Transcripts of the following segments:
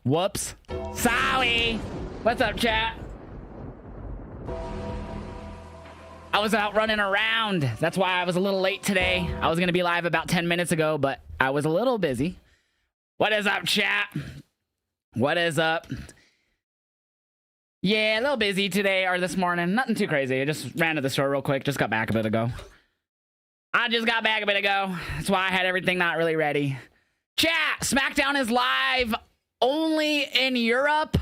Whoops. Sorry. What's up, chat? I was out running around. That's why I was a little late today. I was going to be live about 10 minutes ago, but I was a little busy. What is up, chat? What is up? Yeah, a little busy today or this morning. Nothing too crazy. I just ran to the store real quick. Just got back a bit ago. That's why I had everything not really ready. Chat, SmackDown is live only in Europe,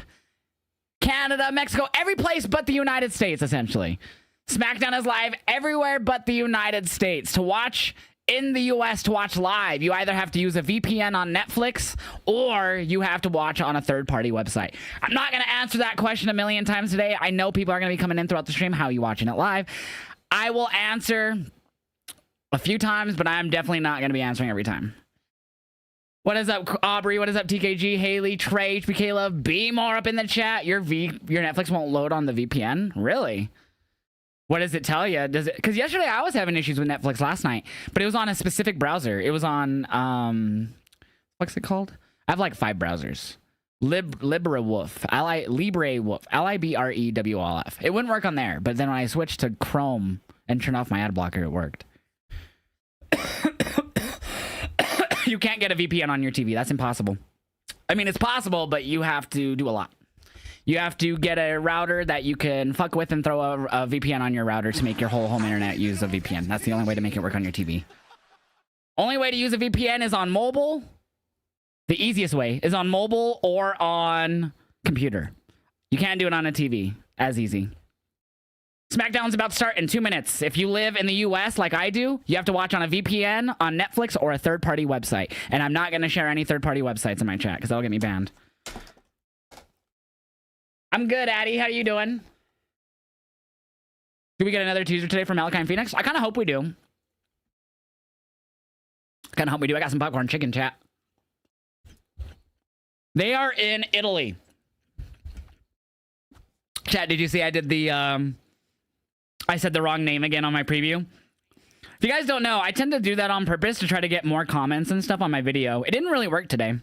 Canada, Mexico, every place but the United States, essentially. SmackDown is live everywhere but the United States. To watch in the US, to watch live, you either have to use a VPN on Netflix or you have to watch on a third-party website. I'm not going to answer that question a million times today. I know people are going to be coming in throughout the stream. How are you watching it live? I will answer a few times, but I'm definitely not going to be answering every time. What is up, Aubrey? What is up, TKG? Haley, Trey, HBK Love, be more up in the chat. Your Netflix won't load on the VPN? Really? What does it tell you? Does it? Because yesterday I was having issues with Netflix last night, but it was on a specific browser. It was on what's it called? I have like 5 browsers. LibreWolf, LIBREWOLF. It wouldn't work on there, but then when I switched to Chrome and turned off my ad blocker, it worked. You can't get a VPN on your TV. That's impossible. I mean, it's possible, but you have to do a lot. You have to get a router that you can fuck with and throw a VPN on your router to make your whole home internet use a VPN. That's the only way to make it work on your TV. Only way to use a VPN is on mobile. The easiest way is on mobile or on computer. You can't do it on a TV. As easy. SmackDown's about to start in 2 minutes. If you live in the US like I do, you have to watch on a VPN, on Netflix, or a third-party website. And I'm not going to share any third-party websites in my chat because that'll get me banned. I'm good, Addy. How you doing? Do we get another teaser today from Malachi and Phoenix? I kind of hope we do. I got some popcorn chicken, chat. They are in Italy. Chat, did you see I did the... I said the wrong name again on my preview? If you guys don't know, I tend to do that on purpose to try to get more comments and stuff on my video. It didn't really work today.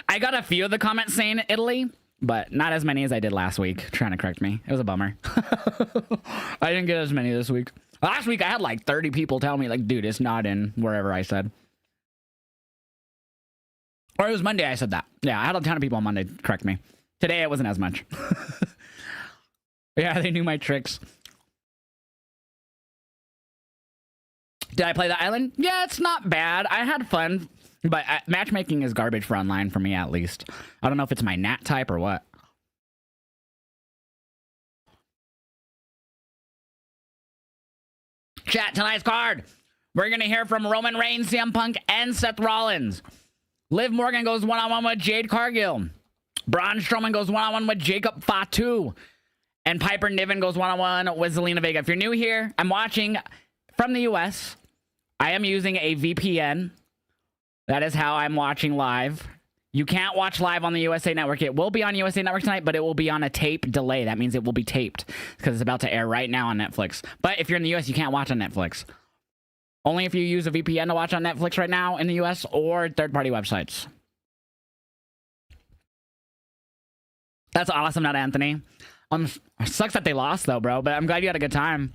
I got a few of the comments saying Italy, but not as many as I did last week, trying to correct me. It was a bummer. I didn't get as many this week. Last week, I had like 30 people tell me, like, dude, it's not in wherever I said. Or it was Monday I said that. Yeah, I had a ton of people on Monday correct me. Today, it wasn't as much. Yeah, they knew my tricks. Did I play the island? Yeah, it's not bad. I had fun, but matchmaking is garbage for online for me, at least. I don't know if it's my nat type or what. Chat, tonight's card. We're going to hear from Roman Reigns, CM Punk, and Seth Rollins. Liv Morgan goes one-on-one with Jade Cargill. Braun Strowman goes one-on-one with Jacob Fatu. And Piper Niven goes one-on-one with Zelina Vega. If you're new here, I'm watching from the US. I am using a VPN. That is how I'm watching live. You can't watch live on the USA Network. It will be on USA Network tonight, but it will be on a tape delay. That means it will be taped because it's about to air right now on Netflix. But if you're in the US, you can't watch on Netflix. Only if you use a VPN to watch on Netflix right now in the US or third-party websites. That's awesome, not Anthony. Sucks that they lost, though, bro, but I'm glad you had a good time.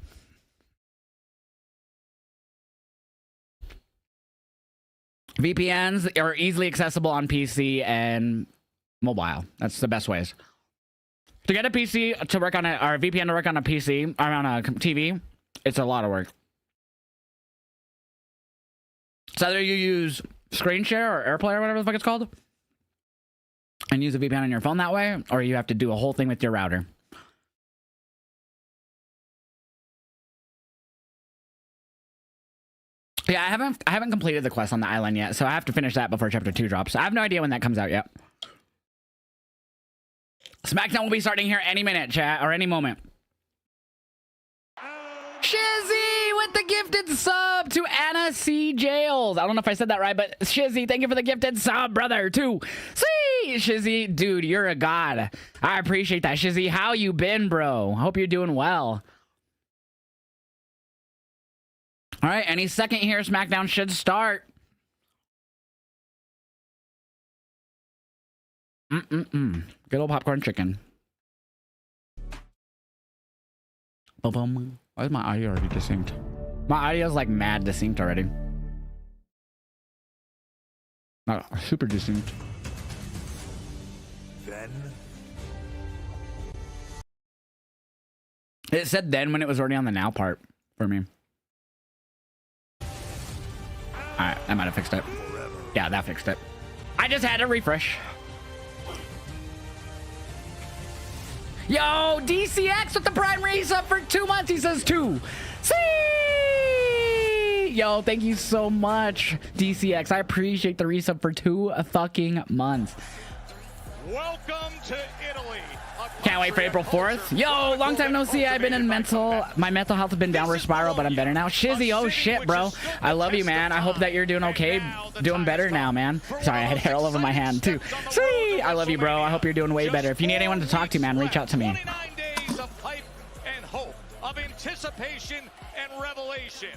VPNs are easily accessible on PC and mobile. That's the best ways. To get a PC to work on it, or a VPN to work on a PC, or on a TV, it's a lot of work. So either you use Screen Share or AirPlay or whatever the fuck it's called, and use a VPN on your phone that way, or you have to do a whole thing with your router. Yeah, I haven't completed the quest on the island yet, so I have to finish that before Chapter 2 drops. I have no idea when that comes out yet. SmackDown will be starting here any minute, chat, or any moment. Shizzy with the gifted sub to Anna C. Jails. I don't know if I said that right, but Shizzy, thank you for the gifted sub, brother, too. See, Shizzy, dude, you're a god. I appreciate that, Shizzy. How you been, bro? Hope you're doing well. All right, any second here, SmackDown should start. Good old popcorn chicken. Boom. Why is my audio already desynced? My audio is like mad desynced already. Super desynced. Then it said then when it was already on the now part for me. Alright, I might have fixed it. Yeah, that fixed it. I just had to refresh. Yo, DCX with the Prime resub for 2 months. He says 2. See! Yo, thank you so much, DCX. I appreciate the resub for 2 fucking months. welcome to Italy. Can't wait for April 4th. Yo, long time no see. I've been in my mental health has been downward spiral, but I'm better now. Shizzy, oh shit, bro. I love you, man. I hope that you're doing okay. Doing better now, man. Sorry, I had hair all over my hand, too. See, I love you, bro. I hope you're doing way better. If you need anyone to talk to, man, reach out to me. 29 days of hype and hope, of anticipation and revelation.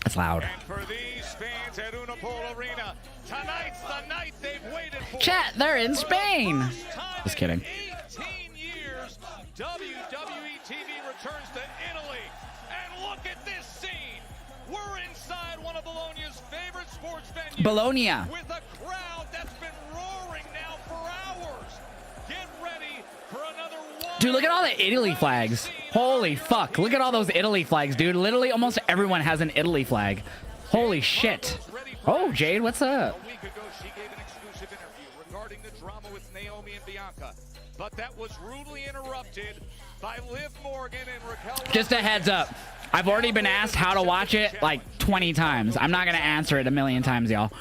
It's loud. And for these fans at Unipol Arena, tonight's the night they've waited for. Chat, they're in Spain. Just kidding. 18 years, WWE TV returns to Italy. And look at this scene. We're inside one of Bologna's favorite sports venues. Bologna. With a crowd that's been roaring now for hours. Get ready for another one. Dude, look at all the Italy flags. Holy fuck. Look at all those Italy flags, dude. Literally almost everyone has an Italy flag. Holy shit. Oh, Jade, what's up? A week ago, she gave an exclusive interview regarding the drama with Naomi and Bianca. But that was rudely interrupted by Liv Morgan and Raquel. Just a heads up. I've already been asked how to watch it like 20 times. I'm not going to answer it a million times, y'all.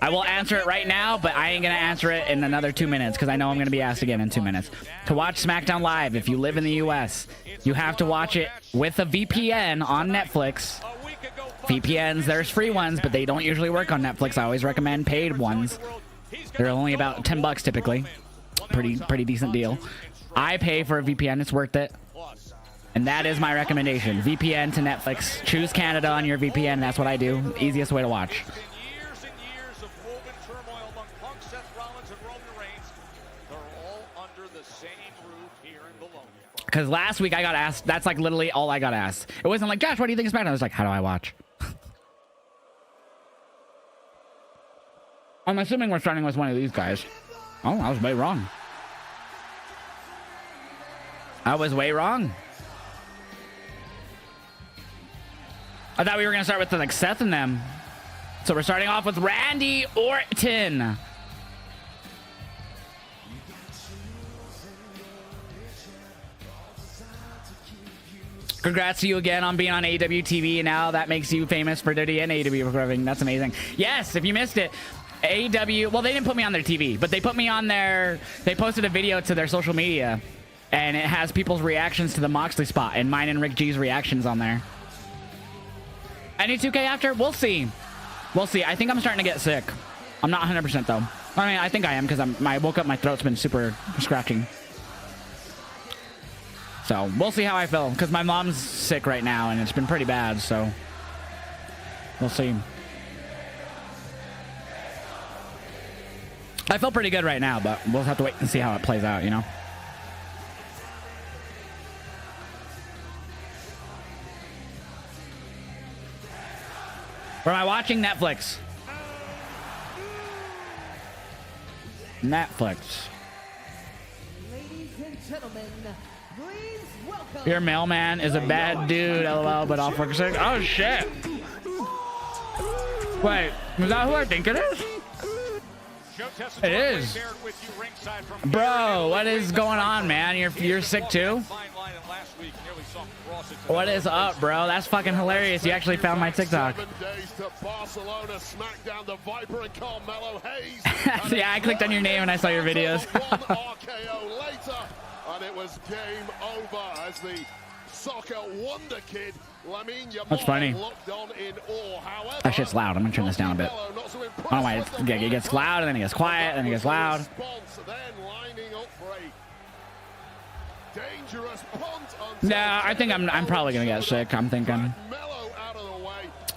I will answer it right now, but I ain't going to answer it in another 2 minutes because I know I'm going to be asked again in 2 minutes. To watch SmackDown Live, if you live in the US, you have to watch it with a VPN on Netflix. VPNs, there's free ones, but they don't usually work on Netflix. I always recommend paid ones. They're only about 10 bucks typically. Pretty decent deal. I pay for a VPN. It's worth it. And that is my recommendation. VPN to Netflix. Choose Canada on your VPN. That's what I do. Easiest way to watch. Years and years of woven turmoil among Punk, Seth Rollins, and Roman Reigns. They're all under the same roof here in Bologna. Because last week I got asked. That's like literally all I got asked. It wasn't like, Josh, what do you think of SmackDown? I was like, how do I watch? I'm assuming we're starting with one of these guys. Oh, I was way wrong. I was way wrong. I thought we were going to start with like Seth and them. So we're starting off with Randy Orton. Congrats to you again on being on AEW TV. Now that makes you famous for Dirty and AEW programming. That's amazing. Yes, if you missed it, AEW, well, they didn't put me on their TV, but they put me on their, they posted a video to their social media, and it has people's reactions to the Moxley spot, and mine and Rick G's reactions on there. Any 2K after? We'll see. We'll see. I think I'm starting to get sick. I'm not 100% though. I mean, I think I am because I woke up, my throat's been super scratching. So we'll see how I feel because my mom's sick right now and it's been pretty bad. So we'll see. I feel pretty good right now, but we'll have to wait and see how it plays out, you know? Or am I watching Netflix? Netflix. Ladies and gentlemen, please welcome. Your mailman is a bad dude, lol, but off work sick. Oh shit. Wait, is that who I think it is? It is. Bro, what is going on, man? You're sick too? What is up, bro? That's fucking hilarious. You actually found my TikTok. Yeah, I clicked on your name and I saw your videos. And it was game over as the soccer wonder kid That's funny. That shit's loud. I'm gonna turn this down a bit. I don't know why it gets loud and then it gets quiet and then it gets loud. Nah, I think I'm probably gonna get sick. I'm thinking.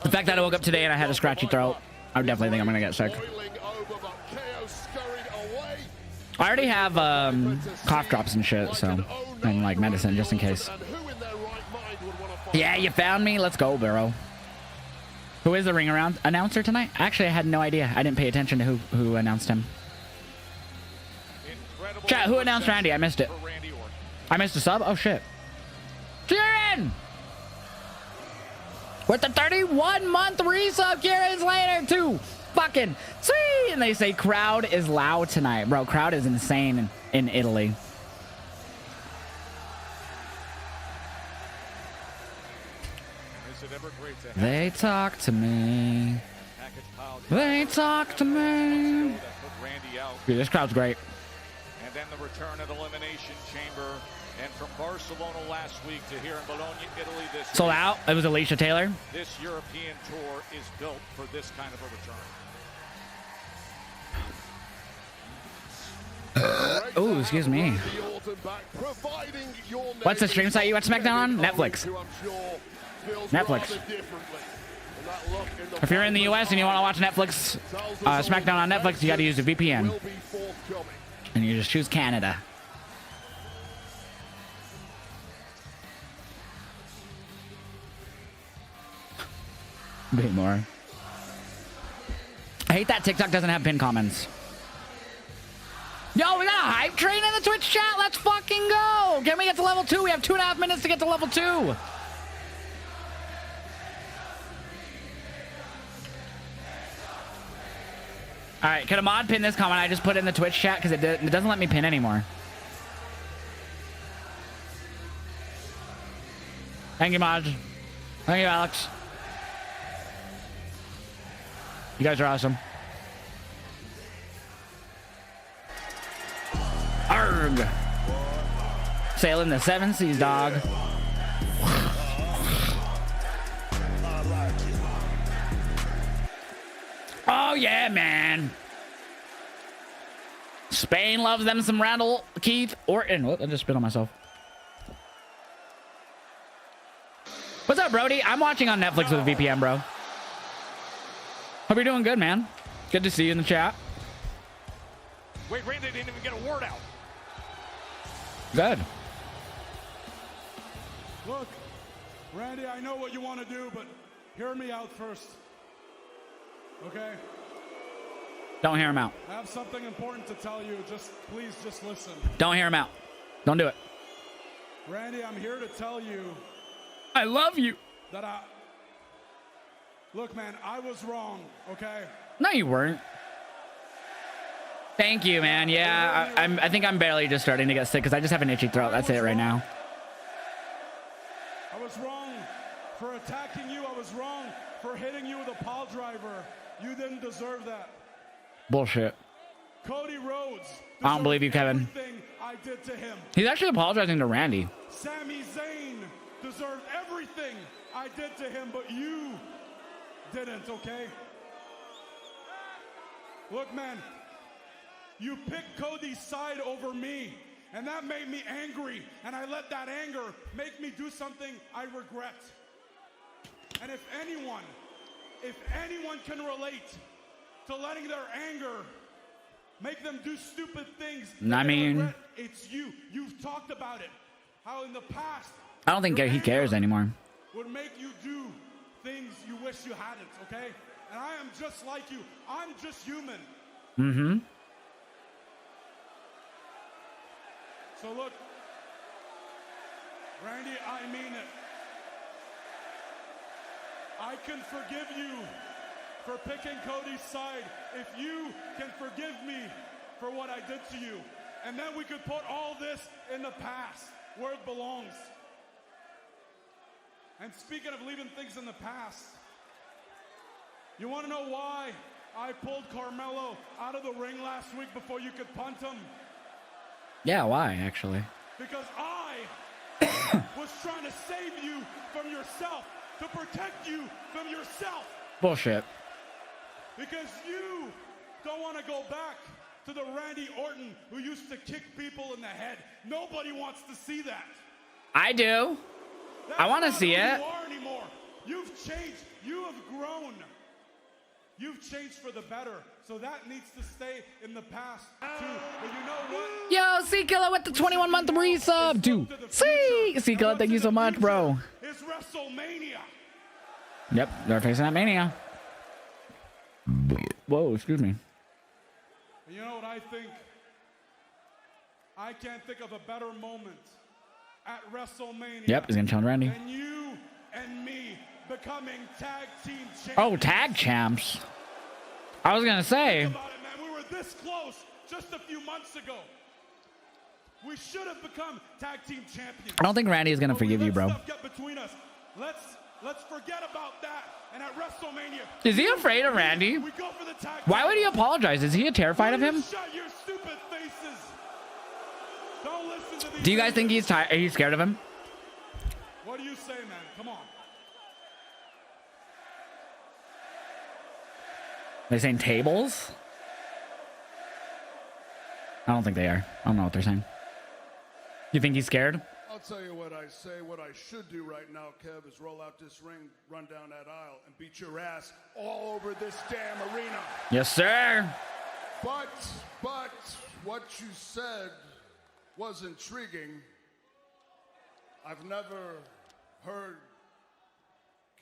The fact that I woke up today and I had a scratchy throat, I definitely think I'm gonna get sick. I already have cough drops and shit, so and like medicine just in case. Yeah, you found me. Let's go, bro. Who is the ring around announcer tonight? Actually, I had no idea. I didn't pay attention to who announced him. Chat, who announced Randy? I missed it. I missed a sub? Oh, shit. Kieran! With the 31-month resub, Kieran's later, too. Fucking sweet! And they say crowd is loud tonight. Bro, crowd is insane in Italy. They talk to me. They talk to me. Dude, this crowd's great. And then the return of Elimination Chamber. And from Barcelona last week to here in Bologna, Italy this Sold week. out. It was Alicia Taylor. This European tour is built for this kind of a return. Oh, excuse me. What's the stream site you watch SmackDown on? Netflix. Netflix. If you're in the US and you want to watch Netflix, SmackDown on Netflix, you got to use a VPN. And you just choose Canada. Bit more. I hate that TikTok doesn't have pinned comments. Yo, we got a hype train in the Twitch chat. Let's fucking go. Can we get to level 2? We have 2.5 minutes to get to level 2. All right, can a mod pin this comment I just put in the Twitch chat because it doesn't let me pin anymore. Thank you, mod. Thank you, Alex. You guys are awesome. Arg! Sailing the 7 seas, dog. Oh, yeah, man. Spain loves them some Randall, Keith, Orton. What? I just spit on myself. What's up, Brody? I'm watching on Netflix with a VPN, bro. Hope you're doing good, man. Good to see you in the chat. Wait, Randy didn't even get a word out. Good. Look, Randy, I know what you want to do, but hear me out first. Okay? Don't hear him out. I have something important to tell you. Please just listen. Don't hear him out. Don't do it. Randy, I'm here to tell you I love you. that look, man, I was wrong, okay? No, you weren't. Thank you, man. Yeah, I think I'm barely just starting to get sick because I just have an itchy throat. That's it right now. I was wrong for attacking you. I was wrong for hitting you with a pile driver. You didn't deserve that. Bullshit. Cody Rhodes. I don't believe you, Kevin. Everything I did to him. He's actually apologizing to Randy. Sami Zayn deserved everything I did to him, but you didn't, okay? Look, man, you picked Cody's side over me, and that made me angry, and I let that anger make me do something I regret. And if anyone can relate to letting their anger make them do stupid things, I mean, regret, it's you. You've talked about it. How in the past, I don't think he cares anymore. would make you do things you wish you hadn't, okay? And I am just like you. I'm just human. Mm-hmm. So look, Randy, I mean it. I can forgive you for picking Cody's side if you can forgive me for what I did to you. And then we could put all this in the past where it belongs. And speaking of leaving things in the past, you want to know why I pulled Carmelo out of the ring last week before you could punt him? Yeah, why, actually? Because I was trying to save you from yourself, to protect you from yourself. Bullshit. Because you don't want to go back to the Randy Orton who used to kick people in the head. Nobody wants to see that. I do. I want to see it. That's not who you are anymore. You've changed. You have grown. You've changed for the better, so that needs to stay in the past too. But you know what? Yo, C-Killer with the 21-month resub, dude. C-Killer, thank you so much, bro. It's WrestleMania. Yep, they're facing that Mania. Whoa, excuse me. You know what I think? I can't think of a better moment at WrestleMania. Yep, he's gonna challenge Randy. And you and me becoming tag team champions. Oh, tag champs. I was gonna say. Think about it, man. We were this close just a few months ago. We should have become tag team champions. I don't think Randy is gonna forgive you, bro. Stuff get between us. Let's forget about that. And at WrestleMania, Is he afraid of Randy? we go for the tag. Why would he apologize? Is he terrified of him? Shut your stupid faces. Don't listen to these. Do you guys think he's scared of him? What do you say, man? Come on. They saying tables? I don't think they are. I don't know what they're saying. You think he's scared? I'll tell you what I say. What I should do right now, Kev, is roll out this ring, run down that aisle, and beat your ass all over this damn arena. Yes, sir. But what you said was intriguing. I've never heard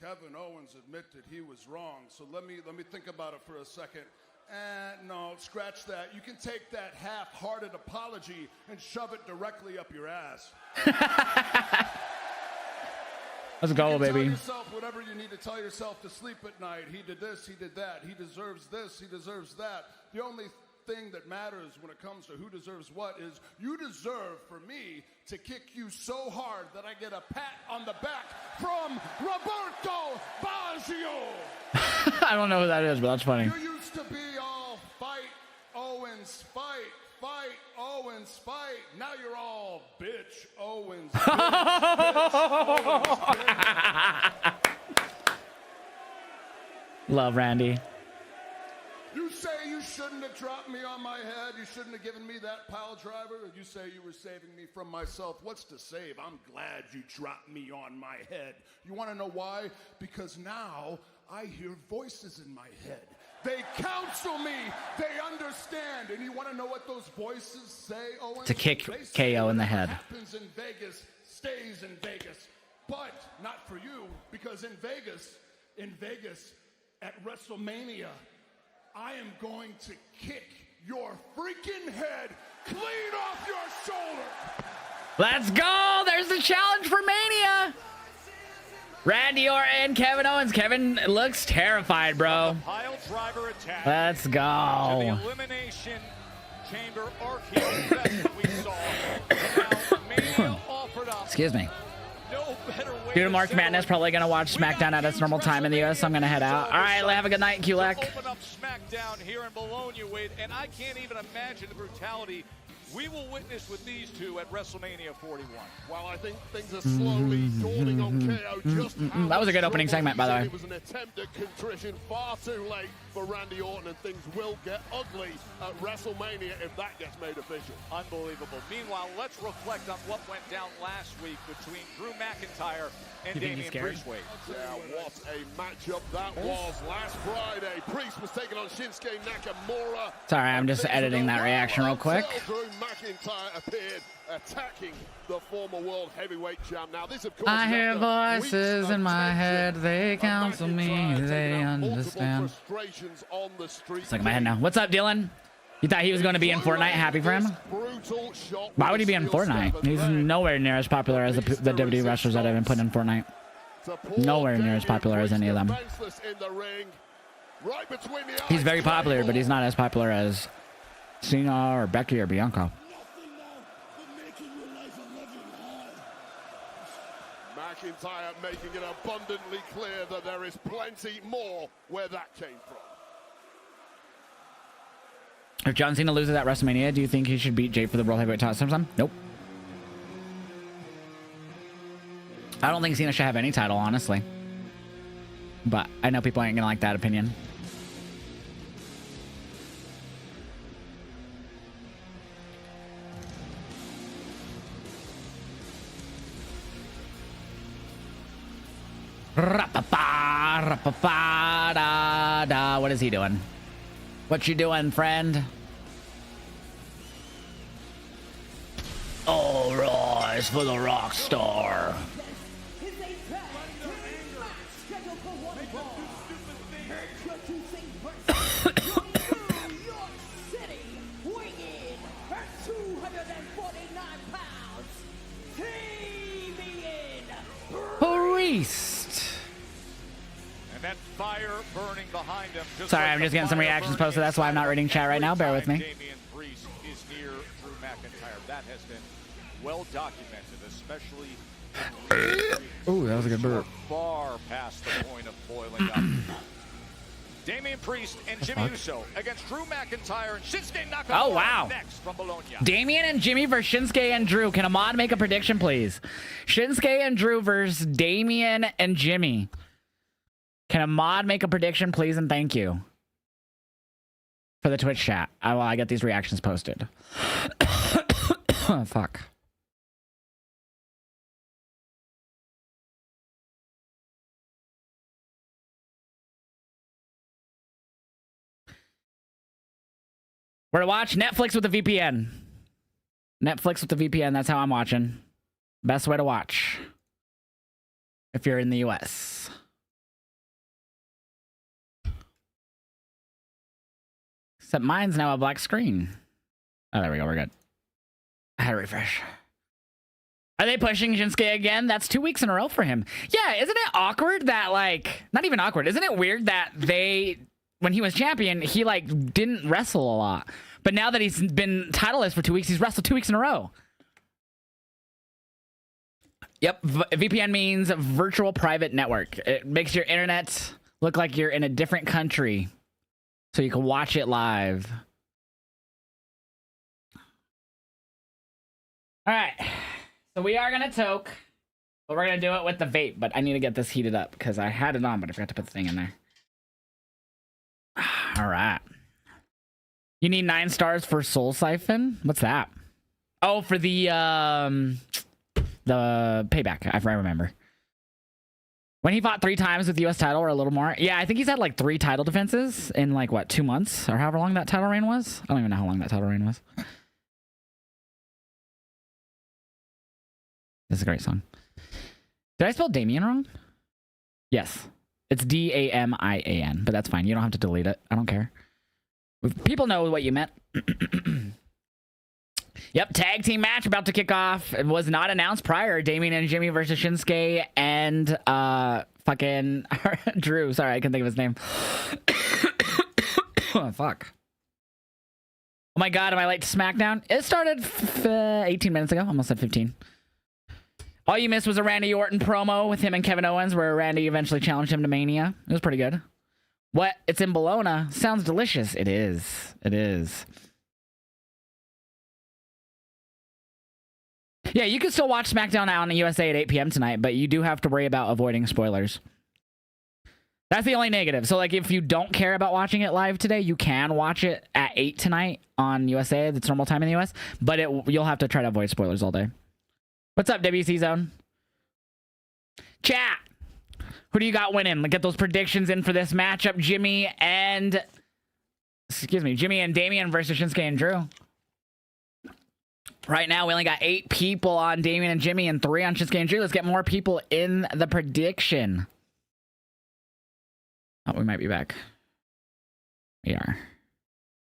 Kevin Owens admit that he was wrong. So let me think about it for a second. No, scratch that. You can take that half-hearted apology and shove it directly up your ass. Let's go, baby. Tell yourself whatever you need to tell yourself to sleep at night. He did this, he did that. He deserves this, he deserves that. The only thing that matters when it comes to who deserves what is you deserve for me to kick you so hard that I get a pat on the back from Roberto Baggio. I don't know who that is, but that's funny. You used to be all fight, Owens, fight, Owens, fight. Now you're all bitch, Owens, bitch, Owens, bitch. Love Randy. You say you shouldn't have dropped me on my head. You shouldn't have given me that pile driver. You say you were saving me from myself. What's to save? I'm glad you dropped me on my head. You want to know why? Because now I hear voices in my head. They counsel me. They understand. And you want to know what those voices say, Owen? To kick KO in the head. What happens in Vegas stays in Vegas. But not for you, because in Vegas, at WrestleMania, I am going to kick your freaking head clean off your shoulder. Let's go. There's the challenge for Mania. Randy Orton, Kevin Owens. Kevin looks terrified, bro. Pile driver attack. Let's To the go. elimination chamber RKO that we saw. Now, Mania offered up Excuse me. no better way Due to to March settle Madness, it. probably going to watch SmackDown at its normal time in the US, so I'm going to head out. All right, have a good night, Kulek. Open up SmackDown here in Bologna, Wade, and I can't even imagine the brutality we will witness with these two at WrestleMania 41. Well, I think things are slowly dawning on KO just how That was a good opening segment, by the way. It was an attempt at contrition, far too late for Randy Orton, and things will get ugly at WrestleMania if that gets made official. Unbelievable. Meanwhile, let's reflect on what went down last week between Drew McIntyre and You think he's Damian scared? Priest. Wade. Yeah, what a matchup that was last Friday. Priest was taking on Shinsuke Nakamura. Sorry, I'm just editing that reaction real quick. Drew McIntyre appeared attacking the former world heavyweight champ. Now this, of course, I is hear after voices weeks in of my tension. head. They counsel me. McIntyre They taking out multiple understand. frustrations on the street. It's like in my head now. What's up, Dylan? You thought he was going to be in Fortnite? Happy for him? Brutal shot Why with would he be in steel Fortnite? strap He's and nowhere near as popular as the WWE wrestlers that have been put in Fortnite. to pull Nowhere near as Damian popular as Priest any of them. defenseless in the ring. Right between the He's eyes, very popular, but he's Cable. not as popular as Cena or Becky or Bianca. McIntyre making it abundantly clear that there is plenty more where that came from. If John Cena loses at WrestleMania, do you think he should beat Jade for the World Heavyweight title sometime? Nope. I don't think Cena should have any title, honestly. But I know people ain't gonna like that opinion. Ra-pa-pa, What is he doing? What you doing, friend? All rise for the rock star. Is a tag team match scheduled for one fall. Introducing versus New York City, weighing in at 249 pounds, Priest. And that fire burning behind him. Sorry, I'm just getting some reactions posted. That's why I'm not reading chat right now. Bear with me. Damian Priest is near Drew McIntyre. That has been well documented, especially. Ooh, that was a good burp. Far past the point of boiling up. Damian Priest and Jimmy Uso against Drew McIntyre and Shinsuke Nakamura. Oh, wow. Next from Bologna. Damian and Jimmy versus Shinsuke and Drew. Can Ahmad make a prediction, please? Shinsuke and Drew versus Damian and Jimmy. Can Ahmad make a prediction, please? And thank you for the Twitch chat. I get these reactions posted. Oh, fuck. Where to watch? Netflix with the VPN. Netflix with the VPN. That's how I'm watching. Best way to watch. If you're in the US. Except mine's now a black screen. Oh, there we go. We're good. I had to refresh. Are they pushing Shinsuke again? That's 2 weeks in a row for him. Yeah, isn't it awkward that, like... Not even awkward. Isn't it weird that they... When he was champion, he, like, didn't wrestle a lot. But now that he's been titleless for 2 weeks, he's wrestled 2 weeks in a row. Yep. VPN means virtual private network. It makes your internet look like you're in a different country. So you can watch it live. All right. So we are going to toke. But we're going to do it with the vape. But I need to get this heated up because I had it on, but I forgot to put the thing in there. All right. You need 9 stars for Soul Siphon? What's that? Oh, for the payback. I remember. When he fought 3 times with the US title or a little more. Yeah, I think he's had like 3 title defenses in like, what, 2 months? Or however long that title reign was? I don't even know how long that title reign was. This is a great song. Did I spell Damien wrong? Yes. It's D-A-M-I-A-N, but that's fine. You don't have to delete it. I don't care. People know what you meant. Yep, tag team match about to kick off. It was not announced prior. Damian and Jimmy versus Shinsuke and fucking Drew. Sorry, I couldn't think of his name. Oh, fuck. Oh my god, am I late to SmackDown? It started 18 minutes ago. Almost at 15. All you missed was a Randy Orton promo with him and Kevin Owens where Randy eventually challenged him to Mania. It was pretty good. What? It's in Bologna. Sounds delicious. It is. It is. Yeah, you can still watch SmackDown out on the USA at 8 p.m. tonight, but you do have to worry about avoiding spoilers. That's the only negative. So, like, if you don't care about watching it live today, you can watch it at 8 tonight on USA. That's normal time in the US. But you'll have to try to avoid spoilers all day. What's up, WC Zone? Chat! Who do you got winning? Get those predictions in for this matchup. Jimmy and Damian versus Shinsuke and Drew. Right now, we only got 8 people on Damian and Jimmy and 3 on Shinsuke and Drew. Let's get more people in the prediction. Oh, we might be back. We are.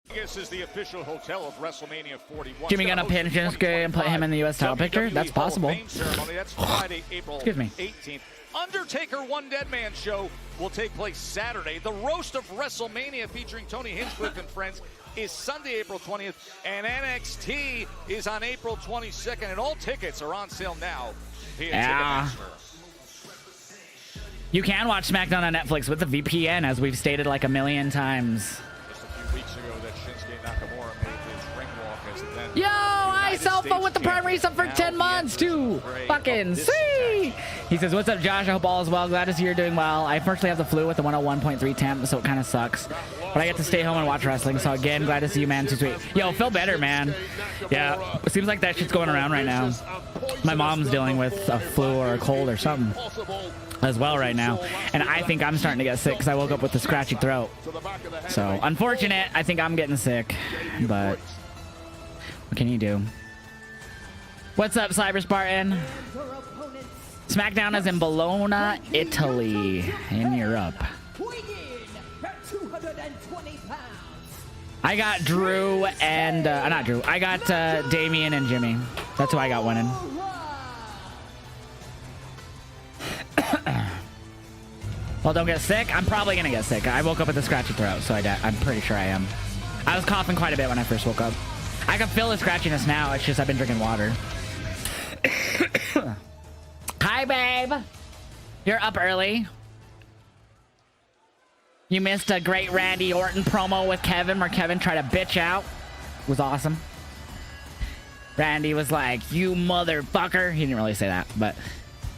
Vegas is the official hotel of WrestleMania 41. Jimmy gonna pin Shinsuke and put him in the US title picture? That's possible. That's Friday, April Excuse me. 18th. Undertaker One Dead Man show will take place Saturday. The roast of WrestleMania featuring Tony Hinchcliffe and friends is Sunday, April 20th. And NXT is on April 22nd. And all tickets are on sale now. Yeah. You can watch SmackDown on Netflix with the VPN, as we've stated like a million times. Just a few weeks ago that Shinsuke Nakamura made his ring walk as then Yo, I self-vote with the Prime resub for 10 months too. Fucking see. He says, what's up, Josh? I hope all is well. Glad to see you're doing well. I unfortunately have the flu with the 101.3 temp, so it kind of sucks. But I get to stay home and watch wrestling. So again, glad to see you, man. Too sweet. Yo, feel better, man. Yeah, it seems like that shit's going around right now. My mom's dealing with a flu or a cold or something. as well right now. And I think I'm starting to get sick because I woke up with a scratchy throat. So, unfortunate. I think I'm getting sick. But what can you do? What's up, Cyber Spartan? SmackDown is in Bologna, Italy, in Europe. I got Drew and, not Drew. I got Damian and Jimmy. That's who I got winning. Well, don't get sick. I'm probably going to get sick. I woke up with a scratchy throat, so I'm pretty sure I am. I was coughing quite a bit when I first woke up. I can feel the scratchiness now. It's just I've been drinking water. Hi, babe. You're up early. You missed a great Randy Orton promo with Kevin where Kevin tried to bitch out. It was awesome. Randy was like, you motherfucker. He didn't really say that, but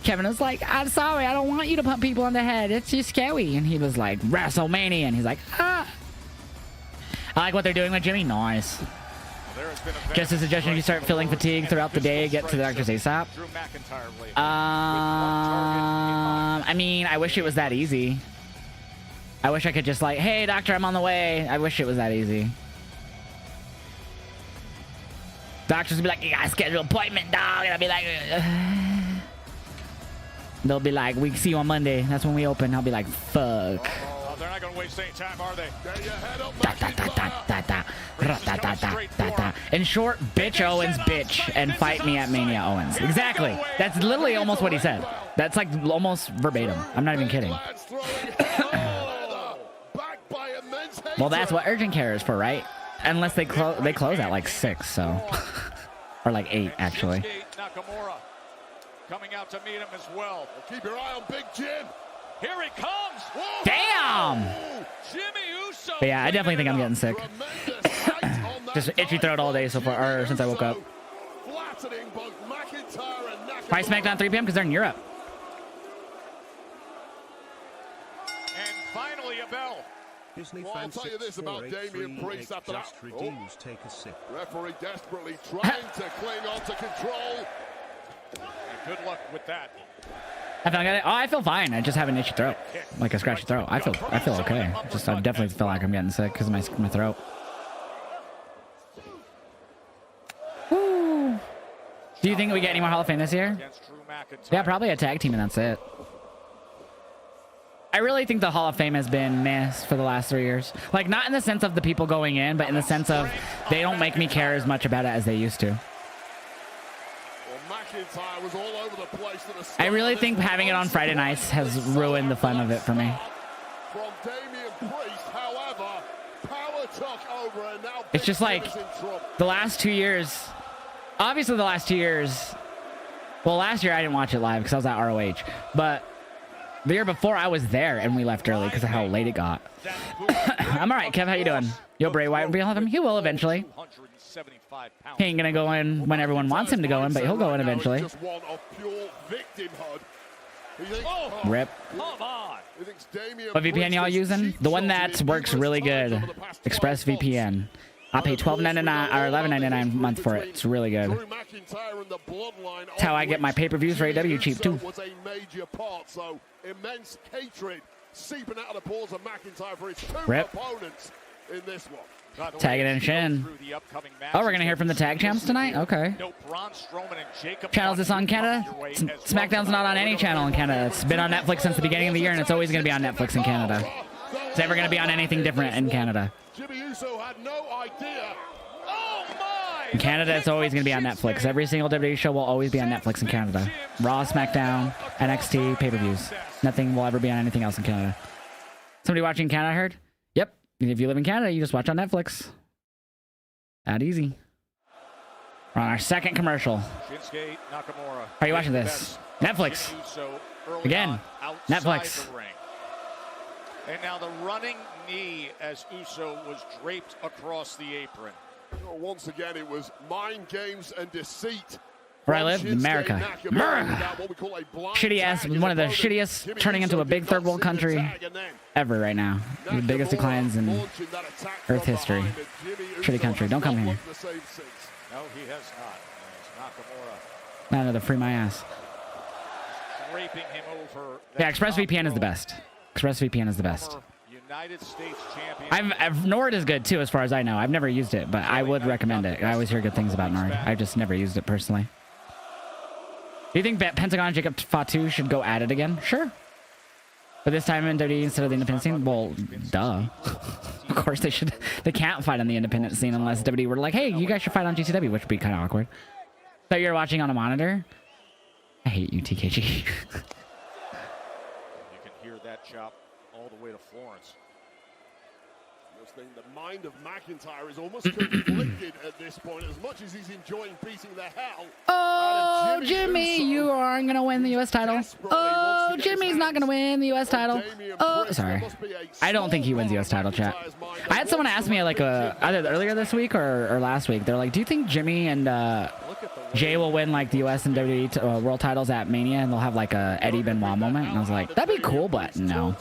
Kevin was like, I'm sorry. I don't want you to put people on the head. It's just scary. And he was like, WrestleMania. And he's like, ah. I like what they're doing with Jimmy. Nice. Just a suggestion, if you start feeling fatigue throughout the day, get to the doctor's ASAP. I mean, I wish it was that easy. I wish I could just like, hey, doctor, I'm on the way. I wish it was that easy. Doctors would be like, you gotta schedule an appointment, dog. And I'll be like, they'll be like, we see you on Monday. That's when we open. I'll be like, fuck. Oh, they're not gonna waste any time, are they? In short, bitch Owens, bitch, and fight me at Mania Owens. Exactly. That's literally almost what he said. That's like almost verbatim. I'm not even kidding. Well, that's what urgent care is for, right? Unless they close at like 6, so or like 8 actually. Nakamura coming out to meet him as well. Keep your eye on Big Jim. Here he comes. Damn. Jimmy Uso. But yeah, I definitely think I'm getting sick. Just itchy throat all day so far, or since I woke up. Why SmackDown 3 p.m.? Because they're in Europe. And finally a bell. Disney Well, I'll tell you this about Damian Priest after that. Redeems, take a sip. Referee desperately trying to cling on to control. And good luck with that. I feel fine. I just have an itchy throat, like a scratchy throat. I feel okay. Just I definitely feel like I'm getting sick because of my throat. Woo. Do you think we get any more Hall of Fame this year? Yeah, probably a tag team and that's it. I really think the Hall of Fame has been missed for the last 3 years. Like, not in the sense of the people going in, but in the sense of they don't make me care as much about it as they used to. Was all over the place I really think having it on Friday nights has ruined the fun of it for me. From Damian Priest, however, power took over and now it's just like the last 2 years. Obviously, the last 2 years. Well, last year I didn't watch it live because I was at ROH, but the year before I was there and we left early because of how late it got. I'm all right, Kev. How you doing? Yo, Bray Wyatt will be on him. He will eventually. He ain't gonna go in when everyone wants him to go in, but he'll go in eventually. Rip. What VPN y'all using? The one that works really good. ExpressVPN. I pay $12.99 or $11.99 a month for it. It's really good. That's how I get my pay-per-views for AEW cheap too. Rip. Tagging in Shin. Oh, we're gonna hear from the tag champs tonight? Okay. Channel is this on Canada? SmackDown's not on any channel in Canada. It's been on Netflix since the beginning of the year, and it's always gonna be on Netflix in Canada. It's never gonna be on anything different in Canada. In Canada, it's always gonna be on Netflix. Every single WWE show will always be on Netflix in Canada. Raw, SmackDown, NXT, pay-per-views. Nothing will ever be on anything else in Canada. Somebody watching Canada, I heard? Yep. If you live in Canada, you just watch on Netflix. That easy. We're on our second commercial. How are you watching this? Netflix. Again, Netflix. And now the running knee as Uso was draped across the apron. Once again, it was mind games and deceit. Where I live, America. Shitty ass, one of the shittiest, turning into a big third world country ever right now. The biggest declines in Earth history. Shitty country. Don't come here. No, he has not. Not another free my ass. draping him over. Yeah, ExpressVPN is the best. ExpressVPN is the best. United States champion. Nord is good too, as far as I know. I've never used it, but I would recommend it. I always hear good things about Nord. I've just never used it personally. Do you think Pentagon and Jacob Fatu should go at it again? Sure. But this time in WWE instead of the independent scene? Well, duh. Of course they should. They can't fight on the independent scene unless WWE were like, hey, you guys should fight on GCW, which would be kind of awkward. So you're watching on a monitor? I hate you, TKG. You can hear that chop all the way to Florence. The mind of McIntyre is almost conflicted at this point, as much as he's enjoying beating the hell. Oh, Jimmy, you aren't going to win the U.S. title. Oh, Jimmy's not going to win the U.S. title. Oh, sorry. I don't think he wins the U.S. title, chat. I had someone ask me like either earlier this week or last week. They're like, do you think Jimmy and Jay will win like the U.S. and WWE world titles at Mania and they'll have like a Eddie Benoit moment? And I was like, that'd be cool, but no.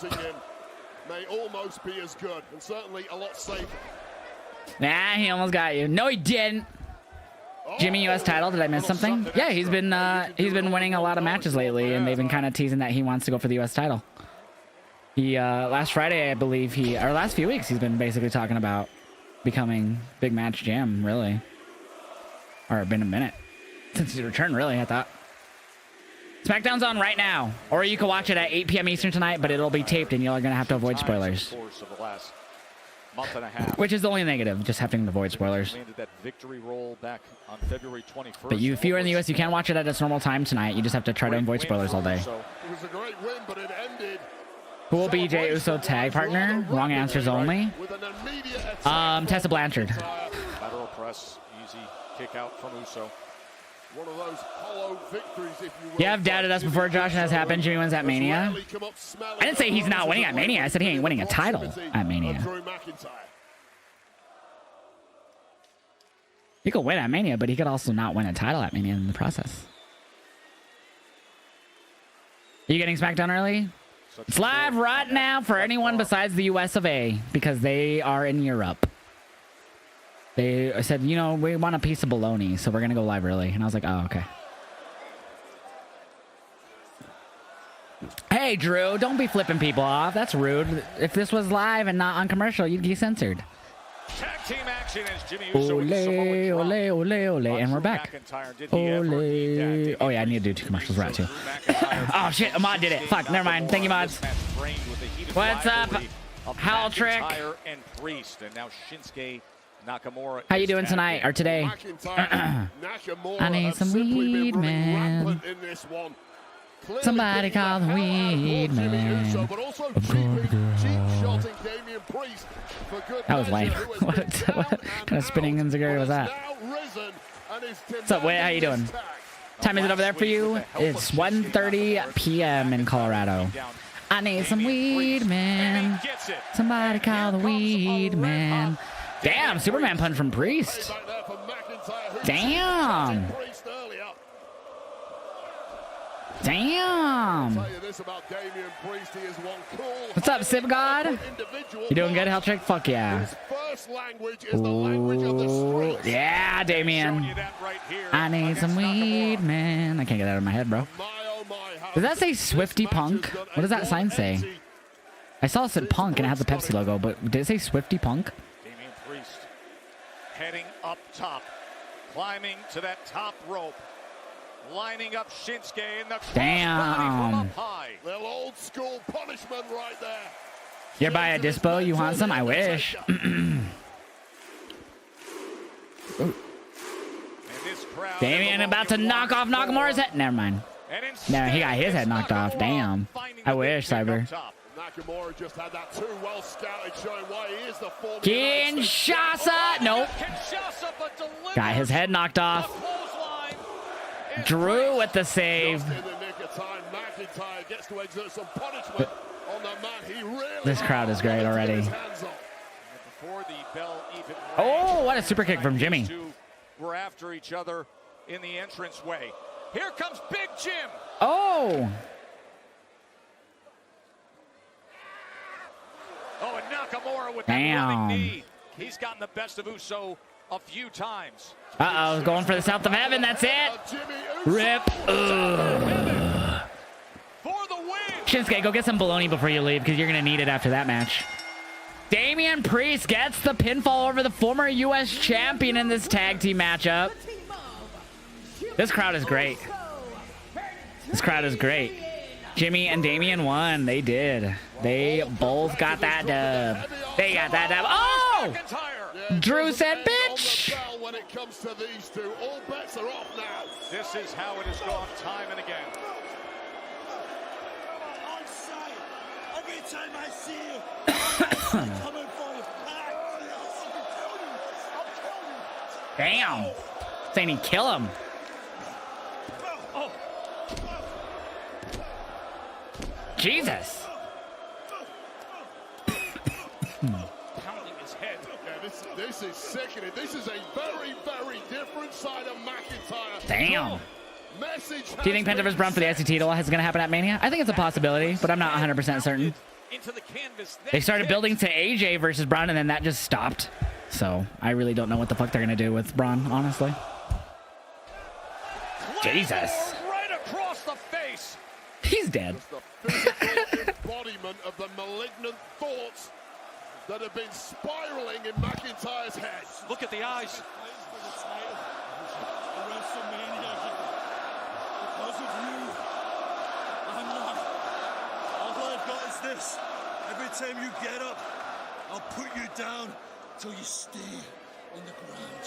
May almost be as good and certainly a lot safer. Nah, he almost got you. No, he didn't. Jimmy U.S. title. Did I miss something? Yeah, he's been winning a lot of matches lately, and they've been kind of teasing that he wants to go for the U.S. title. He last Friday, I believe or last few weeks, he's been basically talking about becoming big match Jam, really. Or it's been a minute since his return, really. I thought. SmackDown's on right now, or you can watch it at 8 p.m. Eastern tonight, but it'll be taped, and you're gonna have to avoid spoilers. Month and a half. Which is the only negative, just having to avoid spoilers. Landed that victory roll back on February 21st. But if you're in the US, you can watch it at its normal time tonight. You just have to try to avoid spoilers all day. It was a great win, but it ended. Who will be Jey Uso tag partner? Wrong answers only. Tessa Blanchard. Lateral press, easy kick out from Uso. One of those hollow victories, if you will. You have doubted us before, Josh, and has happened. Jimmy wins at Mania. I didn't say he's not winning at Mania. I said he ain't winning a title at Mania. He could win at Mania, but he could also not win a title at Mania in the process. Are you getting SmackDown early? It's live right now for anyone besides the US of A, because they are in Europe. They said, you know, we want a piece of bologna, so we're going to go live early. And I was like, oh, okay. Hey, Drew, don't be flipping people off. That's rude. If this was live and not on commercial, you'd be censored. Tag team action as Jimmy Ole, ole, ole, ole. And we're back. Ole. Oh, yeah, I need to do 2 commercials right, too. Oh, shit, Ahmad did it. Fuck, never mind. Thank you, mods. What's up, Hal Trick? And Priest, and now Shinsuke Nakamura. How you doing tonight or today? I need some weed, man. Somebody call the weed, man. That was lame. what kind of spinning enziguri was that? What's up, Wade? How you doing? Time is it over there for you? It's 1:30 p.m. in Colorado. I need some weed, man. Somebody call the weed, man. Damn, Superman punch from Priest. Damn. Damn. What's up, Sib God? You doing good, Helltrick? Fuck yeah. Ooh, yeah, Damien. I need some weed, man. I can't get that out of my head, bro. Does that say Swifty Punk? What does that sign say? I saw it said Punk and it had the Pepsi logo, but did it say Swifty Punk? Heading up top, climbing to that top rope, lining up Shinsuke in the damn. Little old school punishment right there. You're by a dispo? You want some? I wish. Damien about to knock off Nakamura's head. Never mind. No, he got his head knocked off. Damn. I wish, Cyber. Nakamura just had that too well scouted, showing why he is the former Kinshasa. Nope. Got his head knocked off. Drew with the save. This crowd is great already. Oh, what a super kick from Jimmy. We're after each other in the entranceway. Here comes Big Jim. Oh. Oh, and Nakamura with that running knee. He's gotten the best of Uso a few times. Uh-oh, going for the South of Heaven. That's it. Rip. win. Shinsuke, go get some bologna before you leave, because you're going to need it after that match. Damian Priest gets the pinfall over the former U.S. champion in this tag team matchup. This crowd is great. This crowd is great. Jimmy and Damian won. They did. They both got that dub. They got that dub. Oh! Drew said, bitch! When it comes to these two, all bets are off now. This is how it has gone time and again. On sight. Every time I see you, I'm coming for you. Damn. Saying he kill him. Jesus. Pounding his head. Yeah, this is sickening. This is a very, very different side of McIntyre. Damn. Message. Do you think Penta vs. Braun for the IC title is going to happen at Mania? I think it's a possibility, but I'm not 100% certain. Into the canvas. They started building to AJ versus Braun, and then that just stopped. So I really don't know what the fuck they're going to do with Braun, honestly. Jesus. Right across the face. He's dead. The physical embodiment of the malignant thoughts that have been spiraling in McIntyre's head. Look at the eyes. WrestleMania. Because of you, I'm not. All I've got is this. Every time you get up, I'll put you down till you stay on the ground.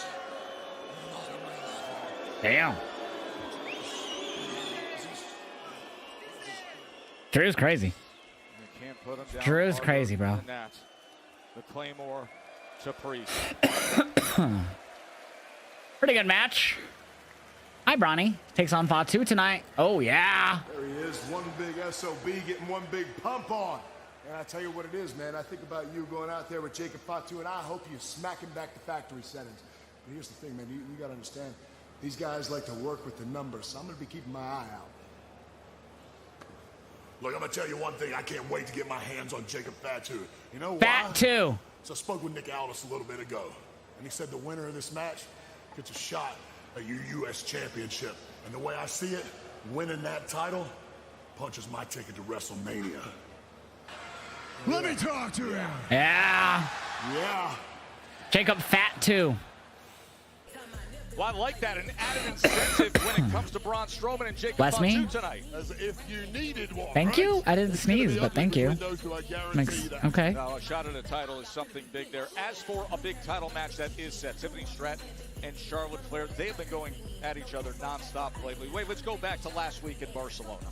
Not on my level. Damn. Drew's crazy. You can't put him down. Drew's crazy, bro. The Claymore to Priest. Pretty good match. Hi, Bronny. Takes on Fatu tonight. Oh, yeah. There he is, one big SOB getting one big pump on. And I tell you what it is, man. I think about you going out there with Jacob Fatu, and I hope you smack him back to factory settings. But here's the thing, man. You got to understand, these guys like to work with the numbers, so I'm going to be keeping my eye out. Look, I'm gonna tell you one thing. I can't wait to get my hands on Jacob Fatu. You know why? Fatu. So I spoke with Nick Aldis a little bit ago, And he said the winner of this match gets a shot at your U.S. championship. and the way I see it, winning that title punches my ticket to WrestleMania. Let me talk to him. Yeah. Yeah. Jacob Fatu. Well, I like that. An added incentive when it comes to Braun Strowman and Jacob Bless me. Fatu tonight. As if you needed one, Thank right? you. I didn't sneeze, but thank you. Makes, okay. Now, a shot at a title is something big there. As for a big title match that is set, Tiffany Stratton and Charlotte Flair, they have been going at each other nonstop lately. Wait, let's go back to last week in Barcelona.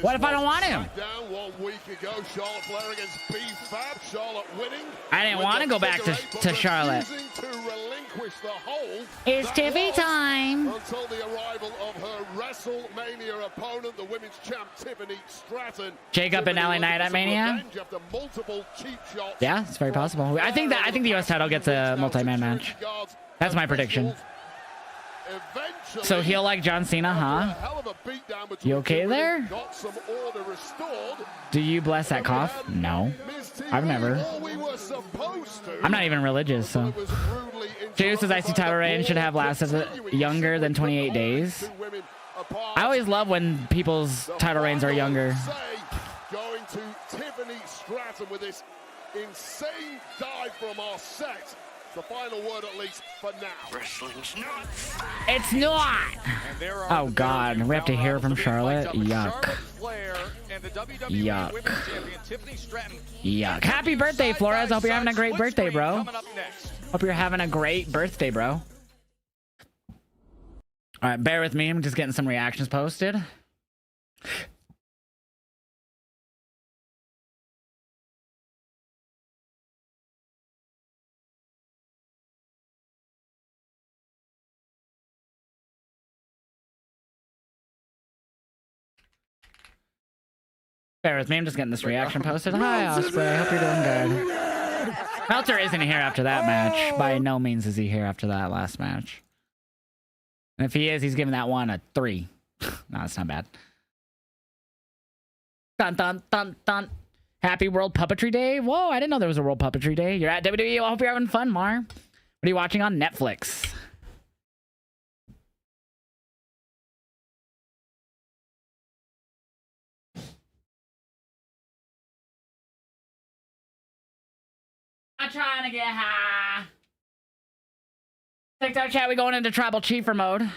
What if I don't want him? Down 1 week ago, Charlotte Flair against B-Fab. Charlotte winning. I didn't want to go back to Charlotte. To relinquish the hold. It's Tiffy time. Until the arrival of her WrestleMania opponent, the women's champ Tiffany Stratton. Jacob and LA Knight at Mania. After multiple cheap shots. Yeah, it's very possible. I think the US title gets a multi-man match. That's my prediction. So he'll like John Cena, huh? You okay there? Do you bless that cough? No. I've never. I'm not even religious, so. Juice's IC title reign should have lasted younger than 28 days. I always love when people's title reigns are younger. Going to Tiffany Stratton with this insane dive from our set. The final word, at least for now. Wrestling's nuts. It's not. Oh God, we have to hear from Charlotte. Yuck. Yuck. Yuck. Happy birthday, Flores. I hope you're having a great birthday, bro. Hope you're having a great birthday, bro. All right, bear with me. I'm just getting some reactions posted. Bear with me, I'm just getting this reaction posted. Hi, Osprey. Hope you're doing good. Meltzer isn't here after that match. By no means is he here after that last match. And if he is, he's giving that one a 3. No, it's not bad. Dun, dun, dun, dun. Happy World Puppetry Day. Whoa, I didn't know there was a World Puppetry Day. You're at WWE. I hope you're having fun, Mar. What are you watching on Netflix? I'm trying to get high. TikTok chat, we going into tribal chiefer mode.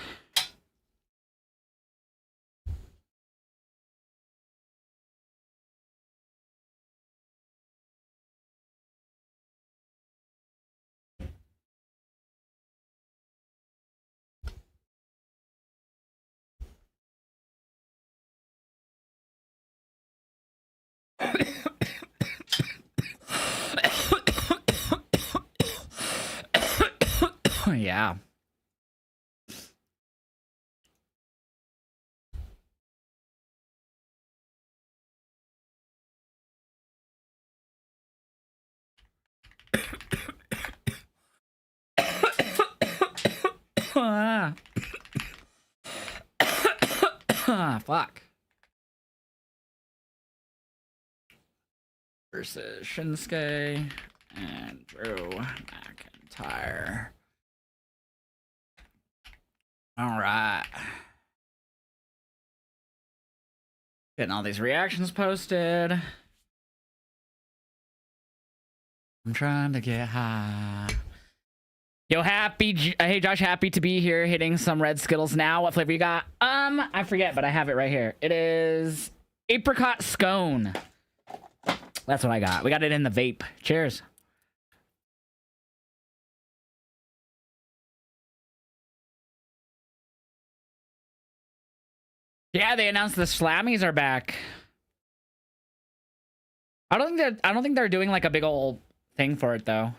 Yeah. Fuck. Versus Shinsuke and Drew McIntyre. All right. Getting all these reactions posted. I'm trying to get high. Yo, hey Josh, happy to be here hitting some red Skittles now. What flavor you got? I forget, but I have it right here. It is apricot scone. That's what I got. We got it in the vape. Cheers. Yeah, they announced the Slammies are back. I don't think they're doing like a big old thing for it though.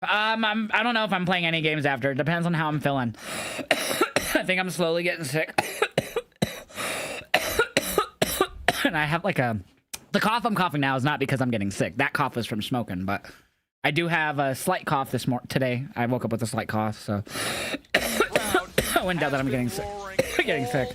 I don't know if I'm playing any games after. It depends on how I'm feeling. I think I'm slowly getting sick. And I have like the cough I'm coughing now is not because I'm getting sick. That cough is from smoking, but I do have a slight cough today. I woke up with a slight cough, so I wouldn't doubt that I'm getting sick. Getting sick.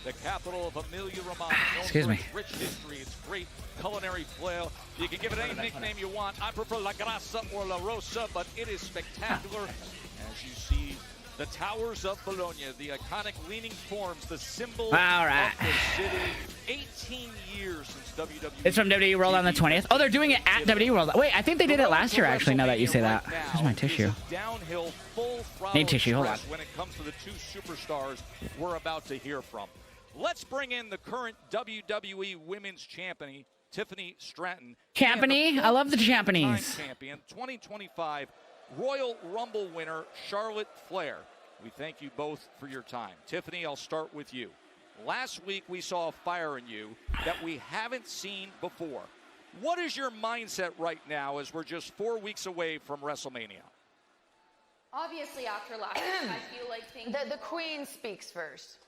The capital of Emilia Romagna. Excuse me. Rich history, it's great culinary flair. You can give it any nickname you want. I prefer La Grassa or La Rosa, but it is spectacular. As you see, the towers of Bologna, the iconic leaning forms, the symbol of the city. 18 years since WWE. It's from WWE World on the 20th. Oh, they're doing it at WWE World. Wait, I think they did it last year, actually, now that you say that. Here's my tissue. Downhill, full Need tissue, hold on. when it comes to the two superstars we're about to hear from. Let's bring in the current WWE Women's Champion, Tiffany Stratton. Champany? I love the Champanies. Champion, 2025 Royal Rumble winner, Charlotte Flair. We thank you both for your time. Tiffany, I'll start with you. Last week, we saw a fire in you that we haven't seen before. What is your mindset right now as we're just 4 weeks away from WrestleMania? Obviously, after last week, I feel like things... The Queen speaks first.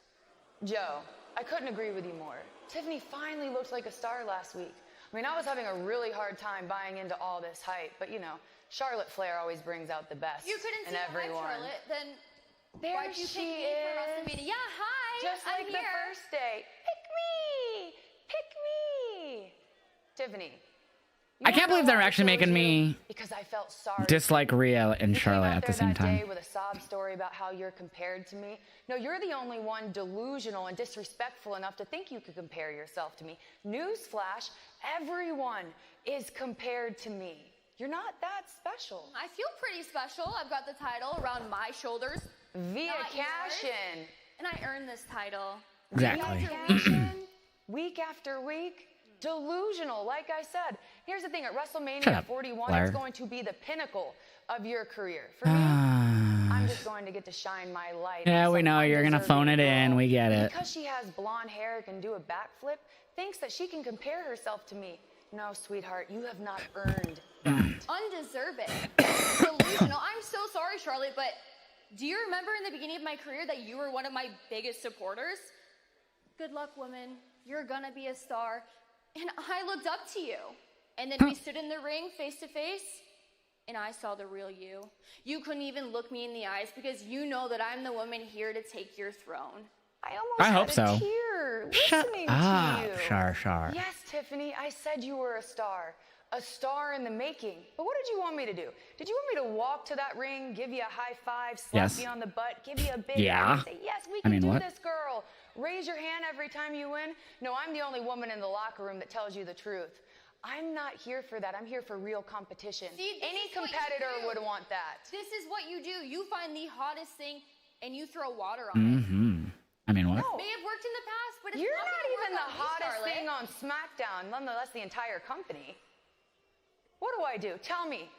Joe, I couldn't agree with you more. Tiffany finally looked like a star last week. I mean, I was having a really hard time buying into all this hype, but you know, Charlotte Flair always brings out the best You couldn't in see everyone. Hi, Charlotte, then There why'd you she pick me is. for WrestleMania? Yeah, hi, Just like I'm the here. first day. Pick me! Pick me! Tiffany. you I can't know believe they're why I actually chose making you? me Because I felt sorry. dislike Rhea and You Charlotte came out at the there same that time. day with a sob story about how you're compared to me. No, you're the only one delusional and disrespectful enough to think you could compare yourself to me. Newsflash, everyone is compared to me. You're not that special. I feel pretty special. I've got the title around my shoulders. Via not cash yours. in. And I earned this title. Exactly. Cash in, week after week. Delusional, like I said. Here's the thing, at Shut WrestleMania up, 41, Blair. it's going to be the pinnacle of your career. For me, I'm just going to get to shine my light. Yeah, on we some know you're gonna phone it undeserving in. girl We get who, it. Because she has blonde hair and can do a backflip, thinks that she can compare herself to me. No, sweetheart, you have not earned that. Undeserving. Delusional. I'm so sorry, Charlotte, but do you remember in the beginning of my career that you were one of my biggest supporters? Good luck, woman. You're gonna be a star. And I looked up to you. And then we stood in the ring face to face, and I saw the real you. You couldn't even look me in the eyes because you know that I'm the woman here to take your throne. I almost I had hope a so. tear Shut listening up, to you. Shar. Yes, Tiffany, I said you were a star. a star in the making. But what did you want me to do? Did you want me to walk to that ring, give you a high five, slap you on the butt, give you a big hug, and say, yes, we can do this, girl. Raise your hand every time you win? No, I'm the only woman in the locker room that tells you the truth. I'm not here for that. I'm here for real competition. See, any competitor would want that. This is what you do. You find the hottest thing and you throw water on it. I mean, what? No. May have worked in the past, but it's You're not not gonna even work the on me, hottest Charlotte. thing on SmackDown, nonetheless the entire company. What do I do? Tell me.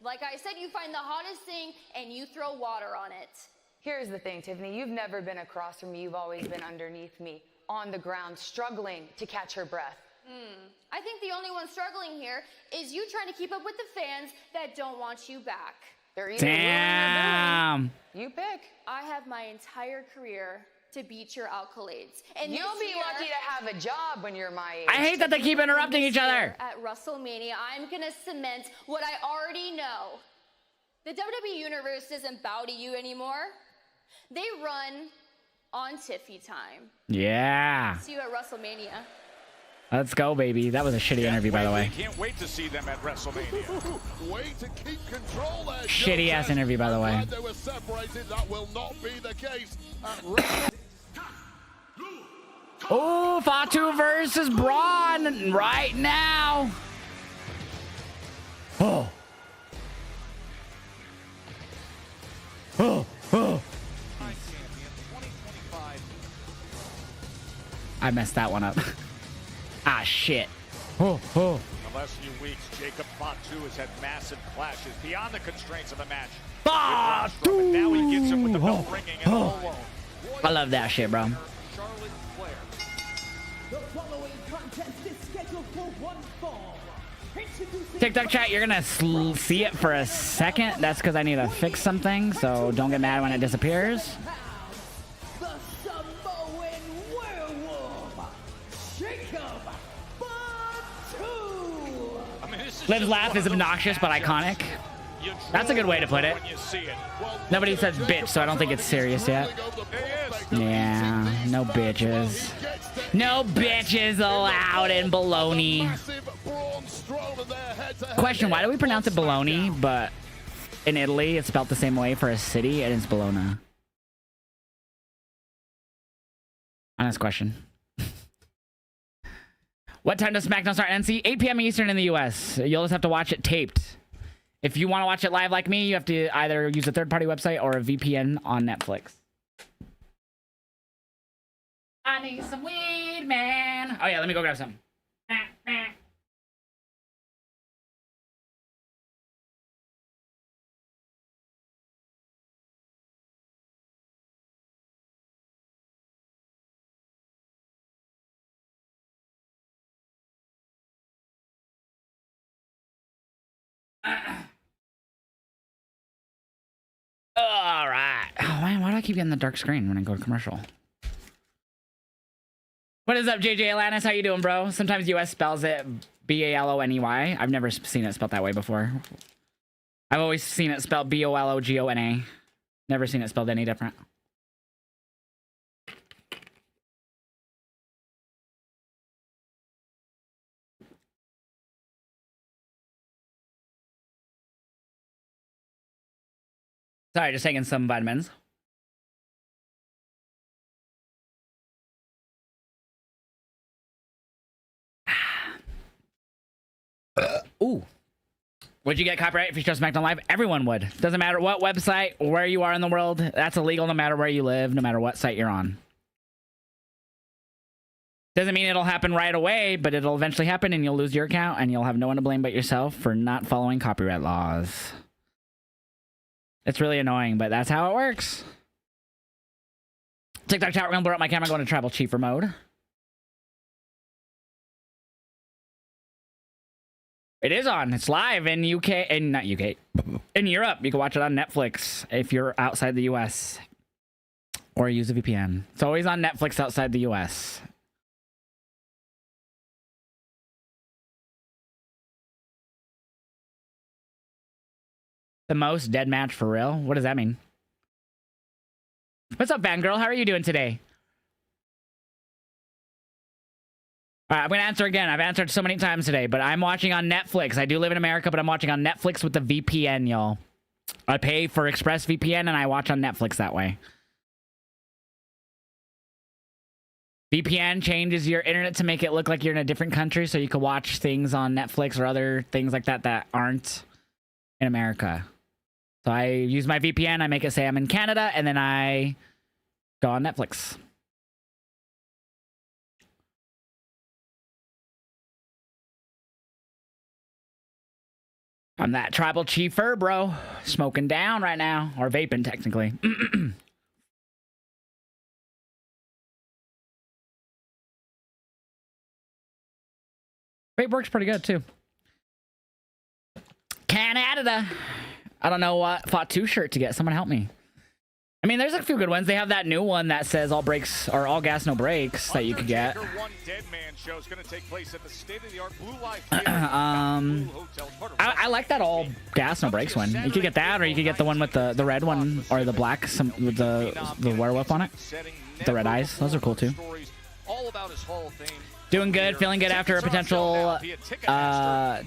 Like I said, you find the hottest thing and you throw water on it. Here's the thing, Tiffany. You've never been across from me. You've always been underneath me, on the ground, struggling to catch her breath. I think the only one struggling here is you trying to keep up with the fans that don't want you back. They're either willing or willing. You pick. I have my entire career to beat your accolades. And You'll be lucky to have a job when you're my age. I hate that they keep interrupting each other. At WrestleMania, I'm going to cement what I already know. The WWE Universe doesn't bow to you anymore. They run on Tiffy time. Yeah. See you at WrestleMania. Let's go, baby. That was a shitty interview, by the way. Can't wait to see them at WrestleMania. Way to keep control there. Shitty ass interview, by the way. Glad they were separated. That will not be the case at Oh, Fatu versus Braun right now. Oh. I messed that one up. Ah, shit. In the last few weeks, Jacob Fatu has had massive clashes beyond the constraints of the match. Fatu! Now he gets him with the bell ringing and all alone. I love that shit, bro. Charlotte Flair. The following contest is scheduled for one fall. Introducing TikTok chat, you're gonna see it for a second. That's because I need to fix something, so don't get mad when it disappears. the Samoan werewolf, Jacob Fatu. I mean, this is Liv's just laugh one is of those obnoxious, but matchups. iconic. You That's a good way to put it. when you see it. Nobody says bitch, so I don't think it's serious yet. Yeah, no bitches. No bitches allowed in baloney. Question, why do we pronounce it baloney, but in Italy it's spelled the same way for a city and it's Bologna? Honest question. What time does SmackDown start, NC? 8 p.m. Eastern in the US. You'll just have to watch it taped. If you want to watch it live like me, you have to either use a third-party website or a VPN on Netflix. I need some weed, man. Oh, yeah, let me go grab some. All right. Oh, man, why do I keep getting the dark screen when I go to commercial? What is up, JJ Atlantis? How you doing, bro? Sometimes US spells it B-A-L-O-N-E-Y. I've never seen it spelled that way before. I've always seen it spelled B-O-L-O-G-O-N-A. Never seen it spelled any different. Sorry, just taking some vitamins. Ooh. Would you get copyright if you show SmackDown Live? Everyone would. Doesn't matter what website, where you are in the world. That's illegal no matter where you live, no matter what site you're on. Doesn't mean it'll happen right away, but it'll eventually happen and you'll lose your account and you'll have no one to blame but yourself for not following copyright laws. It's really annoying, but that's how it works. TikTok chat, we're gonna blur up my camera, going to tribal chiefer mode. It is on. It's live in UK, and not UK, in Europe. You can watch it on Netflix if you're outside the US or use a VPN. It's always on Netflix outside the US. The most dead match for real? What does that mean? What's up, fangirl? How are you doing today? All right, I'm going to answer again. I've answered so many times today, but I'm watching on Netflix. I do live in America, but I'm watching on Netflix with the VPN, y'all. I pay for ExpressVPN, and I watch on Netflix that way. VPN changes your internet to make it look like you're in a different country, so you can watch things on Netflix or other things like that that aren't in America. So I use my VPN, I make it say I'm in Canada, and then I go on Netflix. I'm that tribal chiefer, bro. Smoking down right now. Or vaping, technically. Vape works pretty good, too. Canada. I don't know what Fatu shirt to get. Someone help me. I mean, there's a few good ones. They have that new one that says all brakes or all gas, no brakes that you could get. I like that all gas, no brakes one. You could get that, or you could get the one with the red one, or the black with the werewolf on it. The red eyes. Those are cool too. Doing good, feeling good after a potential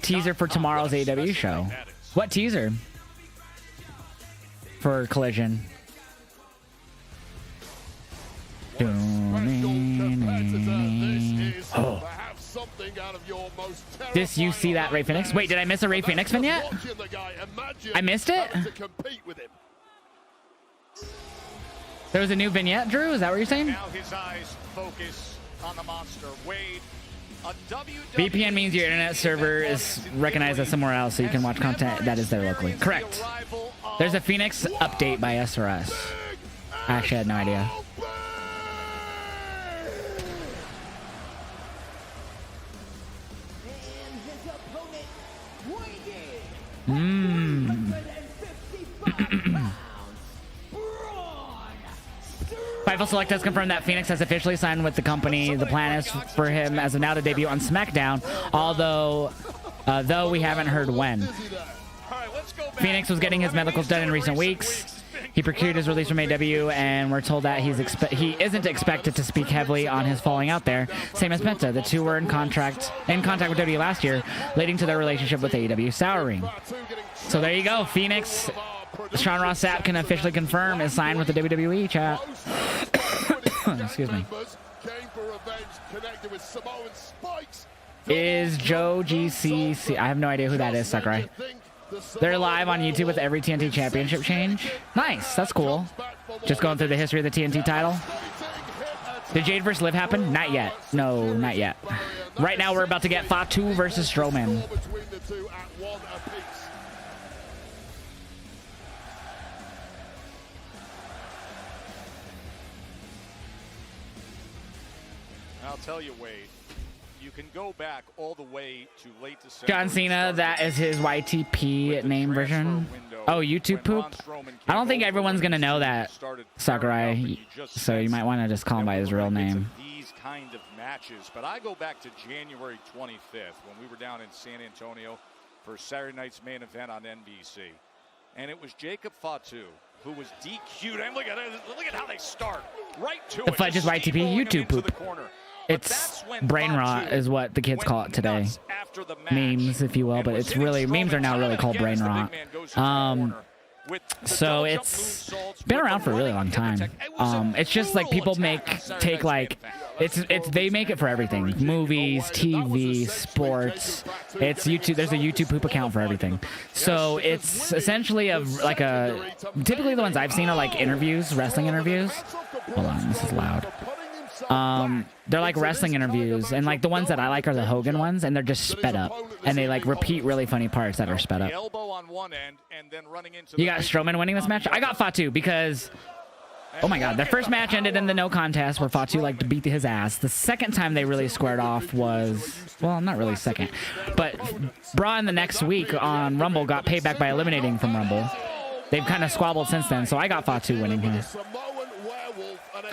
teaser for tomorrow's AEW show. What teaser? For Collision. Oh. This, you see that, Ray Phoenix? Wait, did I miss a Ray Phoenix vignette? I missed it? There was a new vignette, Drew? Is that what you're saying? Now his eyes focus on the monster. Wade, VPN means your internet server is recognized as somewhere else, so you can watch content that is there locally. Correct. There's a Phoenix update by SRS. I actually had no idea. Fightful Select has confirmed that Phoenix has officially signed with the company. The plan is for him as of now to debut on SmackDown, although though we haven't heard when. Phoenix was getting his medicals done in recent weeks. He procured his release from AEW, and we're told that he isn't expected to speak heavily on his falling out there. Same as Penta. The two were in contact with WWE last year, leading to their relationship with AEW souring. So there you go. Phoenix, Sean Ross Sapp can officially confirm, is signed with the WWE, chat. Excuse me. Is Joe GCC? I have no idea who that is, Sakurai. They're live on YouTube with every TNT championship change. Nice, that's cool. Just going through the history of the TNT title. Did Jade vs. Liv happen? Not yet. No, not yet. Right now we're about to get Fatu versus Strowman. I'll tell you, Wade, you can go back all the way to late December. John Cena, that is his YTP name version. Oh, YouTube poop? I don't think everyone's going to know that, Sakurai, so you might want to just call him by his real name. These kind of matches, but I go back to January 25th when we were down in San Antonio for Saturday night's main event on NBC. And it was Jacob Fatu who was DQ'd. And look at how they start. Right to it. The Fudge is YTP YouTube poop. It's brain rot is what the kids call it today. Memes, if you will, but it's really, memes are now really called brain rot. So it's been around for a really long time. It's just like people take like, they make it for everything. Movies, TV, sports. It's YouTube. There's a YouTube poop account for everything. So it's essentially typically the ones I've seen are like interviews, wrestling interviews. Hold on, this is loud. They're like wrestling interviews, and like the ones that I like are the Hogan ones, and they're just sped up, and they like repeat really funny parts that are sped up. You got Strowman winning this match? I got Fatu because, oh my god, their first match ended in the no contest where Fatu like beat his ass. The second time they really squared off was, well, not really second, but Braun in the next week on Rumble got paid back by eliminating from Rumble. They've kind of squabbled since then, so I got Fatu winning here.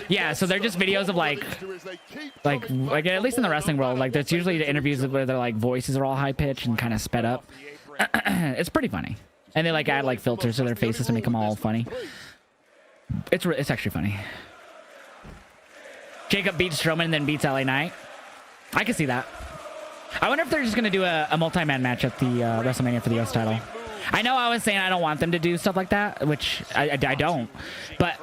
Yeah, so they're just videos of like at least in the wrestling world, like there's usually the interviews where their like voices are all high pitched and kind of sped up. It's pretty funny, and they like add like filters to their faces to make them all funny. It's actually funny. Jacob beats Strowman and then beats LA Knight. I can see that. I wonder if they're just going to do a multi-man match at the WrestleMania for the US title. I know I was saying I don't want them to do stuff like that, which I don't. But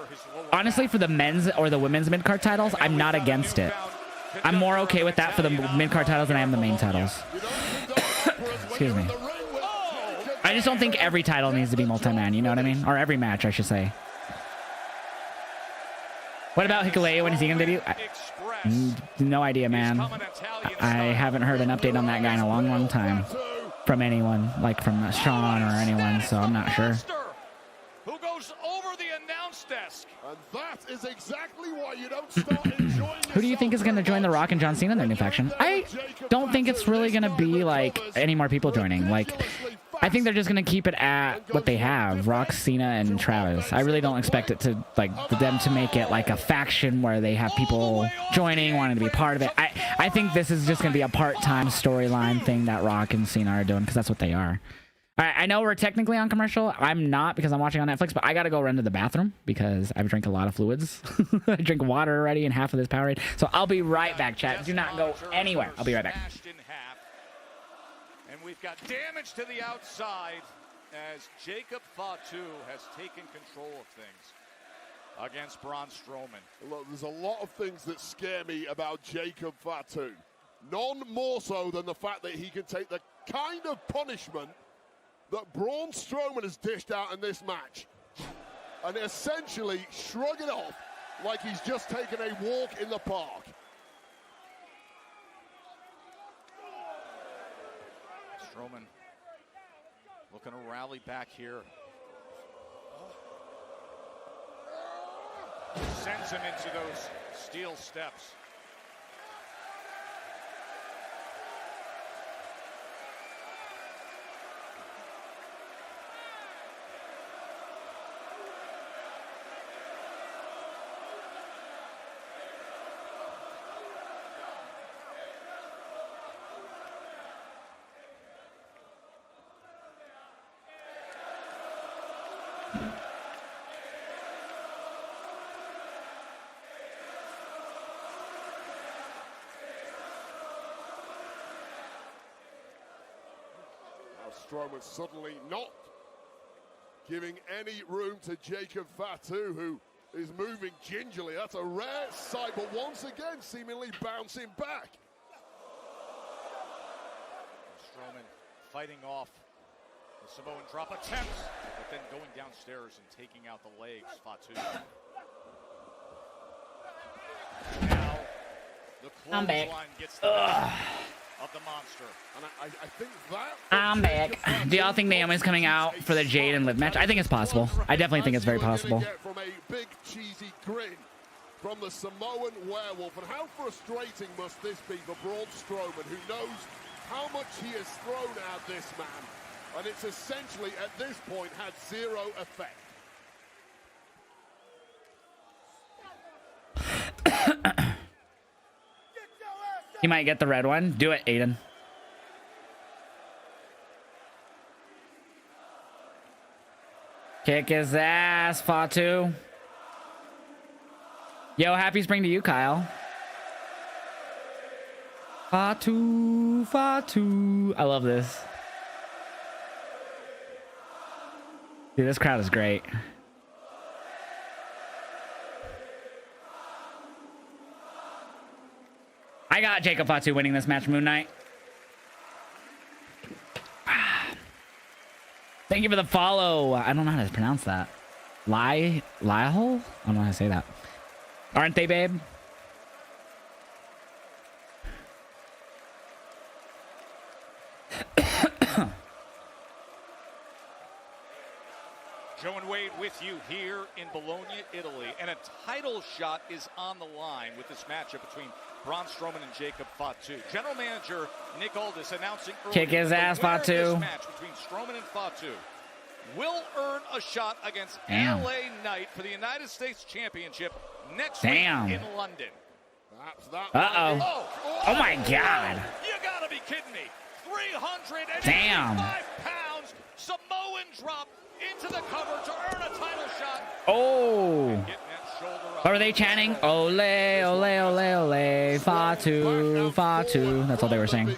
honestly, for the men's or the women's mid-card titles, I'm not against it. I'm more okay with that for the mid-card titles than I am the main titles. Excuse me. I just don't think every title needs to be multi-man, you know what I mean? Or every match, I should say. What about Hikuleo? When is he going to debut? No idea, man. I haven't heard an update on that guy in a long, long time. From anyone, like from Sean or anyone, so I'm not sure. Who goes over the announce desk? And that is exactly why you don't start enjoying. Who do you think is going to join The Rock and John Cena in their new faction? I don't think it's really going to be like any more people joining. Like, I think they're just going to keep it at what they have, Rock, Cena, and Travis. I really don't expect it to, like, them to make it like a faction where they have people joining, wanting to be part of it. I think this is just going to be a part-time storyline thing that Rock and Cena are doing, because that's what they are. All right, I know we're technically on commercial. I'm not, because I'm watching on Netflix, but I got to go run to the bathroom because I've drank a lot of fluids. I drink water already and half of this Powerade. So I'll be right back, chat. Do not go anywhere. I'll be right back. And we've got damage to the outside as Jacob Fatu has taken control of things against Braun Strowman. Look, there's a lot of things that scare me about Jacob Fatu. None more so than the fact that he can take the kind of punishment that Braun Strowman has dished out in this match and essentially shrug it off like he's just taken a walk in the park. Strowman looking to rally back here. Sends him into those steel steps. Strowman suddenly not giving any room to Jacob Fatu, who is moving gingerly. That's a rare sight, but once again, seemingly bouncing back. Strowman fighting off the Samoan drop attempts, but then going downstairs and taking out the legs, Fatu. Now, the clothesline gets the of the monster. And I think that I'm back. Do y'all think Naomi's coming out for the Jade and Liv match? I think it's possible. I definitely think it's very possible. From a big cheesy grin from the Samoan werewolf. And how frustrating must this be for Braun Strowman, who knows how much he has thrown at this man, and it's essentially at this point had zero effect. He might get the red one. Do it, Aiden. Kick his ass, Fatu. Yo, happy spring to you, Kyle. Fatu, Fatu. I love this. Dude, this crowd is great. I got Jacob Fatu winning this match, Moon Knight. Thank you for the follow. I don't know how to pronounce that. Liehole? I don't know how to say that. Aren't they, babe? Joe and Wade with you here in Bologna, Italy. And a title shot is on the line with this matchup between Braun Strowman and Jacob Fatu. General Manager Nick Aldis announcing earlier kick his ass, Fatu. This match between Strowman and Fatu will earn a shot against LA Knight for the United States Championship next week in London. Uh-oh. Oh, my God. You gotta be kidding me. 385 pounds. Samoan drop into the cover to earn a title shot. Oh. Getting that shoulder Or are they chanting? Ole, ole, ole, ole, Fatu, Fatu. That's all they were saying.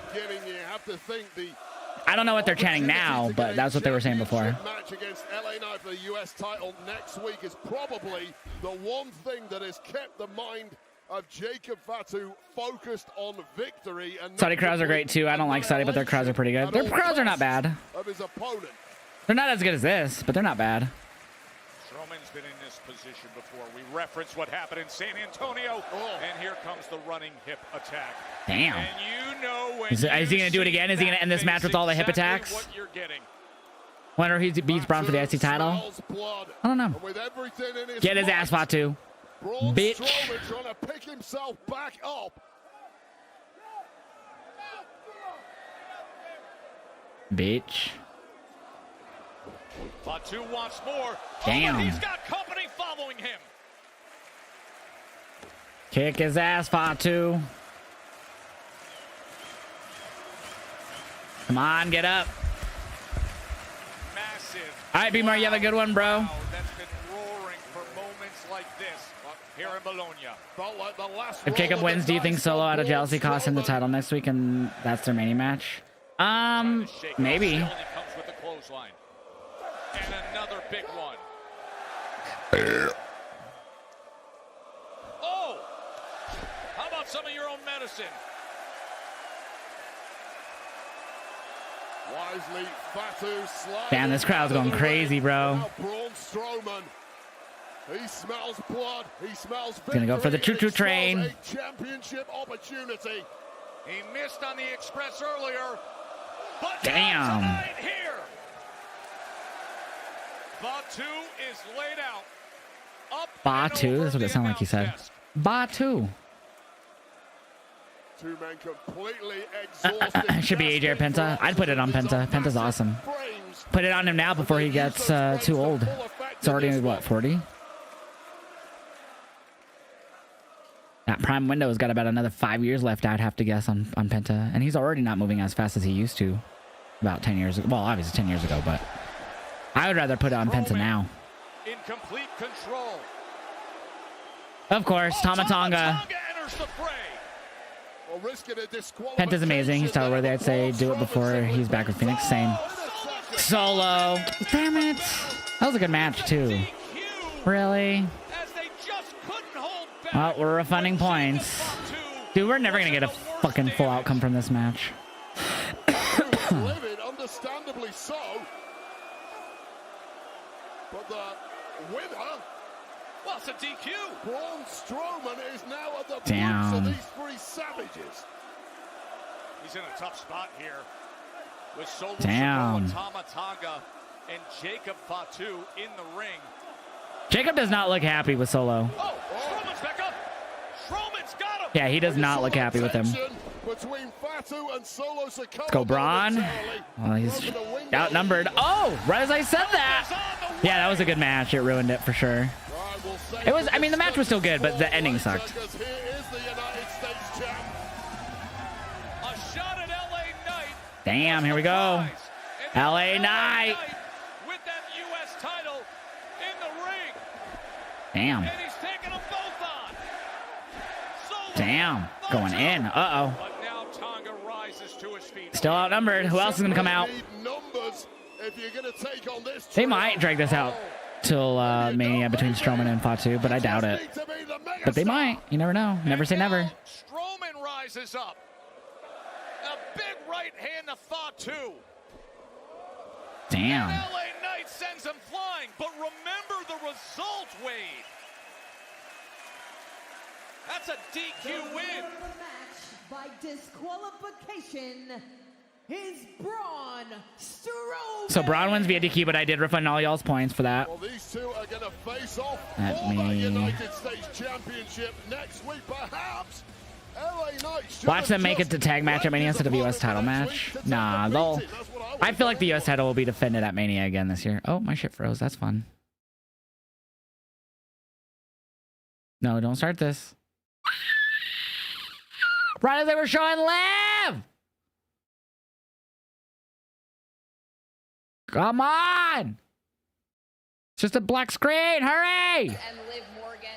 I don't know what they're chanting now, but that's what they were saying before. Match against LA Knight for the US title next week is probably the one thing that has kept the mind of Jacob Fatu focused on victory. And Saudi crowds are great too. I don't like Saudi, but their crowds are pretty good. Their crowds are not bad. Of his opponent. They're not as good as this, but they're not bad. Strowman's been in this position before. We referenced what happened in San Antonio, and here comes the running hip attack. Damn. And you know when is he going to do it again? Is he going to end this match with all the hip attacks? What you're getting. Wonder if he beats Braun for the IC title? I don't know. Get his ass, Fatu. Bitch. Strowman trying to pick himself back up. Bitch. Fatu wants more. Damn. Oh, he's got company following him. Kick his ass, Fatu. Come on, get up. Massive. All right, B-Mar, you have a good one, bro. That's been roaring for moments like this here in Bologna. If Jacob wins, do you think Solo out of jealousy costs him the title next week and that's their mini match? Maybe. Comes with the clothesline. And another big one. Oh! How about some of your own medicine? Wisely, Fatu sliding. Damn, this crowd's going crazy, bro. Now Braun Strowman. He smells blood. He smells victory. Gonna go for the choo-choo train. A championship opportunity. He missed on the Express earlier. But damn. Tonight here. Fatu is laid out. Up Batu, that's what it sounded like he said. Batu. Two men completely exhausted. Should be AJ or Penta. I'd put it on Penta. Penta's awesome. Put it on him now before he gets too old. It's already, what, 40? That prime window's got about another 5 years left, I'd have to guess, on Penta. And he's already not moving as fast as he used to about 10 years ago. Well, obviously 10 years ago, but I would rather put it on Penta now. In complete control. Of course, Tama-Tonga. Penta's amazing. He's title worthy. I'd say do it before he's back with Phoenix. Same. Solo. Damn it. That was a good match, too. Really? Well, we're refunding points. Dude, we're never going to get a fucking full outcome from this match. Livid, understandably so. But the winner... Well, it's a DQ. Braun Strowman is now at the damn. of these three savages. He's in a tough spot here with Solo damn. Tama-Tonga and Jacob Fatu in the ring. Jacob does not look happy with Solo. Oh, Strowman's back up. Strowman's got him. Yeah, he does not look happy with him. Between Fatu and Solo, let's go, Braun. Well, he's outnumbered. Oh, right as I said that. Yeah, that was a good match. It ruined it for sure. It was, I mean, the match was still good, but the ending sucked. Damn, here we go. LA Knight. With that US title in the ring. Damn. And he's taking them both on. Damn. Going in. Uh-oh. But now Tonga rises to his feet. Still outnumbered. Who else is going to come out? They might drag this out till Mania between Strowman and Fatu, but I doubt it. But they might. You never know. Never say never. Strowman rises up. A big right hand to Fatu. Damn. And LA Knight sends him flying, but remember the result, Wade. That's a DQ win. By disqualification is Braun Strowman. So Braun wins via DQ, but I did refund all y'all's points for that. Well, these two are going to face off Let for me... the United States Championship next week, perhaps. Watch them make it to tag match at Mania instead of US title match. Nah, they'll... I feel like the US title will be defended at Mania again this year. Oh, my shit froze. That's fun. No, don't start this. Right as they were showing Liv! Come on! It's just a black screen. Hurry! And Liv Morgan.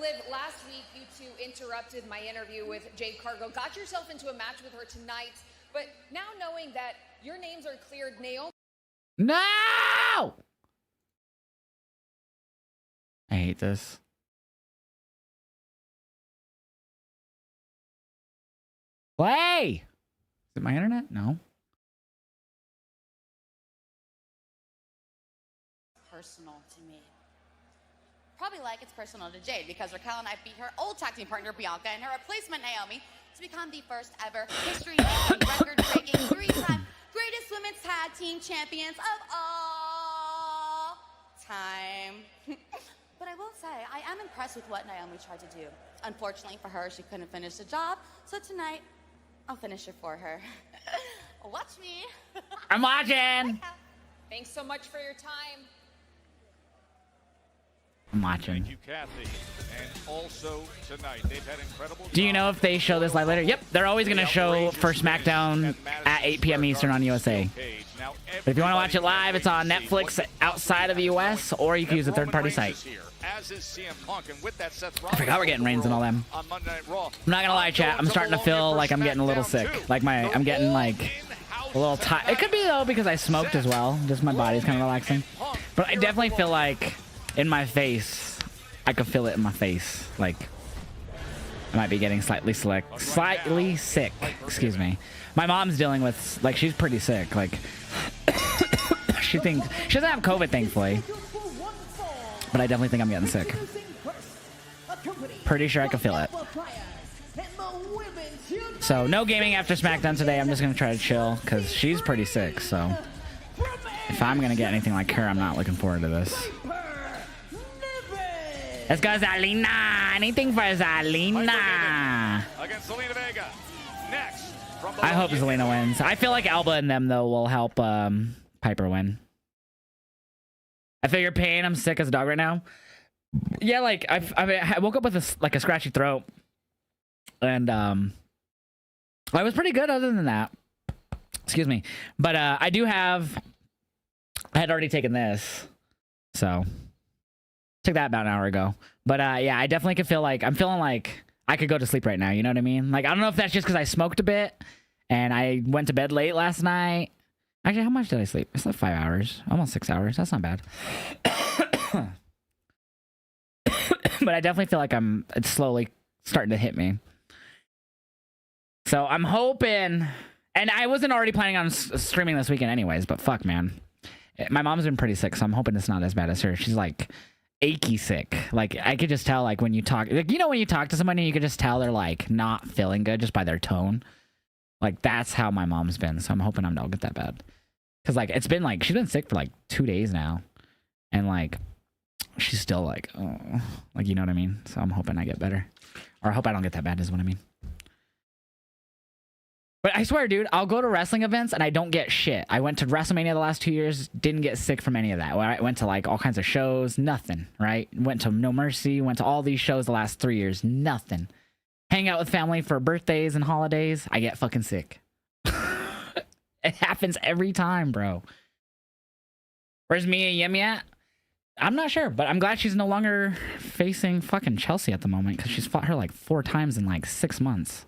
Liv, last week you two interrupted my interview with Jade Cargill, got yourself into a match with her tonight, but now knowing that your names are cleared, Naomi... No! I hate this. Play! Is it my internet? No. Personal to me. Probably like it's personal to Jade because Raquel and I beat her old tag team partner Bianca and her replacement Naomi to become the first ever history-making, record-breaking, three-time greatest women's tag team champions of all time. But I will say, I am impressed with what Naomi tried to do. Unfortunately for her, she couldn't finish the job, so tonight, I'll finish it for her. Watch me. I'm watching. Thanks so much for your time. I'm watching. Thank you, Kathy. And also tonight, they've had incredible... Do you know if they show this live later? Yep, they're always going to show for SmackDown at 8 p.m. Eastern on USA. But if you want to watch it live, it's on Netflix outside of the US, or you can use a third-party site. I forgot we're getting Reigns and all them. I'm not gonna lie, chat. I'm starting to feel like I'm getting a little sick. Like I'm getting like a little tired. It could be though because I smoked as well. Just my body's kind of relaxing. But I definitely feel like in my face, I could feel it in my face. Like I might be getting slightly sick. Excuse me. My mom's dealing with like she's pretty sick. Like she thinks she doesn't have COVID, thankfully. But I definitely think I'm getting sick. Pretty sure I can feel it. So no gaming after SmackDown today. I'm just gonna try to chill because she's pretty sick. So if I'm gonna get anything like her, I'm not looking forward to this. Let's go, Zelina. Anything for Zelina. Against Zelina Vega. Next. I hope Zelina wins. I feel like Alba and them though will help Piper win. I feel your pain. I'm sick as a dog right now. Yeah, like I woke up with a scratchy throat, and I was pretty good other than that. Excuse me, but I had already taken this, so took that about an hour ago. But yeah, I definitely could feel like I'm feeling like I could go to sleep right now. You know what I mean? Like I don't know if that's just because I smoked a bit and I went to bed late last night. Actually, how much did I sleep? I slept 5 hours, almost 6 hours. That's not bad. But I definitely feel like it's slowly starting to hit me. So I'm hoping, and I wasn't already planning on streaming this weekend anyways, but fuck, man. My mom's been pretty sick, so I'm hoping it's not as bad as her. She's like achy sick. Like I could just tell, like when you talk, like, you know, when you talk to somebody, you could just tell they're like not feeling good just by their tone. Like that's how my mom's been. So I'm hoping I don't get that bad. Cause like it's been like she's been sick for like 2 days now, and like she's still like, oh, like you know what I mean. So I'm hoping I get better, or I hope I don't get that bad is what I mean. But I swear, dude, I'll go to wrestling events and I don't get shit. I went to WrestleMania the last 2 years, didn't get sick from any of that. I went to like all kinds of shows, nothing. Right? Went to No Mercy, went to all these shows the last 3 years, nothing. Hang out with family for birthdays and holidays, I get fucking sick. It happens every time, bro. Where's Mia Yim at? I'm not sure, but I'm glad she's no longer facing fucking Chelsea at the moment because she's fought her like 4 times in like 6 months.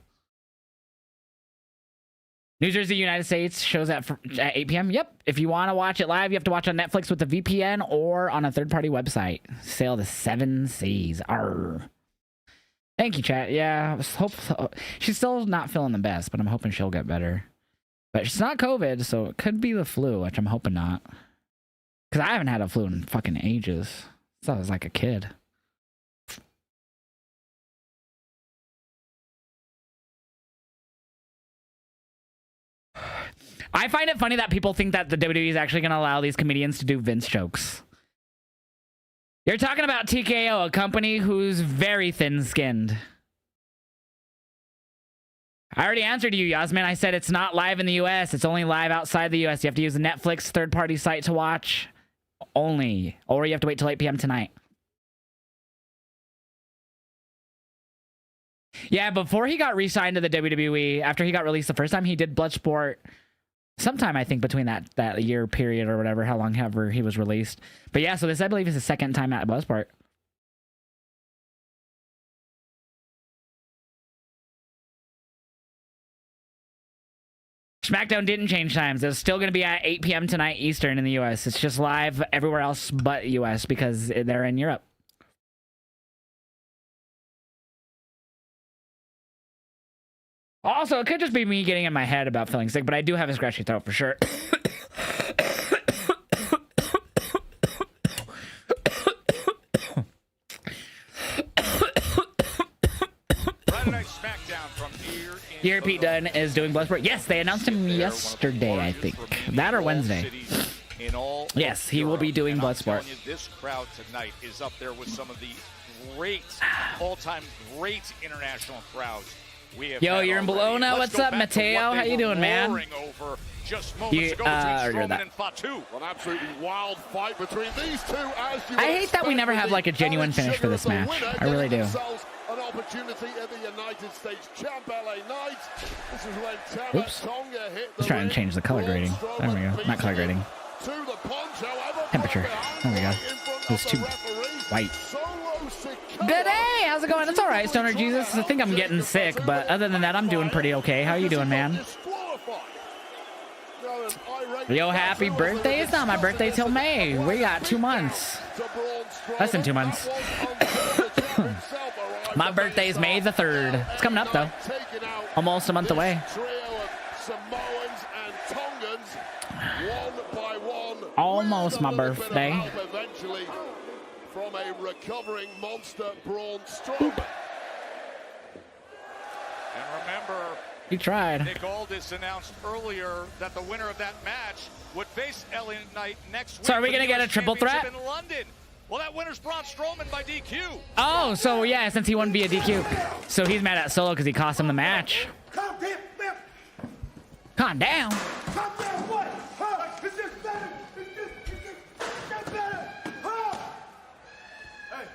New Jersey, United States shows at 8 p.m. Yep. If you want to watch it live, you have to watch on Netflix with the VPN or on a third-party website. Sail the 7 seas. Arr. Thank you, chat. Yeah, she's still not feeling the best, but I'm hoping she'll get better. But it's not COVID, so it could be the flu, which I'm hoping not. Because I haven't had a flu in fucking ages. Since I was like a kid. I find it funny that people think that the WWE is actually going to allow these comedians to do Vince jokes. You're talking about TKO, a company who's very thin-skinned. I already answered you, Yasmin. I said it's not live in the US. It's only live outside the US. You have to use a Netflix third-party site to watch. Only. Or you have to wait till 8 p.m. tonight. Yeah, before he got re-signed to the WWE, after he got released the first time, he did Bloodsport sometime, I think, between that year period or whatever, however he was released. But yeah, so this, I believe, is his second time at Bloodsport. SmackDown didn't change times. It's still going to be at 8 p.m. tonight Eastern in the U.S. It's just live everywhere else but U.S. because they're in Europe. Also, it could just be me getting in my head about feeling sick, but I do have a scratchy throat for sure. Here, Pete Dunne is doing Bloodsport. Yes, they announced him yesterday, I think. That or Wednesday. Yes, he will be doing Bloodsport. This crowd tonight is up there with some of the great, all-time great international crowds. Yo, you're in Bologna. What's up, Mateo? How you doing, man? You, Strowman and Fatu. An absolutely wild fight between these two. I hate that we never have like a genuine finish for this match. I really do. An opportunity at the United States Champ LA Knight. This is when Oops. Let's try and change the color grading. There we go. Not color grading. Temperature. There we go. It's too white. Good day. How's it going? It's all right, Stoner Jesus. I think I'm getting sick, but other than that, I'm doing pretty okay. How you doing, man? Yo, happy birthday. It's not my birthday till May. We got 2 months. Less than 2 months. My birthday is May the 3rd. It's coming up, though. Almost a month away. Almost my birthday. From a recovering monster, Braun Strowman. And remember, he tried. Nick Aldis announced earlier that the winner of that match would face LA Knight next week. So are we gonna get a triple threat in London? Well, that winner's Braun Strowman by DQ. Oh, so yeah, since he wouldn't be a DQ, so he's mad at Solo because he cost him the match. Calm down. Calm down, what? Huh? Is this better? Is this better? Huh? Hey.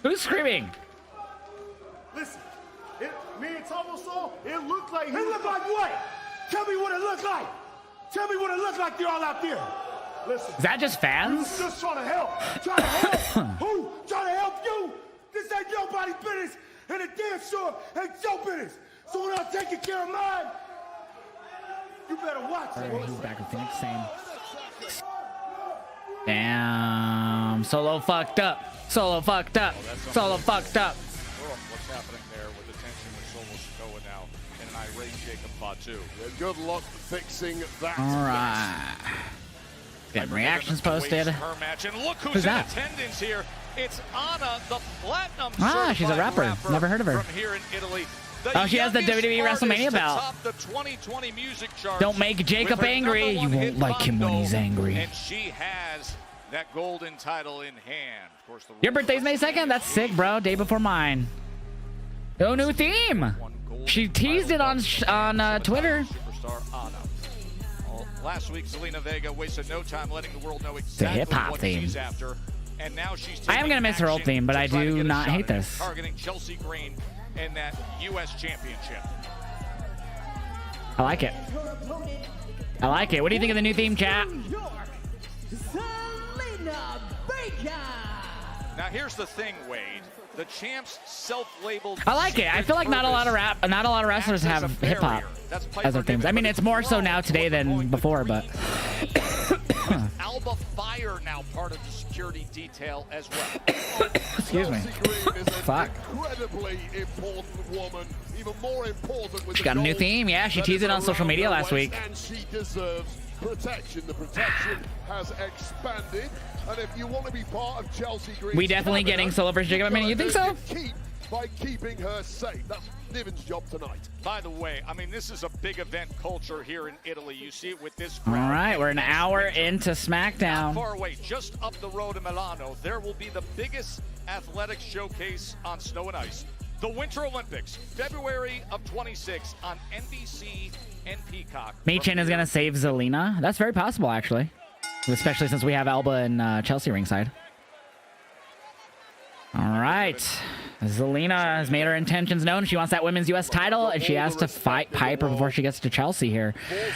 Who's screaming? Listen, me and Tomo saw, it looked like... It looked like what? Tell me what it looked like. Tell me what it looked like y'all out there. Listen. Is that just fans? Just trying to help. Trying to help. Who? Trying to help you? This ain't nobody's business, and it damn sure ain't your business. So when I'm taking care of mine, you better watch it. He's back with Phoenix, same. Damn. Solo fucked up. Solo fucked up. Solo fucked up. What's happening there with the tension with Solo Sikoa now and an irate Jacob Fatu. Yeah, good luck fixing that. All right. Getting reactions posted. Her match. And look who's Who's in that? attendance here. It's Anna, the platinum she's a rapper. Never heard of her. From here in Italy. Oh, she has the WWE WrestleMania belt. The 2020 music charts. Don't make Jacob angry. You won't like him when he's angry. And she has that golden title in hand. Of course, your birthday's May 2nd? That's sick, bro. Day before mine. No new theme. She teased it on Twitter. Superstar Anna. Last week, Zelina Vega wasted no time letting the world know It's a exactly hip-hop what theme. she's after. And now she's I am going to miss her old theme, but I do not hate this. Targeting Chelsea Green in that U.S. Championship. I like it. I like it. What do you think of the new theme, chat? Zelina Vega. Now here's the thing, Wade. The champ's self-labeled. I like it. I feel like not a lot of wrestlers have hip hop as their themes. I mean, it's more so now today than before, but. Alba Fire now part of the security detail as well. Excuse me. Fuck. Incredibly important woman, even more important with she got a new theme. Yeah, she teased it on social media last week. And she deserves protection. The protection has expanded. And if you want to be part of Chelsea Green, we definitely getting Solo versus Jacob. I mean, you think so? By keeping her safe. That's Niven's job tonight. By the way, I mean, this is a big event culture here in Italy. You see it with this crowd. All right, we're an hour into SmackDown. Not far away, just up the road in Milano, there will be the biggest athletic showcase on snow and ice. The Winter Olympics, February of 26 on NBC and Peacock. Mei-Chin is going to save Zelina. That's very possible, actually. Especially since we have Alba and Chelsea ringside. All right. Zelina has made her intentions known. She wants that women's U.S. title, and she has to fight Piper before she gets to Chelsea here.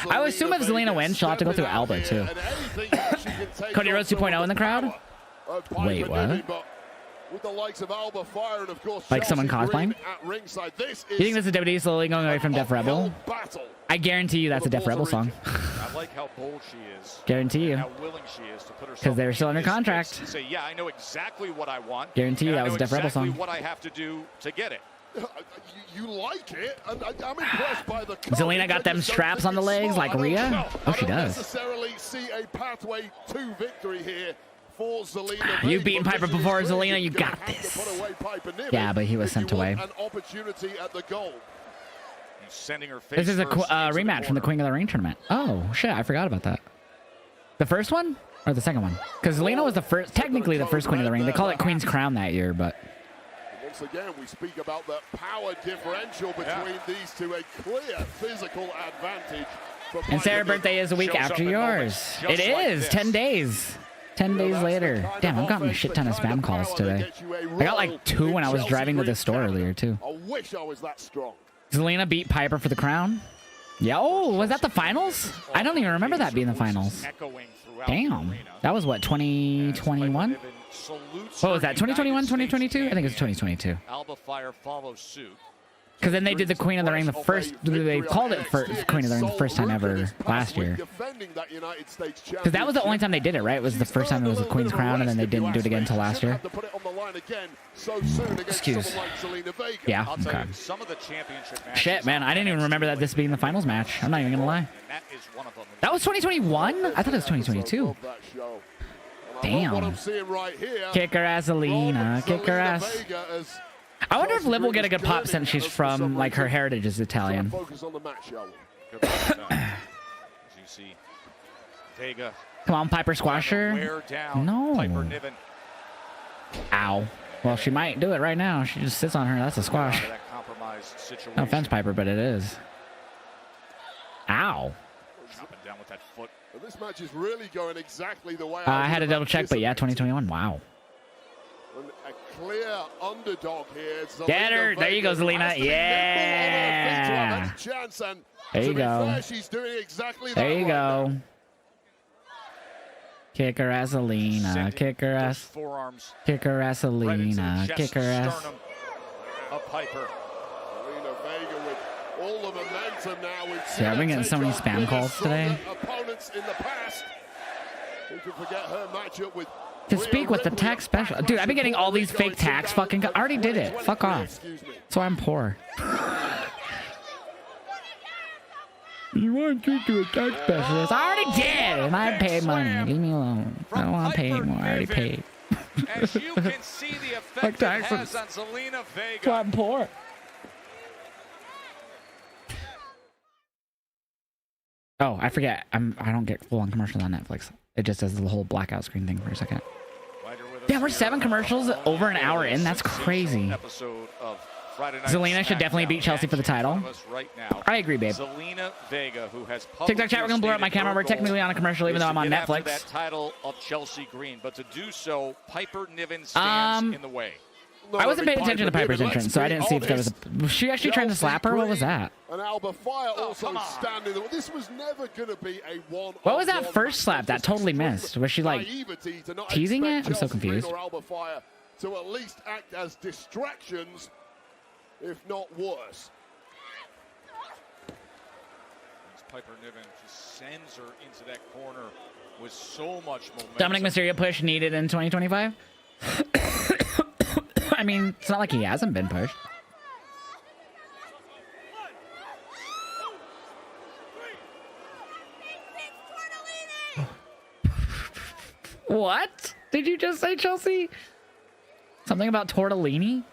I would assume if Zelina wins, she'll have to go through Alba, too. Cody Rhodes 2.0 in the crowd? Wait, what? with the likes of Alba Fire and of course Like someone Chelsea cosplaying? Green at ringside. This You think is this is WWE slowly going away from Def Rebel? battle. I guarantee you that's a Def Rebel song. I like how bold she is. Guarantee you. How willing she is to put herself. Because they're still in under this contract. space to say, yeah, I know exactly what I want. Guarantee you and that I was know a Def Rebel exactly song. what I have to do to get it. You like it, and I'm impressed by the Zelina got them straps on the legs like Rhea? Oh, she I don't does. necessarily see a pathway to victory here for Zelina. You've beaten Piper before, Zelina. You got this. Yeah, but he was sent away. An opportunity at the goal. He's sending her face This is a first into the rematch from the corner. Queen of the Ring tournament. Oh, shit. I forgot about that. The first one? Or the second one? Because Zelina was the first, technically the first Queen of the Ring. They call it Queen's Crown that year, but... Once again, we speak about the power differential between these two. A clear physical advantage. And Sarah's birthday is a week after yours. It is. 10 days. 10 days later. Damn, I've gotten a shit ton of spam calls today. I got like 2 when I was driving to the store earlier, too. I wish I was that strong. Zelina beat Piper for the crown. Yeah, oh, was that the finals? I don't even remember that being the finals. Damn. That was what, 2021? What was that, 2021, 2022? I think it was 2022. Alba Fire follows suit. Because then they did the Queen of the Ring the first, they called it first Queen of the Ring the first time ever last year. Because that was the only time they did it, right? It was the first time it was the Queen's Crown, and then they didn't do it again until last year. Excuse. Yeah, okay. Some of the championship matches. Shit, man, I didn't even remember that this being the finals match. I'm not even gonna lie. That is one of them. That was 2021? I thought it was 2022. Damn. Kick her ass, Zelina. Kick her ass. I wonder if Liv will get a good pop since she's from, like, her heritage is Italian. Focus on the match, shall we? As you see, Vega. Come on, Piper, squash her. No. Piper Niven. Ow. Well, she might do it right now. She just sits on her. That's a squash. That compromised situation. No offense, Piper, but it is. Ow. Chopping down with that foot. And this match is really going exactly the way I had to double check, but yeah, 2021. Wow. And a clear underdog here. Get her. There you go, Zelina. Yeah. There you go. There you go. Kick her ass, Zelina. Kick her ass. Forearms. Kick her ass, Zelina. Kick her ass. Of Piper. Vega with all the momentum now. See, I've been getting so many spam calls today. Opponents in the past. Who can forget her matchup with To speak with the tax special. Dude, I've been getting all these fake tax fucking... I already did it. Fuck off. That's why I'm poor. You want to speak to a tax specialist? I already did, and I paid money. Leave me alone. I don't want to pay anymore. I already paid. As you can see the effect it has on Zelina Vega. That's why I'm poor. Oh, I forget. I don't get full-on commercials on Netflix. It just does the whole blackout screen thing for a second. Yeah, we're 7 commercials over an hour in. That's crazy. Zelina should definitely beat Chelsea for the title. I agree, babe. Zelina Vega, who has TikTok chat, we're gonna blur up my camera. We're technically on a commercial, even though I'm on Netflix. That title of Chelsea Green, but to do so, Piper Niven stands in the way. I wasn't paying attention to Piper's entrance, so I didn't see if there was a... Was she actually trying to slap her? What was that? And Alba Fire also standing there. This was never going to be a one. What was that first slap? That totally missed. Was she like teasing it? I'm so confused. Alba Fire to at least act as distractions, if not worse. Piper Niven just sends her into that corner with so much momentum. Dominic Mysterio push needed in 2025? I mean, it's not like he hasn't been pushed. What? Did you just say, Chelsea? Something about tortellini?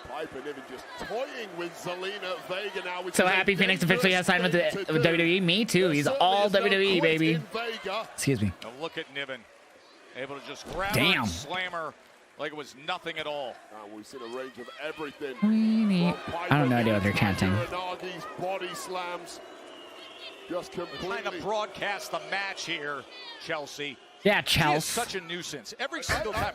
Piper Niven just toying with Zelina Vega now. So happy Phoenix officially has signed with WWE. Me too. He's all WWE, baby. Excuse me. Now look at Niven. Able to just grab her and slam her like it was nothing at all. We've seen a range of everything. I don't know idea what they're chanting. Body slams. Just completely. Trying to broadcast the match here, Chelsea. Yeah, She Chelsea. is such a nuisance. Every single time.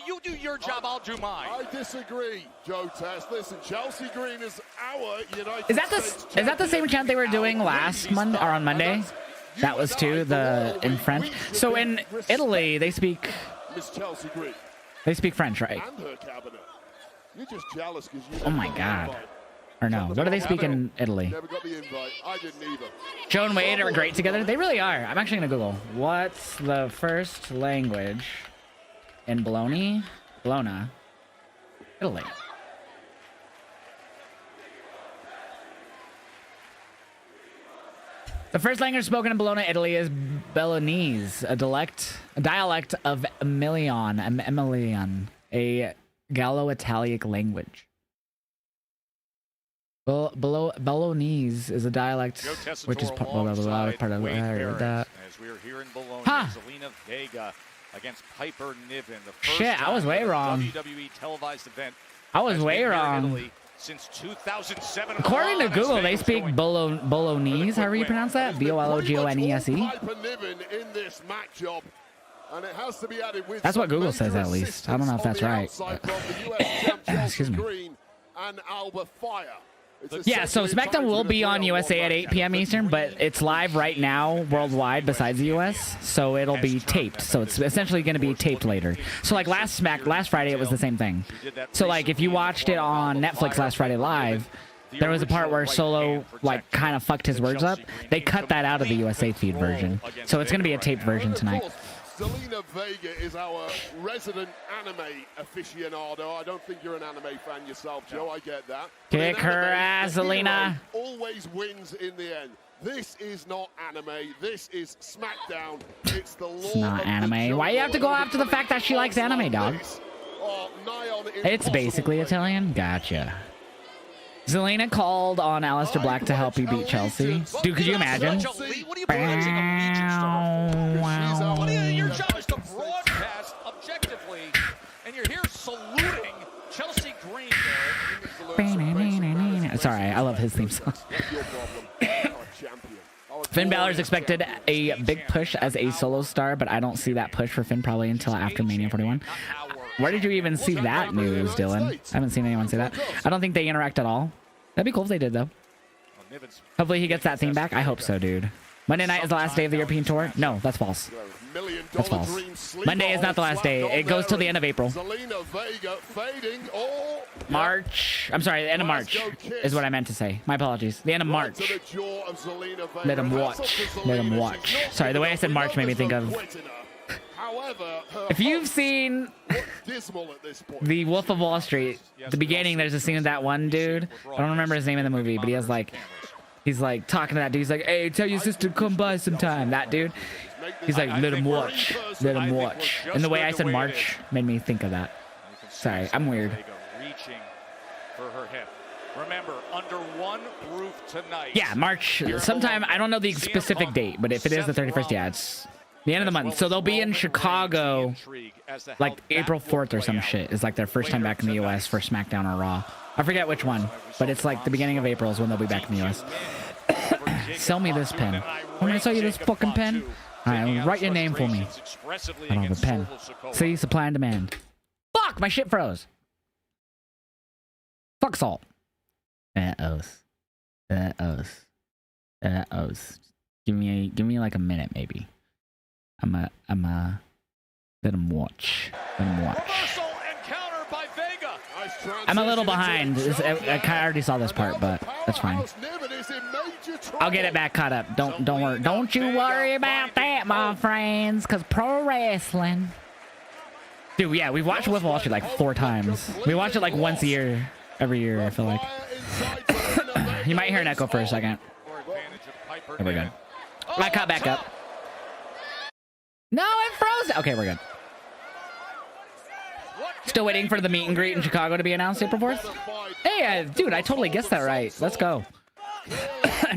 You do your job, I'll do mine. I disagree, Joe Test. Listen, Chelsea Green is our United Is that the same chant they were doing last Monday or on Monday? That was too in French. So in Italy, they speak Miss Chelsea Green French, right? and her cabinet. You're just jealous because you Oh my God. Or no? What do they speak in Italy? never got the invite. I didn't either. Joe and Wade are great together. They really are. I'm actually gonna Google what's the first language in Bologna, Italy. The first language spoken in Bologna, Italy is Bolognese, a dialect of Emilian, a Gallo-Italic language. Bolognese is a dialect which is part of that. As we are here in Bologna, Huh. Zelina Vega against Piper Niven. The first Shit, I was time way at a wrong. WWE televised event I was has way been here in wrong. Italy since 2007. According to A lot of Google, they fans speak going Bolognese, however you pronounce that. B-O-L-O-G-O-N-E-S-E. Piper Niven in this matchup. And it has to be added with That's what some Google says, major at least. I don't know if that's assistance right. on the outside from the US champ Chelsea Excuse me. Green and Alba Fire. It's Yeah, so essentially SmackDown will time be to on do a USA at 8 p.m. Eastern, but it's live right now worldwide besides the US, so it'll be taped. So it's essentially going to be taped later. So like last Friday, it was the same thing. So like if you watched it on Netflix last Friday live, there was a part where Solo like kind of fucked his words up. They cut that out of the USA feed version. So it's going to be a taped version tonight. Zelina Vega is our resident anime aficionado. I don't think you're an anime fan yourself, Joe. I get that. But in Kick her anime, ass, the hero Zelina. always wins in the end. This is not anime. This is SmackDown. It's the It's not anime. Why you have to go after the fact that she likes anime, dog? It's basically Italian? Gotcha. Zelina called on Aleister Black to help you beat Chelsea. Dude, could you imagine? What are you pledging allegiance to her for? What are you, your job is to broadcast objectively, and you're here saluting Chelsea Green there. Sorry, I love his theme song. Finn Balor's expected a big push as a solo star, but I don't see that push for Finn probably until after Mania 41. Where did you even see that news, Dylan? I haven't seen anyone say that. I don't think they interact at all. That'd be cool if they did, though. Hopefully he gets that theme back. I hope so, dude. Monday night is the last day of the European tour? No, that's false. That's false. Monday is not the last day. It goes till the end of April. March. I'm sorry, the end of March is what I meant to say. My apologies. The end of March. Let him watch. Let him watch. Sorry, the way I said March made me think of... If you've seen The Wolf of Wall Street, at the beginning there's a scene of that one dude. I don't remember his name in the movie, but he has like... He's like talking to that dude. He's like, hey, tell your sister to come by sometime. That dude. He's like, let him watch. Let him watch. And the way I said March made me think of that. Sorry, I'm weird. Reaching for her hip. Remember, under one roof tonight. Yeah, March. Sometime. I don't know the specific date, but if it is the 31st, yeah, it's the end of the month. So they'll be in Chicago like April 4th or some shit. It's like their first time back in the US for SmackDown or Raw. I forget which one, but it's like the beginning of April is when they'll be back in the US. Sell me this pen. I'm gonna sell you this fucking pen. Alright, write your name for me. I don't have a pen. See, supply and demand. Fuck, my shit froze. Fuck salt. That-os. Give me like a minute, maybe. I'm a let him watch. Let him watch. I'm a little behind. I already saw this part, but that's fine. I'll get it back caught up. Don't worry. Don't you worry about that, my friends, because pro wrestling. Dude, yeah, we've watched Wolf of Wall Street like 4 times. We watch it like once a year, every year, I feel like. You might hear an echo for a second. There we go. I caught back up. No, it froze. Okay, we're good. Still waiting for the meet and greet in Chicago to be announced April 4th. Hey, dude, I totally guessed that right. Let's go.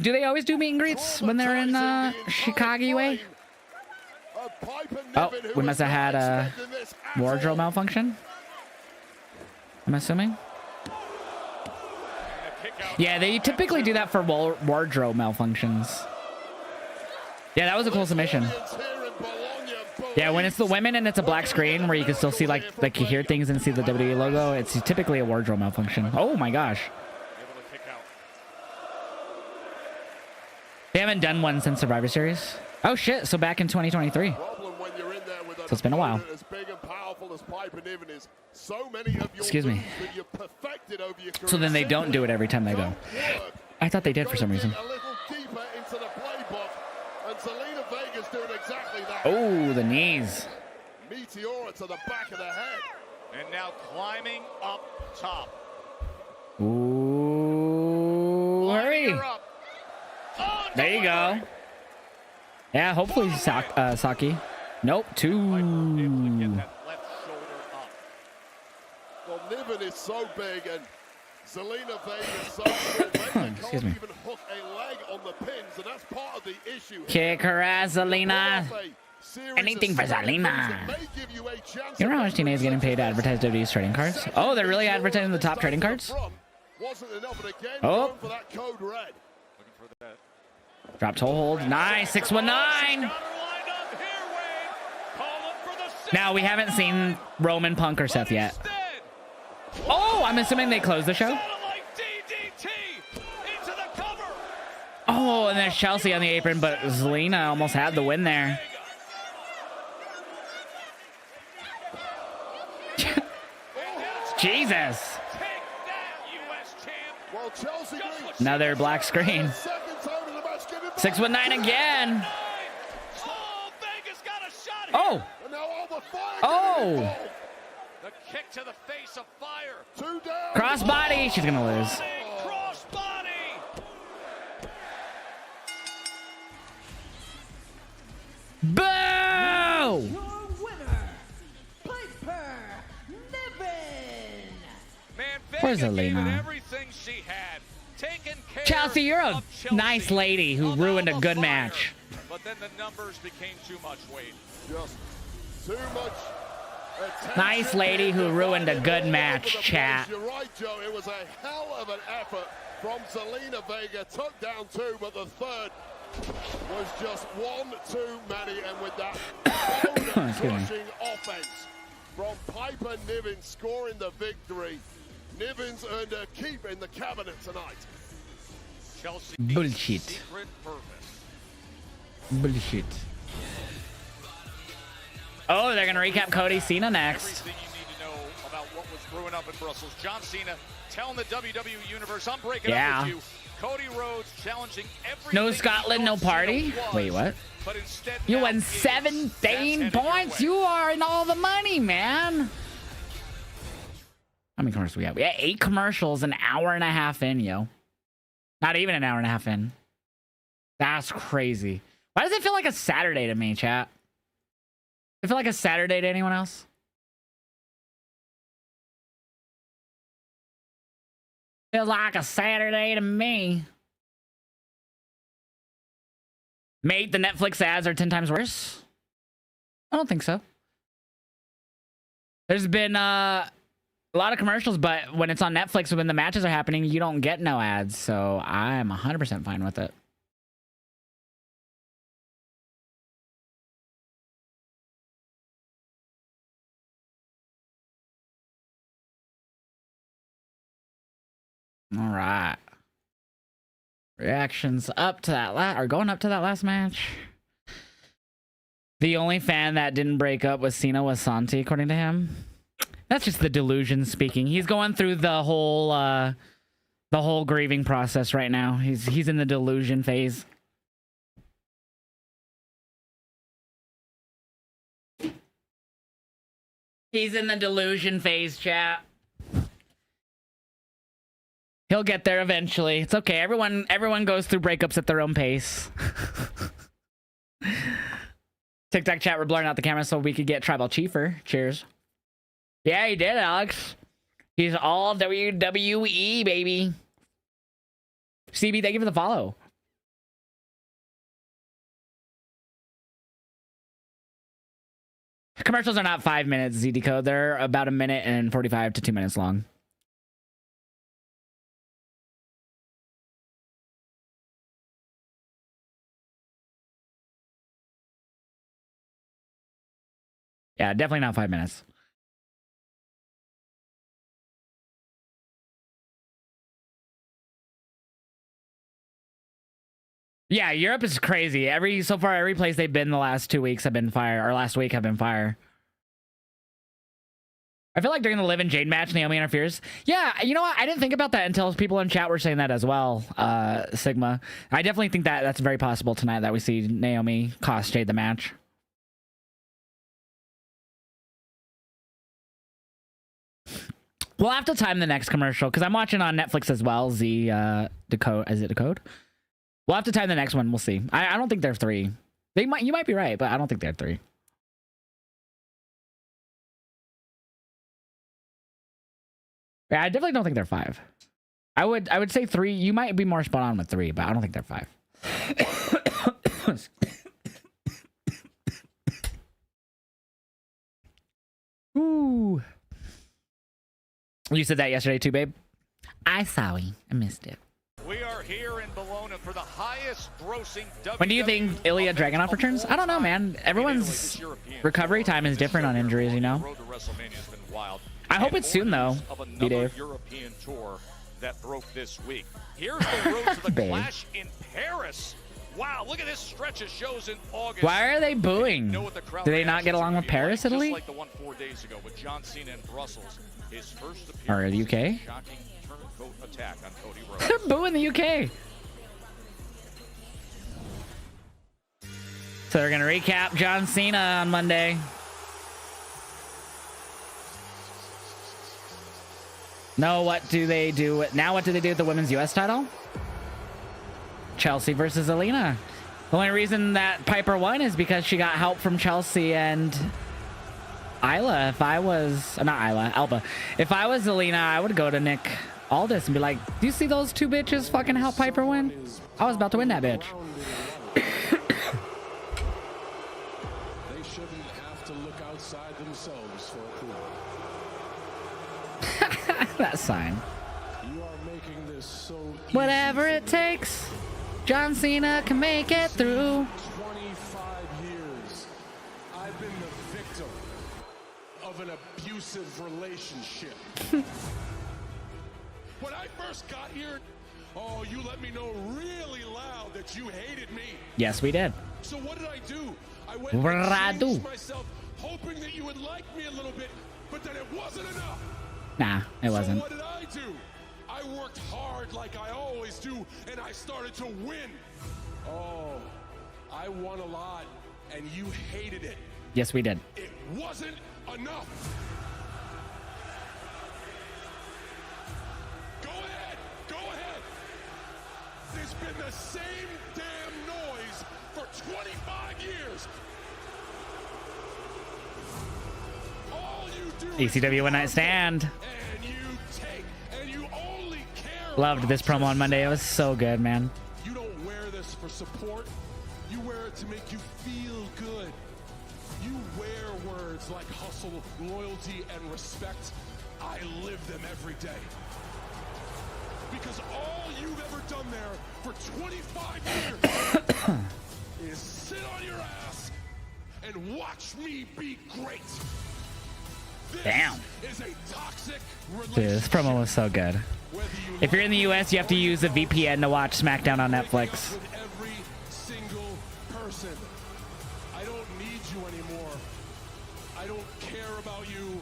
Do they always do meet and greets when they're in Chicago? Oh, we must have had a wardrobe malfunction. I'm assuming. Yeah, they typically do that for wardrobe malfunctions. Yeah, that was a cool submission. Yeah, when it's the women and it's a black screen where you can still see like you hear things and see the WWE logo, it's typically a wardrobe malfunction. Oh my gosh. They haven't done one since Survivor Series. Oh shit! So back in 2023. Problem when you're in there with So it's been a while. as big and powerful as Piper Niven is. So many of your Excuse me. moves that you've perfected over your career. So then they don't do it every time they go. I thought they did for some reason. A little deeper into the playbook, and Zelina Vega's doing exactly that. Oh, the knees. Meteora to the back of the head. And now climbing up top. Ooh, hurry. Up. Oh, There you go. Yeah, hopefully Saki. Nope, two. Well, Niven is so big and Zelina Vega is so small. Vega can't Excuse me. even hook a leg on the pins, and that's part of the issue. Kick her ass, Zelina. Anything for Zelina. You know how much TNA is getting paid to advertise WWE's trading cards? Oh, they're really advertising the top trading cards? Oh. Drop toe hold. Nice. 619. Now, we haven't seen Roman, Punk, or Seth yet. Oh, I'm assuming they closed the show. Oh, and there's Chelsea on the apron, but Zelina almost had the win there. Jesus. Another black screen. 619 again. Oh. Oh. The kick to the face of fire. Crossbody. She's gonna lose. Crossbody. Boo! Your winner, Piper Niven. Man, Poor Vega gave it Zelina. everything she had. Taken care Chelsea, you're a of Chelsea. nice lady who ruined a good match. But then the numbers became too much weight. Just too much. Nice lady who ruined a good match, chat. You're right, Joe. It was a hell of an effort from Zelina Vega. Took down two, but the third was just one too many. And with that crushing offense from Piper Niven scoring the victory, Niven's earned a keep in the cabinet tonight. Chelsea Bullshit. secret purpose. Bullshit. Oh, they're gonna recap Cody Cena next. Everything you need to know about what was brewing up in Brussels. John Cena telling the WWE Universe, I'm breaking up with you. Cody Rhodes challenging everything. No Scotland, no party. Wait, what? But instead You now won is 17 points. You are in all the money, man. How many commercials we have? We had 8 commercials, an hour and a half in, yo. Not even an hour and a half in. That's crazy. Why does it feel like a Saturday to me, chat? Does it feel like a Saturday to anyone else? Feels like a Saturday to me. Mate, the Netflix ads are 10 times worse? I don't think so. There's been a lot of commercials, but when it's on Netflix, when the matches are happening, you don't get no ads. So I'm 100% fine with it. All right. Reactions up to that going up to that last match. The only fan that didn't break up with Cena was Santi, according to him. That's just the delusion speaking. He's going through the whole grieving process right now. He's in the delusion phase. He's in the delusion phase, chat. He'll get there eventually. It's okay. Everyone goes through breakups at their own pace. TikTok chat, we're blurring out the camera so we could get Tribal Chiefer. Cheers. Yeah, he did, Alex. He's all WWE, baby. CB, thank you for the follow. Commercials are not 5 minutes, ZD Code. They're about 1 minute and 45 to 2 minutes long. Yeah, definitely not 5 minutes. Yeah, Europe is crazy. So far, every place they've been the last 2 weeks have been fire, or last week have been fire. I feel like during the Liv and Jade match, Naomi interferes. Yeah, you know what? I didn't think about that until people in chat were saying that as well, Sigma. I definitely think that that's very possible tonight that we see Naomi cost Jade the match. We'll have to time the next commercial because I'm watching on Netflix as well. Decode. Is it Decode? We'll have to time the next one. We'll see. I don't think they're 3. You might be right, but I don't think they're 3. Yeah, I definitely don't think they're 5. I would say 3. You might be more spot on with 3, but I don't think they're 5. Ooh. You said that yesterday too, babe. Sorry, I missed it. We are here in Bologna for the highest grossing WWE. When do you think Ilya Dragunov returns? I don't know, man. Everyone's recovery time is different on injuries, you know? I hope it's soon, though. B-Dave. European tour that broke this week. Here's the road to the Clash in Paris. Wow, look at this stretch of shows in August. Why are they booing? Do they not get along with Paris, Italy? Just like the one 4 days ago with John Cena in Brussels. His first appearance. Or the UK? Shocking turncoat attack on Cody Rhodes. They're booing the UK. So they're going to recap John Cena on Monday. No, what do they do? Now what do they do with the women's US title? Chelsea versus Zelina. The only reason that Piper won is because she got help from Chelsea and Isla. If I was... not Isla, Alba. If I was Zelina, I would go to Nick Aldis and be like, do you see those 2 bitches fucking help Piper win? I was about to win that bitch. They shouldn't have to look outside themselves for approval. That sign. You are making this so easy. Whatever it takes, John Cena can make it through. 25 years, I've been the victim of an abusive relationship. When I first got here, oh, you let me know really loud that you hated me. Yes, we did. So what did I do? I went What and changed myself, hoping that you would like me a little bit, but then it wasn't enough. Nah, it wasn't. So what did I do? I worked hard like I always do, and I started to win. Oh, I won a lot, and you hated it. Yes, we did. It wasn't enough. Go ahead, go ahead. There's been the same damn noise for 25 years. All you do ECW One Night Stand. and you take, and you only care. Loved this promo on Monday. It was so good, man. You don't wear this for support. You wear it to make you feel good. You wear words like hustle, loyalty, and respect. I live them every day. Because all you've ever done there for 25 years is sit on your ass and watch me be great. This Damn. is a toxic Dude, this promo was so good. If you're in the US, you have to use a VPN to watch SmackDown on Netflix. with every single person. I don't need you anymore. I don't care about you,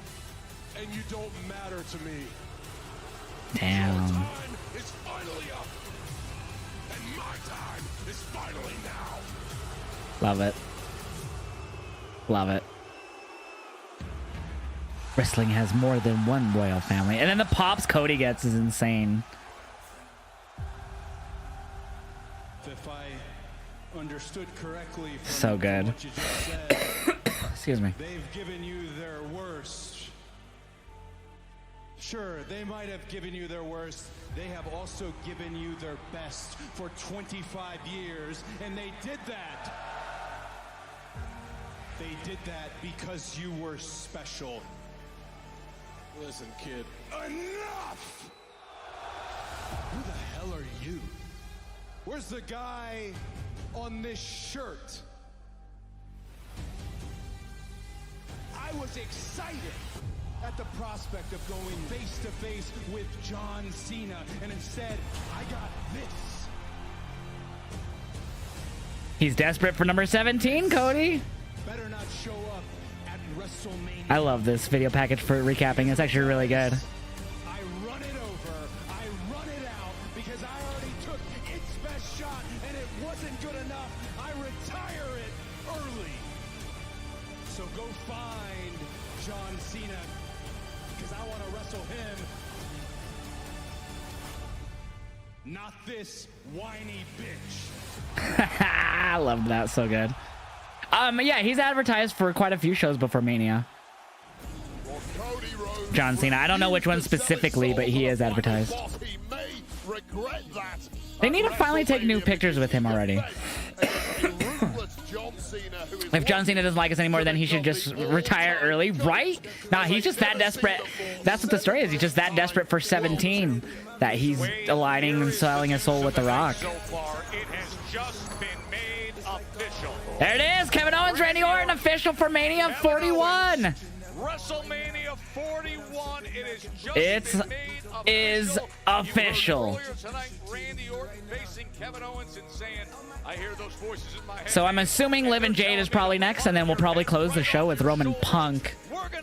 and you don't matter to me. Damn. Time is finally up, and my time is finally now. Love it. Love it. Wrestling has more than one royal family. And then the pops Cody gets is insane. If I understood correctly from So good. what you just said, Excuse me. they've given you their worst. Sure, they might have given you their worst. They have also given you their best for 25 years, and they did that. They did that because you were special. Listen, kid. Enough! Who the hell are you? Where's the guy on this shirt? I was excited at the prospect of going face to face with John Cena, and instead I got this. He's desperate for number 17, Cody. Better not show up at WrestleMania. I love this video package for recapping. It's actually really good. I run it over, I run it out, because I already took its best shot and it wasn't good enough. I retire it early. So go find John Cena, because I want to wrestle him. Not this whiny bitch. I loved that. So good. Yeah, he's advertised for quite a few shows before Mania. John Cena. I don't know which one specifically, but he is advertised. They need to finally take new pictures with him already. If John Cena doesn't like us anymore, then he should just retire early, right? Nah, he's just that desperate. That's what the story is. He's just that desperate for 17 that he's aligning and selling his soul with The Rock. There it is. Kevin Owens, Randy Orton, official for Mania 41. WrestleMania 41. It is official. So I'm assuming Liv and Jade is probably next, and then we'll probably close the show with Roman Punk.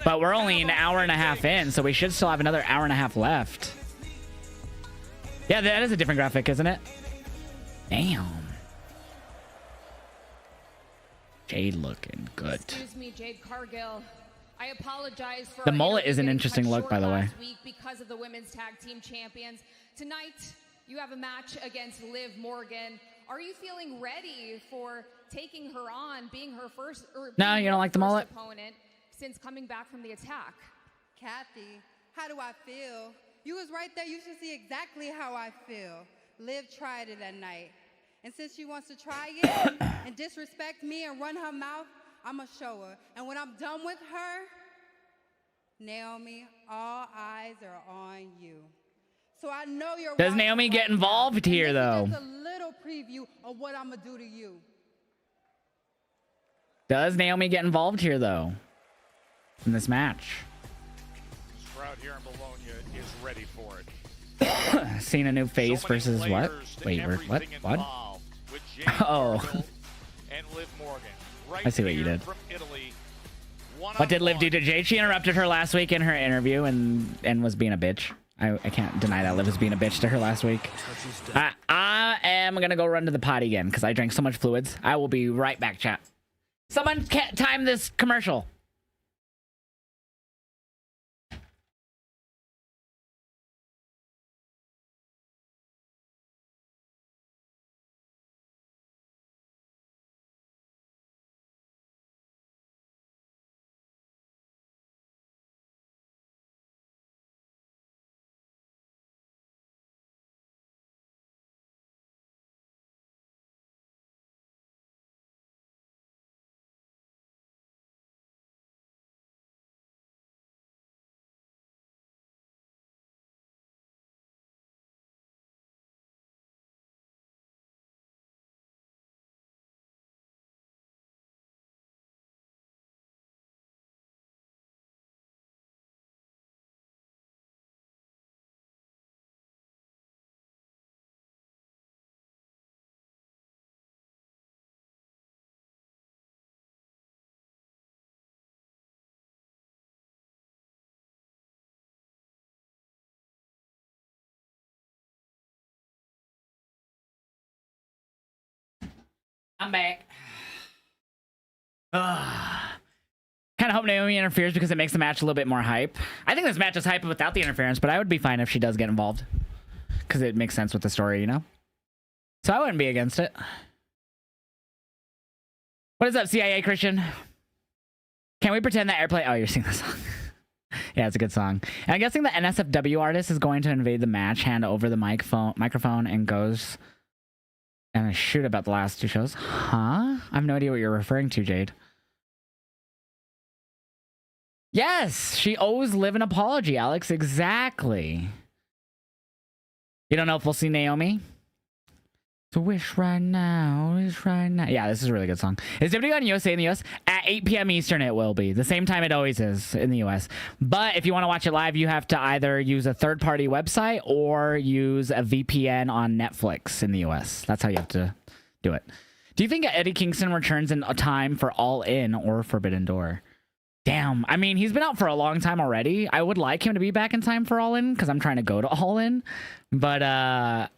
But we're only an hour and a half in, so we should still have another hour and a half left. Yeah, that is a different graphic, isn't it? Damn. Jade looking good. Excuse me, Jade Cargill. I apologize for the mullet is an interesting look, by the way. Week because of the women's tag team champions. Tonight, you have a match against Liv Morgan. Are you feeling ready for taking her on, being her first? No, you don't like the mullet? Opponent since coming back from the attack. Kathy, how do I feel? You was right there. You should see exactly how I feel. Liv tried it that night. And since she wants to try it and disrespect me and run her mouth, I'm going to show her. And when I'm done with her, Naomi, all eyes are on you. So I know you're Does Naomi get involved here, though? Just a little preview of what I'm going to do to you. Does Naomi get involved here, though? In this match? This crowd here in Bologna is ready for it. Seeing a new face versus what? Wait, what? What? Oh. And Liv Morgan, I see what you did. What did Liv do to Jade? She interrupted her last week in her interview and was being a bitch. I can't deny that Liv was being a bitch to her last week. I am going to go run to the potty again because I drank so much fluids. I will be right back, chat. Someone can't time this commercial. I'm back. Kind of hope Naomi interferes because it makes the match a little bit more hype. I think this match is hype without the interference, but I would be fine if she does get involved because it makes sense with the story, you know? So I wouldn't be against it. What is up, CIA Christian? Can we pretend that Airplay... Oh, you're singing the song. Yeah, it's a good song. And I'm guessing the NSFW artist is going to invade the match, hand over the microphone, and goes... And I shoot about the last two shows. Huh? I have no idea what you're referring to, Jade. Yes, she owes Liv an apology, Alex. Exactly. You don't know if we'll see Naomi? So wish right now, wish right now. Yeah, this is a really good song. Is WWE on USA in the US? At 8 p.m. Eastern, it will be. The same time it always is in the US. But if you want to watch it live, you have to either use a third-party website or use a VPN on Netflix in the US. That's how you have to do it. Do you think Eddie Kingston returns in a time for All In or Forbidden Door? Damn. I mean, he's been out for a long time already. I would like him to be back in time for All In because I'm trying to go to All In. But I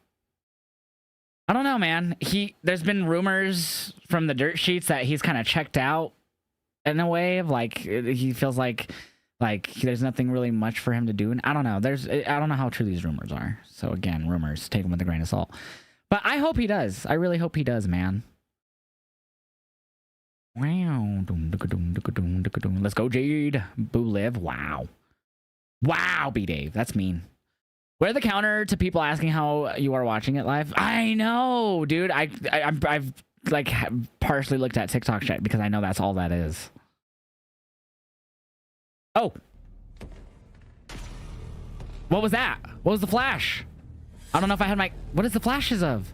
don't know, man. There's been rumors from the dirt sheets that he's kind of checked out in a way of like he feels like there's nothing really much for him to do. And I don't know. I don't know how true these rumors are. So again, rumors, take them with a grain of salt. But I hope he does. I really hope he does, man. Wow. Let's go, Jade. Boo Liv. Wow. Wow, B-Dave. That's mean. Where the counter to people asking how you are watching it live? I know, dude. I've like partially looked at TikTok chat because I know that's all that is. Oh. What was that? What was the flash? I don't know if I had my... What is the flashes of?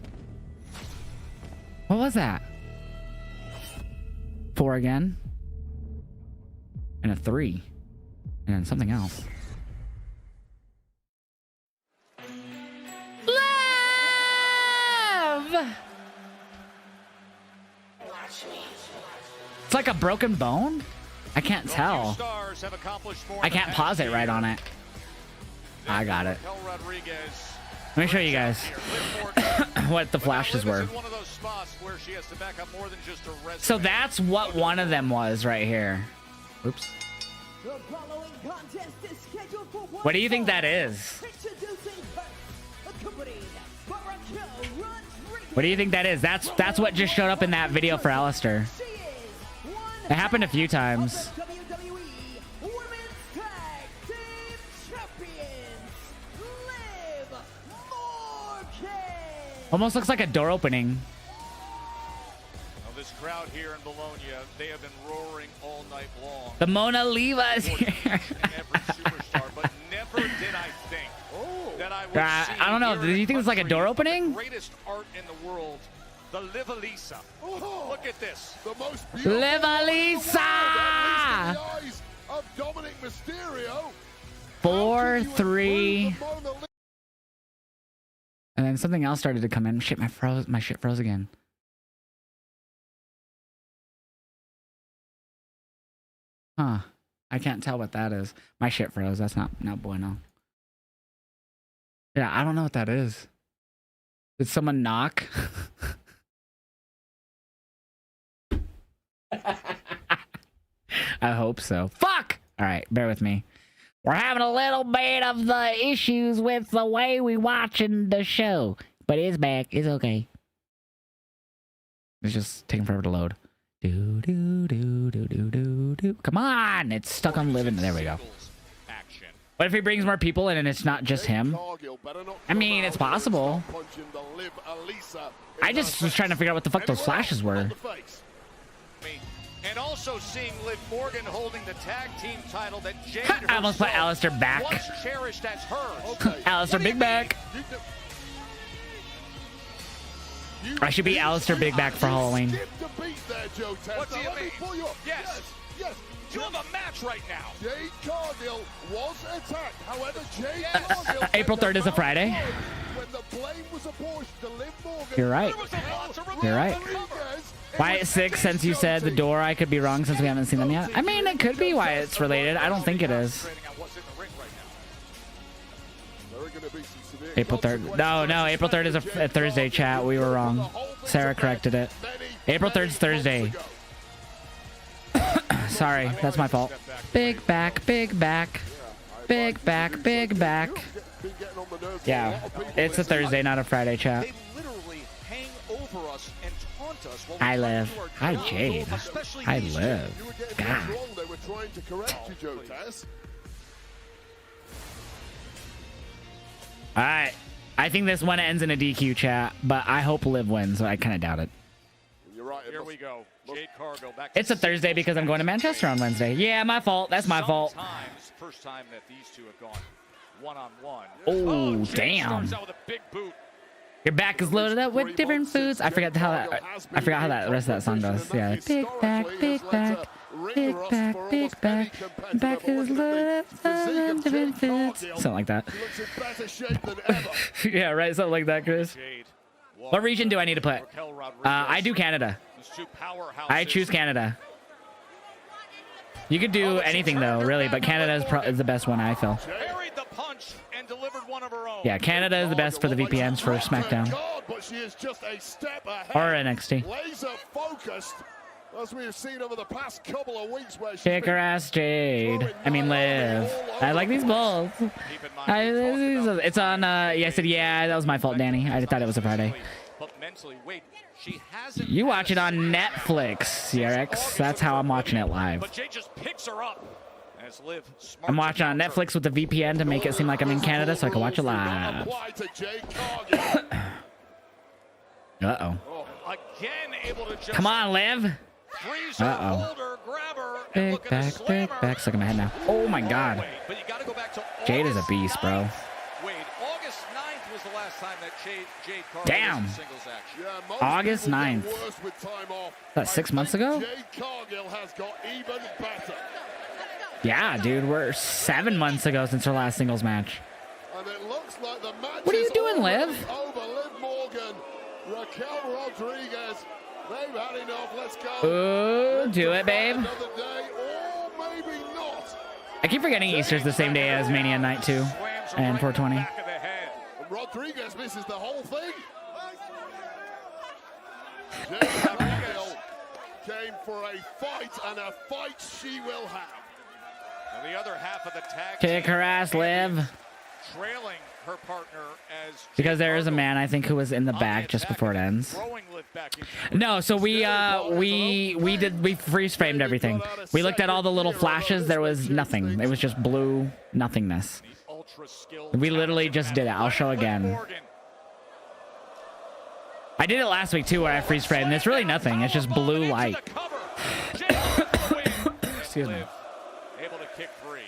What was that? 4 again. And a 3. And then something else. Love! It's like a broken bone? I can't tell. I can't pause it right on it. I got it. Let me show you guys what the flashes were. So that's what one of them was right here. Oops. What do you think that is? What do you think that is? That's what just showed up in that video for Alistair. It happened a few times. Almost looks like a door opening. Well, this crowd here in Bologna, they have been roaring all night long. The Mona Lisa is here. But never did I think that I would see I don't know. Do you think it's like a door opening? the greatest art in the world, the Liv Lisa. Look at this. The most beautiful Liv Lisa! of Dominic Mysterio. 4, 3. And then something else started to come in. Shit, my shit froze again. Huh. I can't tell what that is. My shit froze. That's not bueno. Yeah, I don't know what that is. Did someone knock? I hope so. Fuck! Alright, bear with me. We're having a little bit of the issues with the way we watching the show. But it's back. It's okay. It's just taking forever to load. Come on! It's stuck on living. There we go. What if he brings more people in and it's not just him? I mean, it's possible. I just was trying to figure out what the fuck those flashes were. And also seeing Liv Morgan holding the tag team title that Jade I almost put Alistair back. once cherished as hers. Alistair Big Back. I should be Alistair Big Back for Halloween. What do you mean? Yes. You have a match right now. Jade Cargill was attacked. However, Jade Cargill April 3rd is a Friday. When the blame was apportioned to Liv Morgan, You're right. You're right. Wyatt 6, since you said the door, I could be wrong since we haven't seen them yet. I mean, it could be Wyatt's related. I don't think it is. April 3rd. No, April 3rd is a Thursday, chat. We were wrong. Sarah corrected it. April 3rd is Thursday. Sorry, that's my fault. Big back, big back. Big back, big back. Yeah, it's a Thursday, not a Friday, chat. I live. Hi, Jade. I live. God. Alright. I think this one ends in a DQ, chat, but I hope Liv wins, so I kind of doubt it. Here we go. Jade Cargill back. It's a Thursday because I'm going to Manchester on Wednesday. Yeah, my fault. That's my fault. First time that these two have gone one-on-one. Oh, damn. Your back is loaded up with different foods. I forgot how that rest of that song goes. Yeah. Big back, big back. Big back, big back. Back is loaded up with different foods. Something like that. Yeah, right. Something like that, Chris. What region do I need to put? I do Canada. I choose Canada. You could do anything though, really, but Canada is the best one, I feel. Parried the punch and delivered one of her own. Yeah, Canada is the best for the VPNs for SmackDown. But she is just a step ahead. Or NXT. Laser focused, as we have seen over the past couple of weeks, where she's Kick her ass, Jade. I mean, Liv. I like these balls. It's on, yeah, I said, yeah, that was my fault, Danny. I thought it was a Friday. But mentally, wait, she hasn't. You watch it on Netflix, CRX. That's how I'm watching it live. But Jade just picks her up as Liv. I'm watching on Netflix with the VPN to make it seem like I'm in Canada so I can watch it live. Uh-oh. Again, able to just Come on, Liv. Uh-oh. Big back. Stuck in my head now. Oh, my God. Jade is a beast, bro. Wait, August 9th was the last time that Jade Cargill Damn. was in singles action. August 9th. That's 6 months ago? Jade Cargill has got even better. Yeah, dude. We're 7 months ago since our last singles match. And it looks like the match What are you doing, Liv? over. Liv Morgan, Raquel Rodriguez. They've had enough. Let's go. Ooh, do it, babe. Another day, or maybe not. I keep forgetting Easter's the same day as Mania Night 2 and 420. And Rodriguez misses the whole thing. Jade Cargill came for a fight, and a fight she will have. And the other half of the tag Kick her ass, Liv. trailing her partner as Because there is a man, I think, who was in the back just before it ends. No, so we freeze framed everything. We looked at all the little flashes. There was nothing. It was just blue nothingness. We literally just did it. I'll show again. I did it last week too, where I freeze framed. It's really nothing. It's just blue light. Excuse me. able to kick free.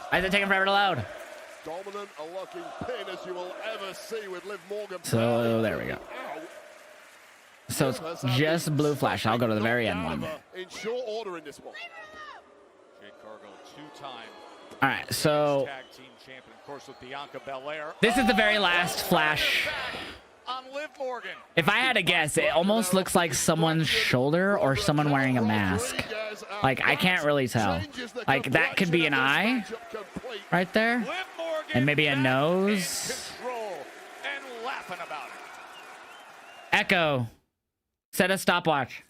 Why is it taking forever to load? Dominant a looking pin as you will ever see with Liv Morgan. So there we go. So it's just blue flash. I'll go to the very end one. In short order in this one. Jade Cargill, two-time All right, so tag team champion, of course, with Bianca Belair. this is the very last flash. On Liv Morgan. If I had to guess, it almost looks like someone's shoulder or someone wearing a mask. Like, I can't really tell. Like, that could be an eye right there. And maybe a nose. And laughing about it. Echo. Set a stopwatch.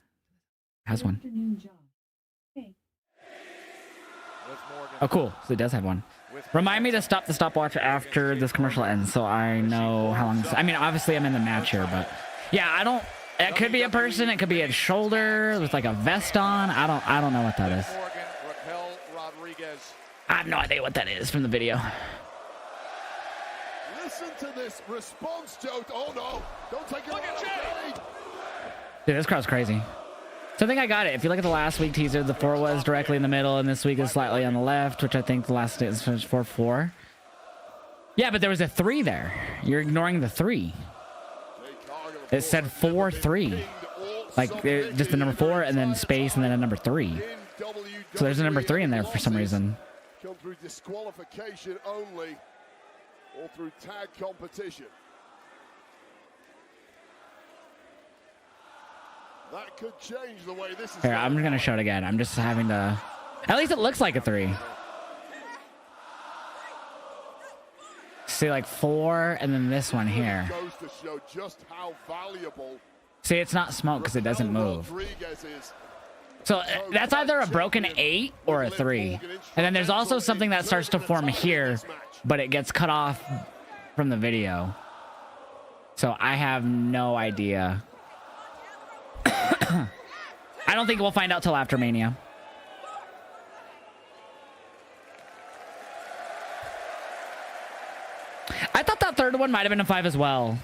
Has one. Oh, cool. So it does have one. Remind me to stop the stopwatch after this commercial ends so I know how long. I mean, obviously I'm in the match here, but yeah, I don't. It could be a person. It could be a shoulder with like a vest on. I don't know what that is. I have no idea what that is from the video. Listen to this response, Joe. Oh no! Don't take it away. Dude, this crowd's crazy. So I think I got it. If you look at the last week teaser, the 4 was directly in the middle, and this week is slightly on the left, which I think the last is 4-4. Yeah, but there was a 3 there. You're ignoring the 3. It said 4-3. Like, just the number 4, and then space, and then a number 3. So there's a number 3 in there for some reason. Come through disqualification only, or through tag competition. That could change the way this is. Here, I'm going to show it again. I'm just having to... At least it looks like a 3. See, like 4, and then this one here. Goes to show just how valuable. See, it's not smoke because it doesn't move. So that's either a broken 8 or a 3. And then there's also something that starts to form here, but it gets cut off from the video. So I have no idea. I don't think we'll find out till after Mania. I thought that third one might have been a 5 as well.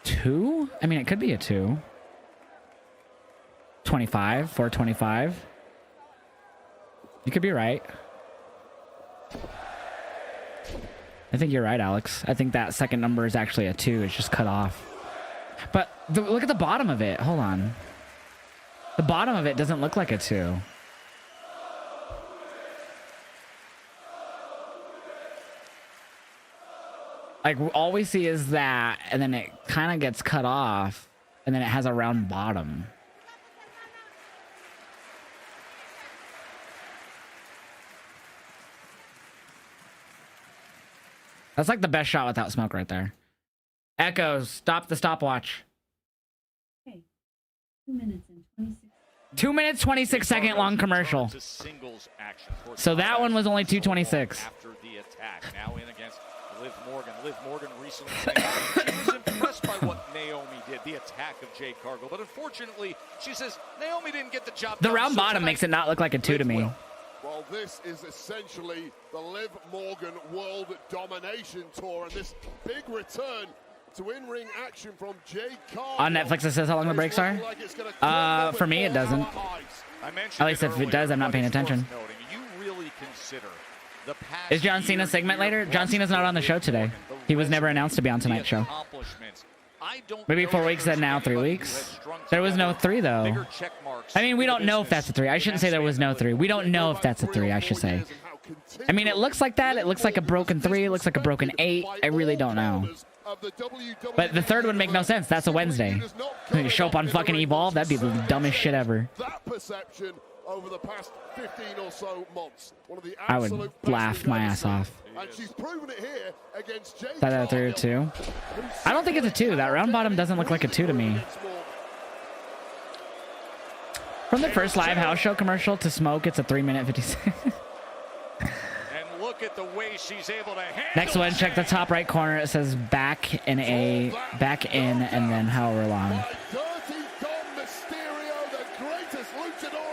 2? I mean, it could be a 2. 25, 425. You could be right. I think you're right, Alex. I think that second number is actually a 2. It's just cut off. But look at the bottom of it. Hold on. The bottom of it doesn't look like a 2. Like, all we see is that, and then it kind of gets cut off, and then it has a round bottom. That's like the best shot without smoke right there. Echoes, stop the stopwatch. Okay. 2 minutes and 26. 2 minutes, 26-second long commercial. So that one was only 2:26. After the attack, now in against Liv Morgan. Liv Morgan recently said she was impressed by what Naomi did, the attack of Jade Cargill. But unfortunately, she says Naomi didn't get the job done. The round bottom makes it not look like a 2 to me. Well, this is essentially the Liv Morgan World Domination Tour, and this big return to in-ring action from Jade Cargill. On Netflix, it says how long the breaks are. For me, it doesn't. At least if it does, I'm not paying attention. You really consider the past Is John Cena's segment later? John Cena's not on the show today. He was never announced to be on tonight's show. Maybe 4 weeks and now 3 weeks. There was no 3 though. I mean, we don't know if that's a 3. I shouldn't say there was no 3. We don't know if that's a 3, I should say. I mean, it looks like that. It looks like a broken 3. It looks like a broken 8. I really don't know. But the third would make no sense. That's a Wednesday. You show up on fucking Evolve? That'd be the dumbest shit ever. That perception over the past 15 or so months. One of the I would laugh my ass off. And she's proven it here against Jade. Is that a 3 or 2? I don't think it's a 2. That round bottom doesn't look like a 2 to me. From the first live house show commercial to Smoke, it's a 3 minute 56. And look at the way she's able to handle. Next one, check the top right corner. It says back in, and then however long.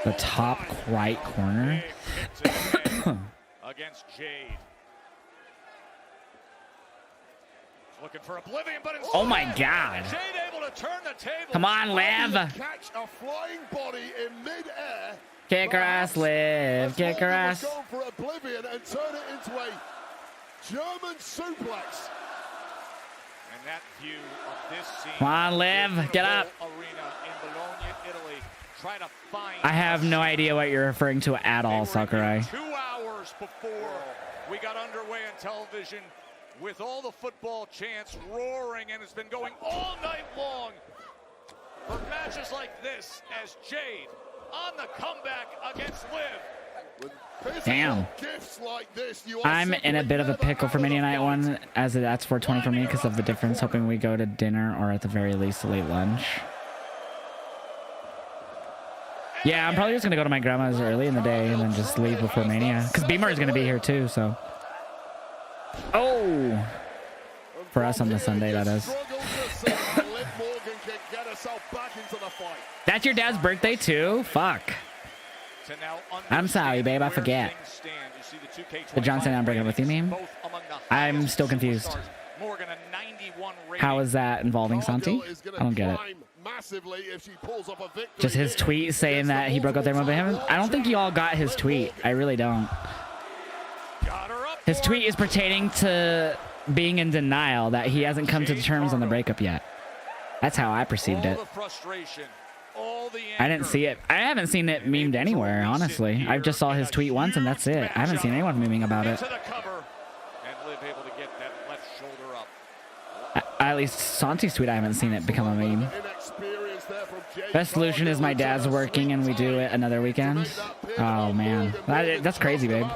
The top right corner. Against Jade. Looking for Oblivion, but oh my God. Jade able to turn the table. Come on, Liv. Catch a flying body in mid-air. Kick her ass, Liv. Kick her ass. Go for Oblivion and turn it into a German suplex. And that view of this scene. Come on, Liv. Get up. Arena in Bologna, Italy. Try to find. I have no idea what you're referring to at all, Sakurai. 2 hours before we got underway on television with all the football chants roaring, and it's been going all night long for matches like this as Jade on the comeback against Liv. Damn. I'm in a bit of a pickle for Mania Night 1, as that's 420 for me because of the difference. Hoping we go to dinner or at the very least a late lunch. Yeah, I'm probably just going to go to my grandma's early in the day and then just leave before Mania. Because Beamer is going to be here too, so. Oh! For us on the Sunday, that is. That's your dad's birthday too? Fuck. I'm sorry, babe. I forget. The John Cena I'm bringing with you meme? I'm still confused. How is that involving Santi? I don't get it. Just his tweet saying that he broke up their moment with him? I don't think you all got his tweet. I really don't. His tweet is pertaining to being in denial that he hasn't come to terms on the breakup yet. That's how I perceived it. I didn't see it. I haven't seen it memed anywhere, honestly. I just saw his tweet once and that's it. I haven't seen anyone memeing about it. At least Santi's tweet, I haven't seen it become a meme. Best solution is my dad's working and we do it another weekend. Oh man, that's crazy, babe.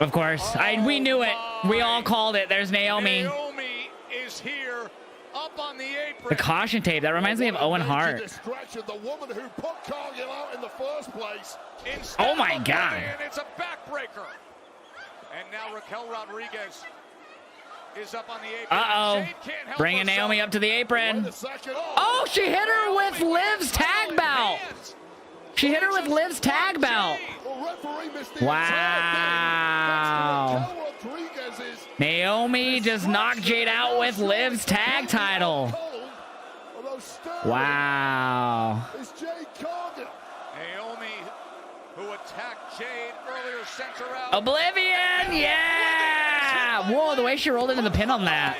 Of course, we knew it. We all called it. There's Naomi. Naomi is here, up on the apron. The caution tape. That reminds me of Owen Hart. Oh my God. It's a backbreaker. And now Raquel Rodriguez is up on the apron. Uh-oh. Bringing Naomi up to the apron. Oh, she hit her with Liv's tag belt. She hit her with Liv's tag belt. Wow. Naomi just knocked Jade out with Liv's tag title. Wow. Naomi, who attacked Jade earlier, sent her out. Oblivion, yeah! Whoa, the way she rolled into the pin on that.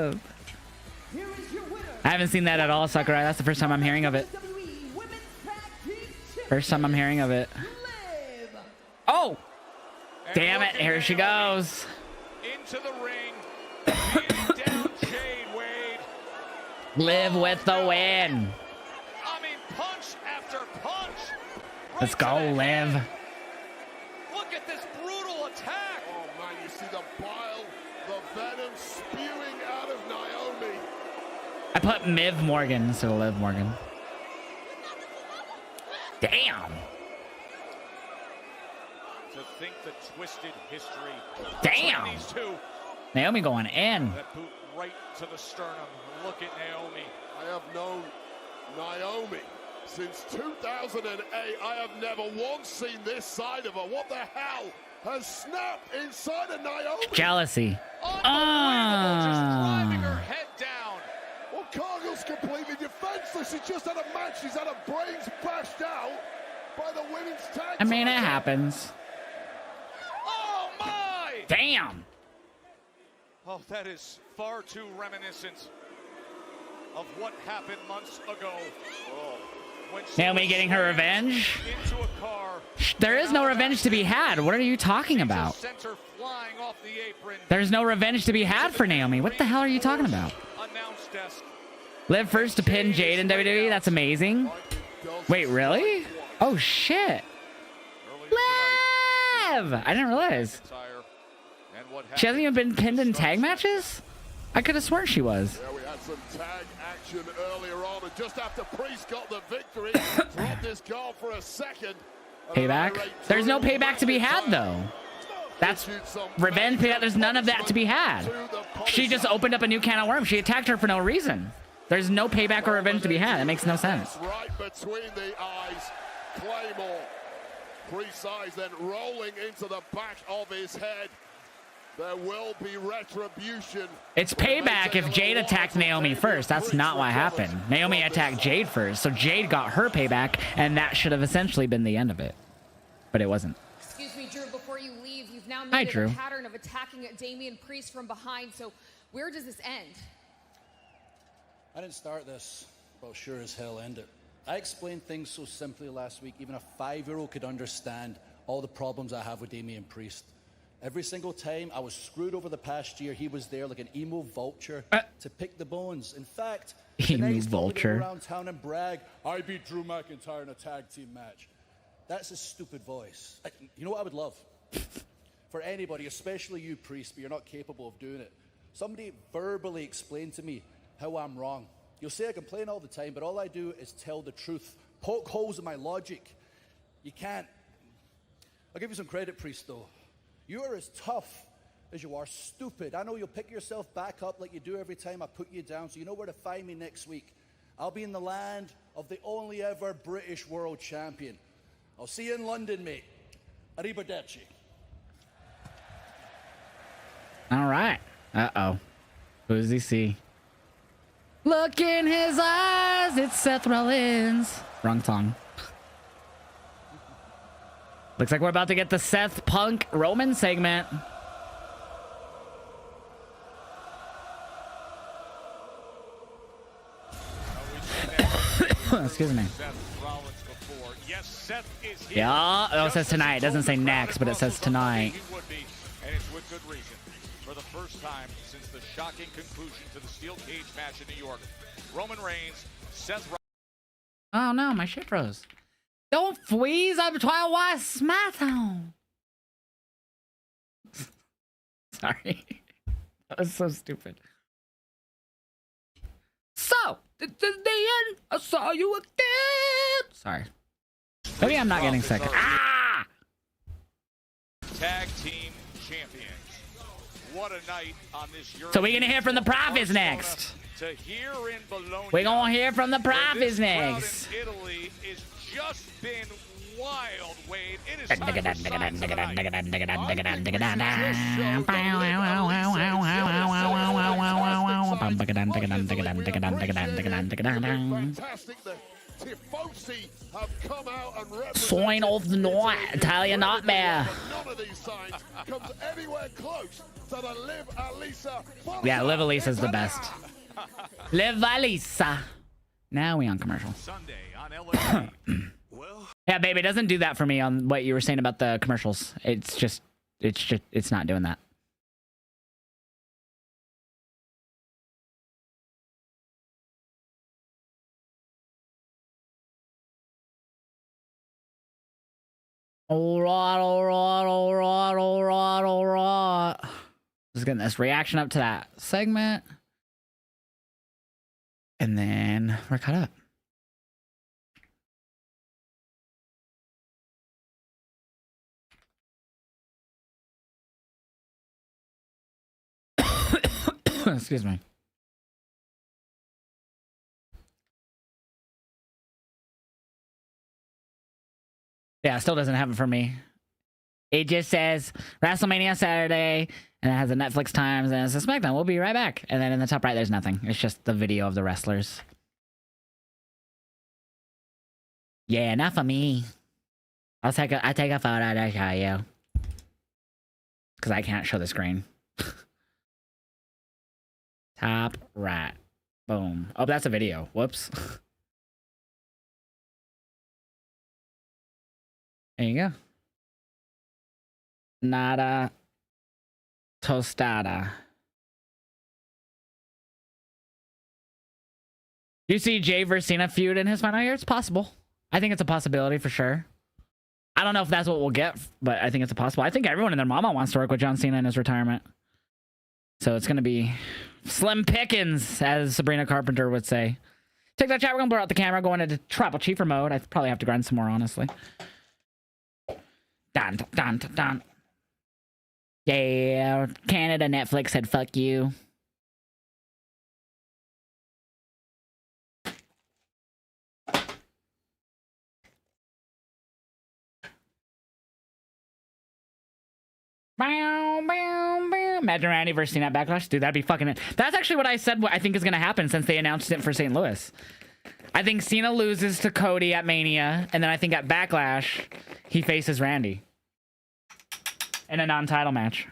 Liv! I haven't seen that at all, Sakurai. That's the first time I'm hearing of it. First time I'm hearing of it. Damn it, here she goes. Into the ring. Beating down Jade Wade. Liv with the win. I mean, punch after punch. Let's go, Liv. Look at this brutal attack. Oh man, you see the bile, the venom spewing out of Naomi. I put Liv Morgan instead of Liv Morgan. Damn. To think the twisted history. Damn. These two. Naomi going in. That boot right to the sternum. Look at Naomi. I have known Naomi since 2008. I have never once seen this side of her. What the hell has snapped inside of Naomi? Jealousy. Just driving her head down. Well, Cargill's completely defenseless. She just had a match. She's had her brains bashed out by the women's tag. I mean, it happens. Oh my! Damn. Oh, that is far too reminiscent of what happened months ago. Oh. When Naomi getting her revenge? Into a car. There is no revenge to be had. What are you talking about? Sent her flying off the apron. There's no revenge to be had for Naomi. What the hell are you talking about? Announce desk. Liv first to pin Jade in WWE. That's amazing. Wait, really? Oh, shit. Liv! I didn't realize. She hasn't even been pinned in tag matches? I could have sworn she was. Yeah, we had some tag action earlier on, and just after Priest got the victory, dropped this call for a second. Payback? There's no payback to be had, though. That's revenge payback. There's none of that to be had. She just opened up a new can of worms. She attacked her for no reason. There's no payback or revenge to be had. That makes no sense. Right between the eyes, Claymore. Priest's eyes then rolling into the back of his head. There will be retribution. It's payback if Jade attacked Naomi first. That's not what happened. Naomi attacked Jade first, so Jade got her payback, and that should have essentially been the end of it. But it wasn't. Excuse me, Drew, before you leave, you've now Hi, made it Drew. a pattern of attacking Damian Priest from behind, so where does this end? I didn't start this, but I'll sure as hell end it. I explained things so simply last week, even a 5-year-old could understand all the problems I have with Damian Priest. Every single time I was screwed over the past year, he was there like an emo vulture to pick the bones. In fact, emo he's probably gonna vulture. go around town and brag, I beat Drew McIntyre in a tag team match. That's a stupid voice. You know what I would love? For anybody, especially you, Priest, but you're not capable of doing it. Somebody verbally explain to me how I'm wrong. You'll say I complain all the time, but all I do is tell the truth. Poke holes in my logic. You can't. I'll give you some credit, Priest, though. You are as tough as you are stupid. I know you'll pick yourself back up like you do every time I put you down, so you know where to find me next week. I'll be in the land of the only ever British world champion. I'll see you in London, mate. Arrivederci. All right. Uh-oh. Who does he see? Look in his eyes. It's Seth Rollins. Wrong song. Looks like we're about to get the Seth Punk Roman segment. Excuse me. Yes, Seth is here. Yeah, oh, it says tonight. It doesn't say next, but it says tonight. He would be, and it's with good reason. For the first time since the shocking conclusion to the steel cage match in New York, Roman Reigns, Seth Rollins. Oh no, my shit froze. Don't freeze. I'm trying to watch SmackDown. Sorry. That was so stupid. So, this is the end. I saw you again. Sorry. Maybe I'm not getting sick. Ah! Tag team champions. What a night on this European. So we're gonna hear from the Profits next. To here in Bologna. We're gonna hear from the Profits next. Italy is just been wild, Wade. It is time Fantastic. The Tifosi have come out and Sign of the night, Italian Nightmare. none of these signs comes anywhere close to the Liv Alisa. Yeah, Liv Alisa's the best. Liv Alisa. Now we on commercial. Sunday on LA. Yeah, babe, it doesn't do that for me on what you were saying about the commercials. It's just it's not doing that. All right. Just getting this reaction up to that segment. And then we're caught up. Excuse me. Yeah, it still doesn't have it for me. It just says WrestleMania Saturday, and it has the Netflix times, and it says SmackDown. We'll be right back. And then in the top right, there's nothing. It's just the video of the wrestlers. Yeah, not for me. I'll take a photo to show you. Because I can't show the screen. Top right. Boom. Oh, that's a video. Whoops. There you go. Nada tostada. Do you see Jay versus Cena feud in his final year? It's possible. I think it's a possibility for sure. I don't know if that's what we'll get, but I think it's a possible. I think everyone and their mama wants to work with John Cena in his retirement. So it's going to be slim pickings, as Sabrina Carpenter would say. Take that chat. We're going to blur out the camera, going into Tribal Chiefer mode. I probably have to grind some more, honestly. Dun, dun, dun, dun. Yeah, Canada Netflix said fuck you. Bow, bow, bow. Imagine Randy versus Cena at Backlash. Dude, that'd be fucking... That's actually what I said what I think is going to happen since they announced it for St. Louis. I think Cena loses to Cody at Mania, and then I think at Backlash, he faces Randy. In a non-title match.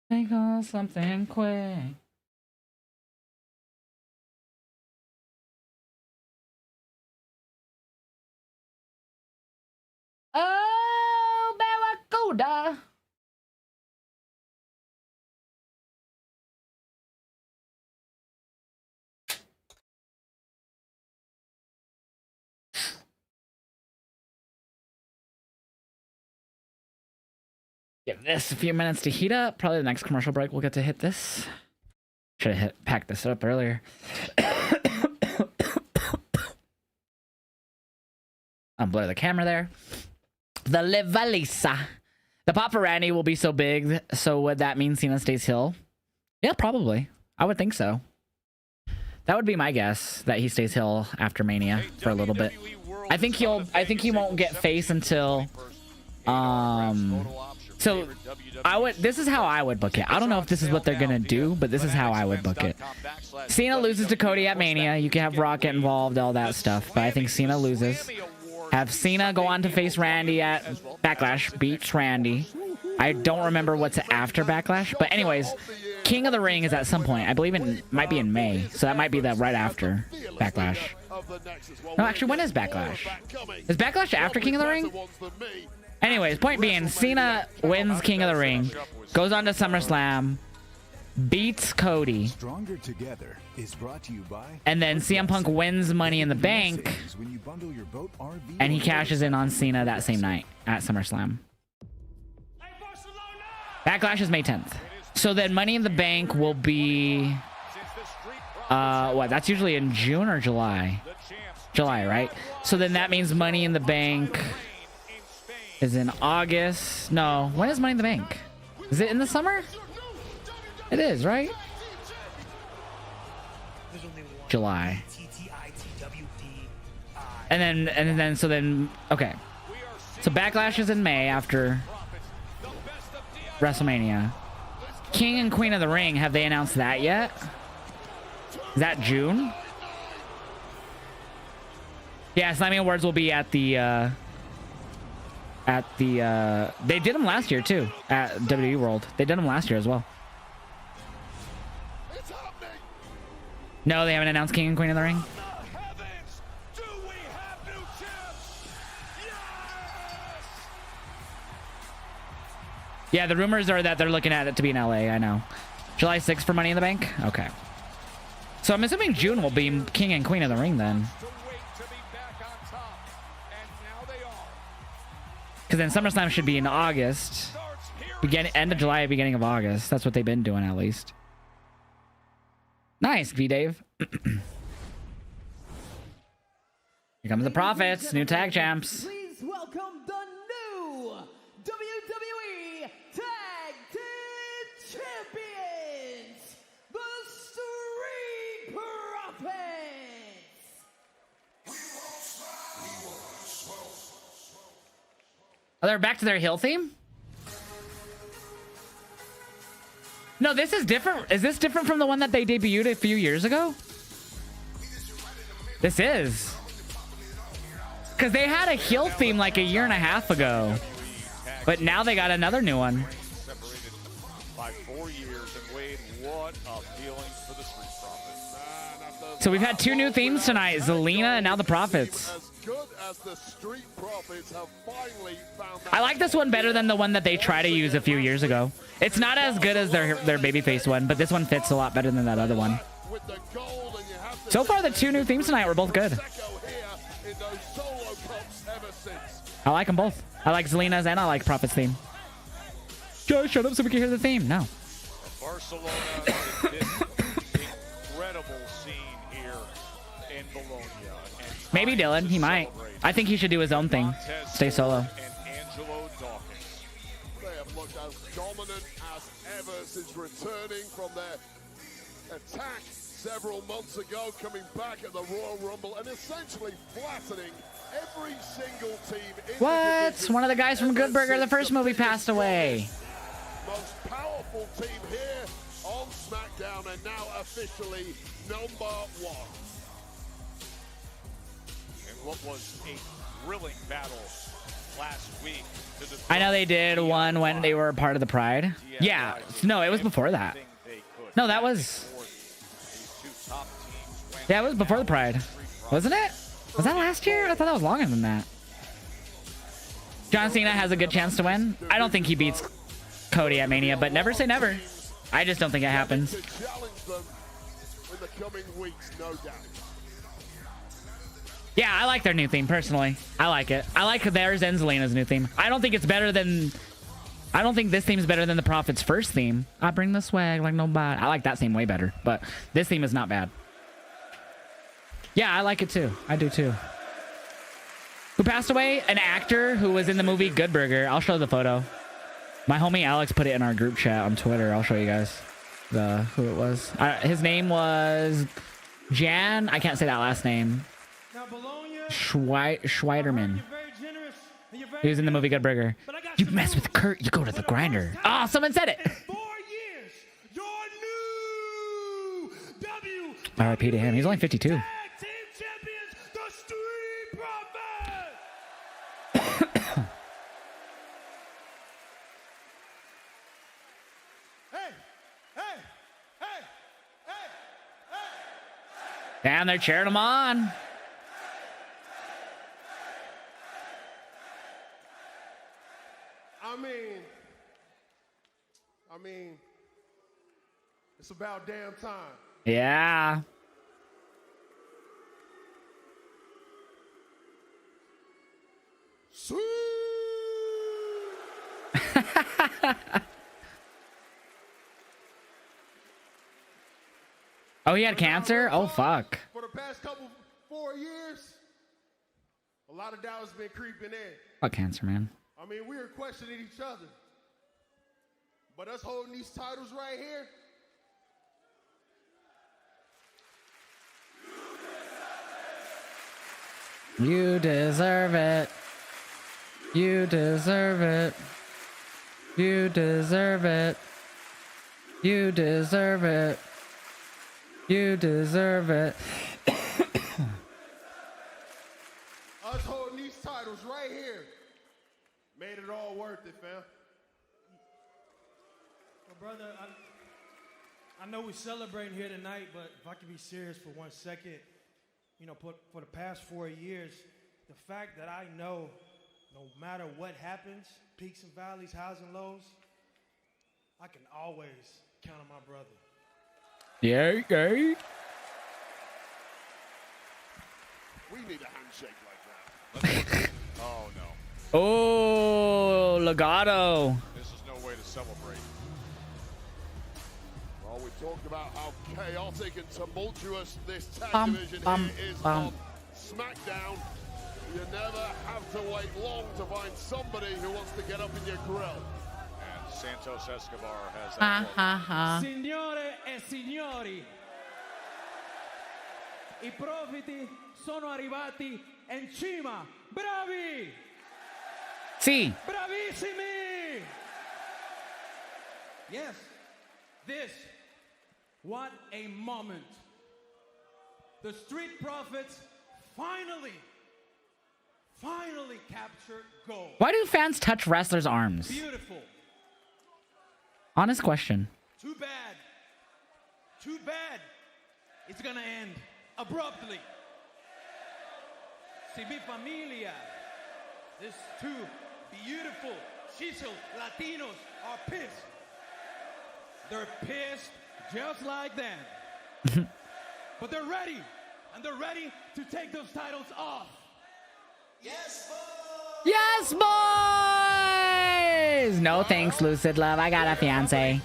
Think on something quick. Oh, Barracuda. Give this a few minutes to heat up. Probably the next commercial break we'll get to hit this. Should have packed this up earlier. I'll blur the camera there. The Liv Valisa. The pop for Randy will be so big, so would that mean Cena stays heel? Yeah, probably. I would think so. That would be my guess, that he stays heel after Mania for a little bit. I think he won't get face until so this is how I would book it. I don't know if this is what they're gonna do, but this is how I would book it. Cena loses to Cody at Mania. You can have Rock get involved, all that stuff, but I think Cena loses. Have Cena go on to face Randy at Backlash, beats Randy. I don't remember what's after Backlash, but anyways, King of the Ring is at some point. I believe it might be in May, so that might be the right after Backlash. No, actually, when is Backlash? Is Backlash after King of the Ring? Anyways, point being, Cena wins King of the Ring, goes on to SummerSlam, beats Cody, Stronger Together is brought to you by and then CM Punk wins Money in the Bank, when you bundle your boat, RV, and he cashes in on Cena that same night at SummerSlam. Backlash is May 10th. So then Money in the Bank will be... what? That's usually in June or July? July, right? So then that means Money in the Bank is in August. No, when is Money in the Bank? Is it in the summer? It is, right? July. And then so then okay. So Backlash is in May after WrestleMania. King and Queen of the Ring, have they announced that yet? Is that June? Yeah, Slamming Awards will be at the they did them last year too at WWE World. They did them last year as well. No, they haven't announced King and Queen of the Ring. Yeah, the rumors are that they're looking at it to be in LA. I know. July 6th for Money in the Bank? Okay. So I'm assuming June will be King and Queen of the Ring then. Because then SummerSlam should be in August. End of July, beginning of August. That's what they've been doing at least. Nice, V-Dave. Here comes the Profits, new tag champs. Please welcome the new WWE Tag Team Champions, the Street Profits. Oh, they're back to their heel theme? No, this is different. Is this different from the one that they debuted a few years ago? This is. Because they had a heel theme like a year and a half ago. But now they got another new one. Separated by 4 years, and Wade, what a feeling for the Street Profits. So we've had two new themes tonight, Zelina and now the Profits. As good as the Street Profits have finally found I like this one better than the one that they tried to use a few years ago. It's not as good as their babyface one, but this one fits a lot better than that other one. So far, the two new themes tonight were both good. I like them both. I like Zelina's and I like Profit's theme. Just shut up so we can hear the theme. No. Barcelona did this incredible scene here in Bologna. Maybe Dylan. He might. I think he should do his own thing. Stay solo. They have looked as dominant as ever since returning from their attack several months ago, coming back at the Royal Rumble and essentially flattening every single team in What? the One of the guys from Good Burger, the first movie, passed away. most powerful team here on SmackDown and now officially #1. And what was a thrilling battle last week. I know they did one when they were a part of the Pride. Yeah. No, it was before that. No, that was... Yeah, it was before the Pride. Wasn't it? Was that last year? I thought that was longer than that. John Cena has a good chance to win. I don't think he beats Cody at Mania, but never say never. I just don't think it happens. To challenge them in the coming weeks, no doubt. Yeah, I like their new theme, personally. I like it. I like theirs and Zelina's new theme. I don't think it's better than... I don't think this theme is better than the Prophet's first theme. I bring the swag like nobody. I like that theme way better, but this theme is not bad. Yeah, I like it too. I do too. Who passed away? An actor who was in the movie Good Burger. I'll show the photo. My homie Alex put it in our group chat on Twitter. I'll show you guys who it was. His name was Jan. I can't say that last name. Schweiderman. He was in the movie Good Burger. You mess with Kurt, you go to the grinder. Oh, someone said it. R.I.P. to him. He's only 52. Damn, they're cheering him on. I mean, it's about damn time. Yeah. Oh, he had cancer? Oh, fuck. For the past 4 years, a lot of doubts been creeping in. Fuck cancer, man. I mean, we were questioning each other. But us holding these titles right here, You deserve it. You deserve it. You deserve it. You deserve it. You deserve it. us holding these titles right here, made it all worth it, fam. Well, brother, I know we're celebrating here tonight, but if I can be serious for 1 second, you know, for the past 4 years, the fact that I know no matter what happens, peaks and valleys, highs and lows, I can always count on my brother. Yeah. We need a handshake like that. Oh, no. Oh, legato. This is no way to celebrate. Well, we talked about how chaotic and tumultuous this tag division here is on SmackDown. You never have to wait long to find somebody who wants to get up in your grill. And Santos Escobar has that. Signore e signori, i profeti sono arrivati in cima. Bravi! Sì. Bravissimi! Yes, this, what a moment. The Street Profits finally captured gold. Why do fans touch wrestlers' arms? Beautiful. Honest question. Too bad. Too bad. It's gonna end abruptly. Si mi familia, these two beautiful Chisel Latinos are pissed. They're pissed just like them. But they're ready. And they're ready to take those titles off. Yes, boys! No thanks, Lucid Love. I got a fiance.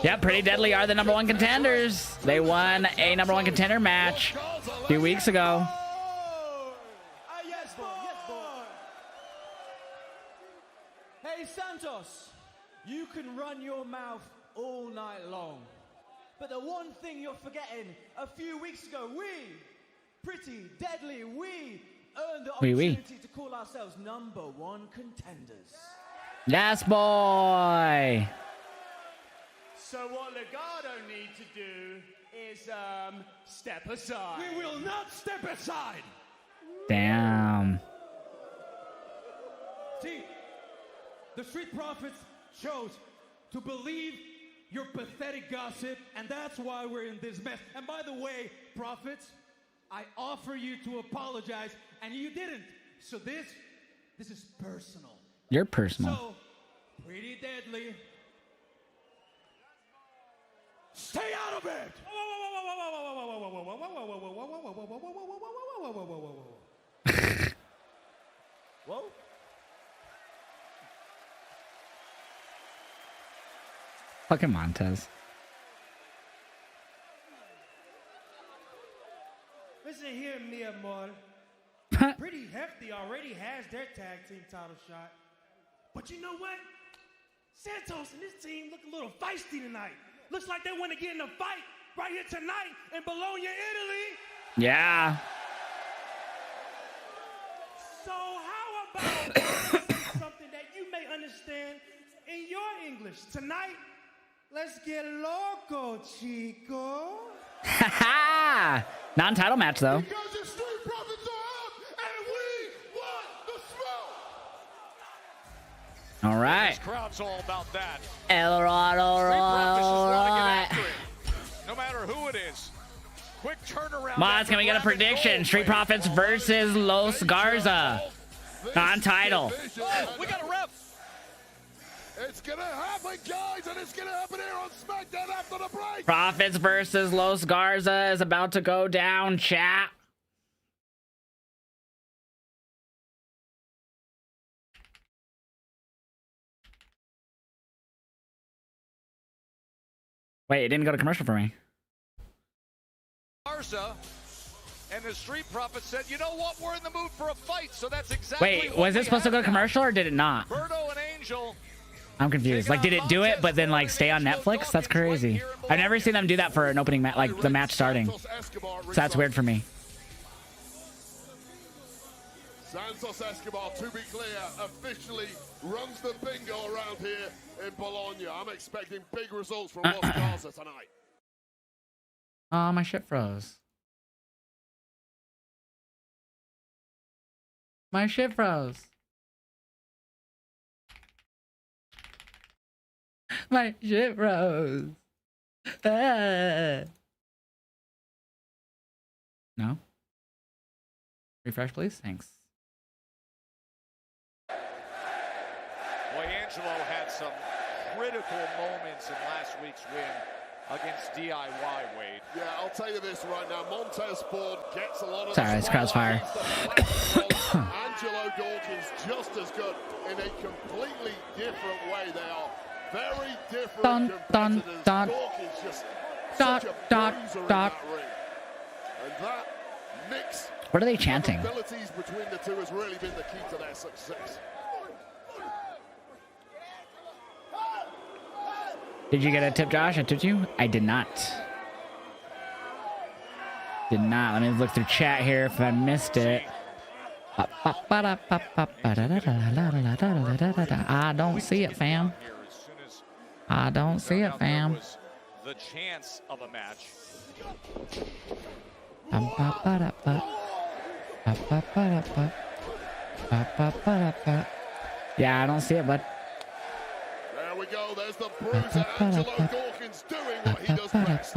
Yep, Pretty Deadly are the #1 contenders. They won a #1 contender match a few weeks ago. Yes, boy. Hey, Santos, you can run your mouth all night long. But the one thing you're forgetting, a few weeks ago, we, Pretty Deadly, we earned the opportunity to call ourselves #1 contenders. Yes, boy. So what Legato need to do is step aside. We will not step aside. Damn. See, the Street Profits chose to believe your pathetic gossip, and that's why we're in this mess. And by the way, Profits, I offer you to apologize, and you didn't. So this is personal. You're personal. So, Pretty Deadly, stay out of it! Whoa. Fucking Montez. Listen here, mi amor. Pretty Hefty already has their tag team title shot. But you know what? Santos and his team look a little feisty tonight. Looks like they want to get in a fight right here tonight in Bologna, Italy. Yeah. So how about something that you may understand in your English? Tonight, let's get loco, chico. Ha! Non-title match, though. Because the Street Profits are up, and we want the smoke. All right. This crowd's all about that. All right. No matter who it is. Quick turnaround. Mods, can we get a prediction? Street Profits versus Los Garza. Non-title. Oh, we got a ref. It's gonna happen, guys, and it's gonna happen here on SmackDown after the break. Profits versus Los Garza is about to go down, chat. Wait, it didn't go to commercial for me. Garza and the Street Profits said, you know what, we're in the mood for a fight, so that's exactly Wait, what was we it supposed to go to have now. commercial or did it not? Birdo and Angel. I'm confused. Like, did it do it, but then, like, stay on Netflix? That's crazy. I've never seen them do that for an opening match, like, the match starting. So that's weird for me. Santos Escobar, to be clear, officially runs the bingo around here in Bologna. I'm expecting big results from Los Garza tonight. Oh, my shit froze. My shit froze. My shit froze. No? Refresh, please. Thanks. Boy, Angelo had some critical moments in last week's win against DIY Wade. Yeah, I'll tell you this right now. Montez Ford gets a lot of Sorry, it's crossfire. Angelo Dawkins just as good in a completely different way. They are very different competitors. Dawkins just such a bruiser in that ring. And that mix What are they chanting? of abilities between the two has really been the key to their success. Did you get a tip, Josh? I tipped you? I did not. Did not. Let me look through chat here if I missed it. I don't see it, fam. I don't see it, fam. The chance of a match. Yeah, I don't see it, bud. There we go. There's the bruiser. Angelo Dawkins doing what he does best.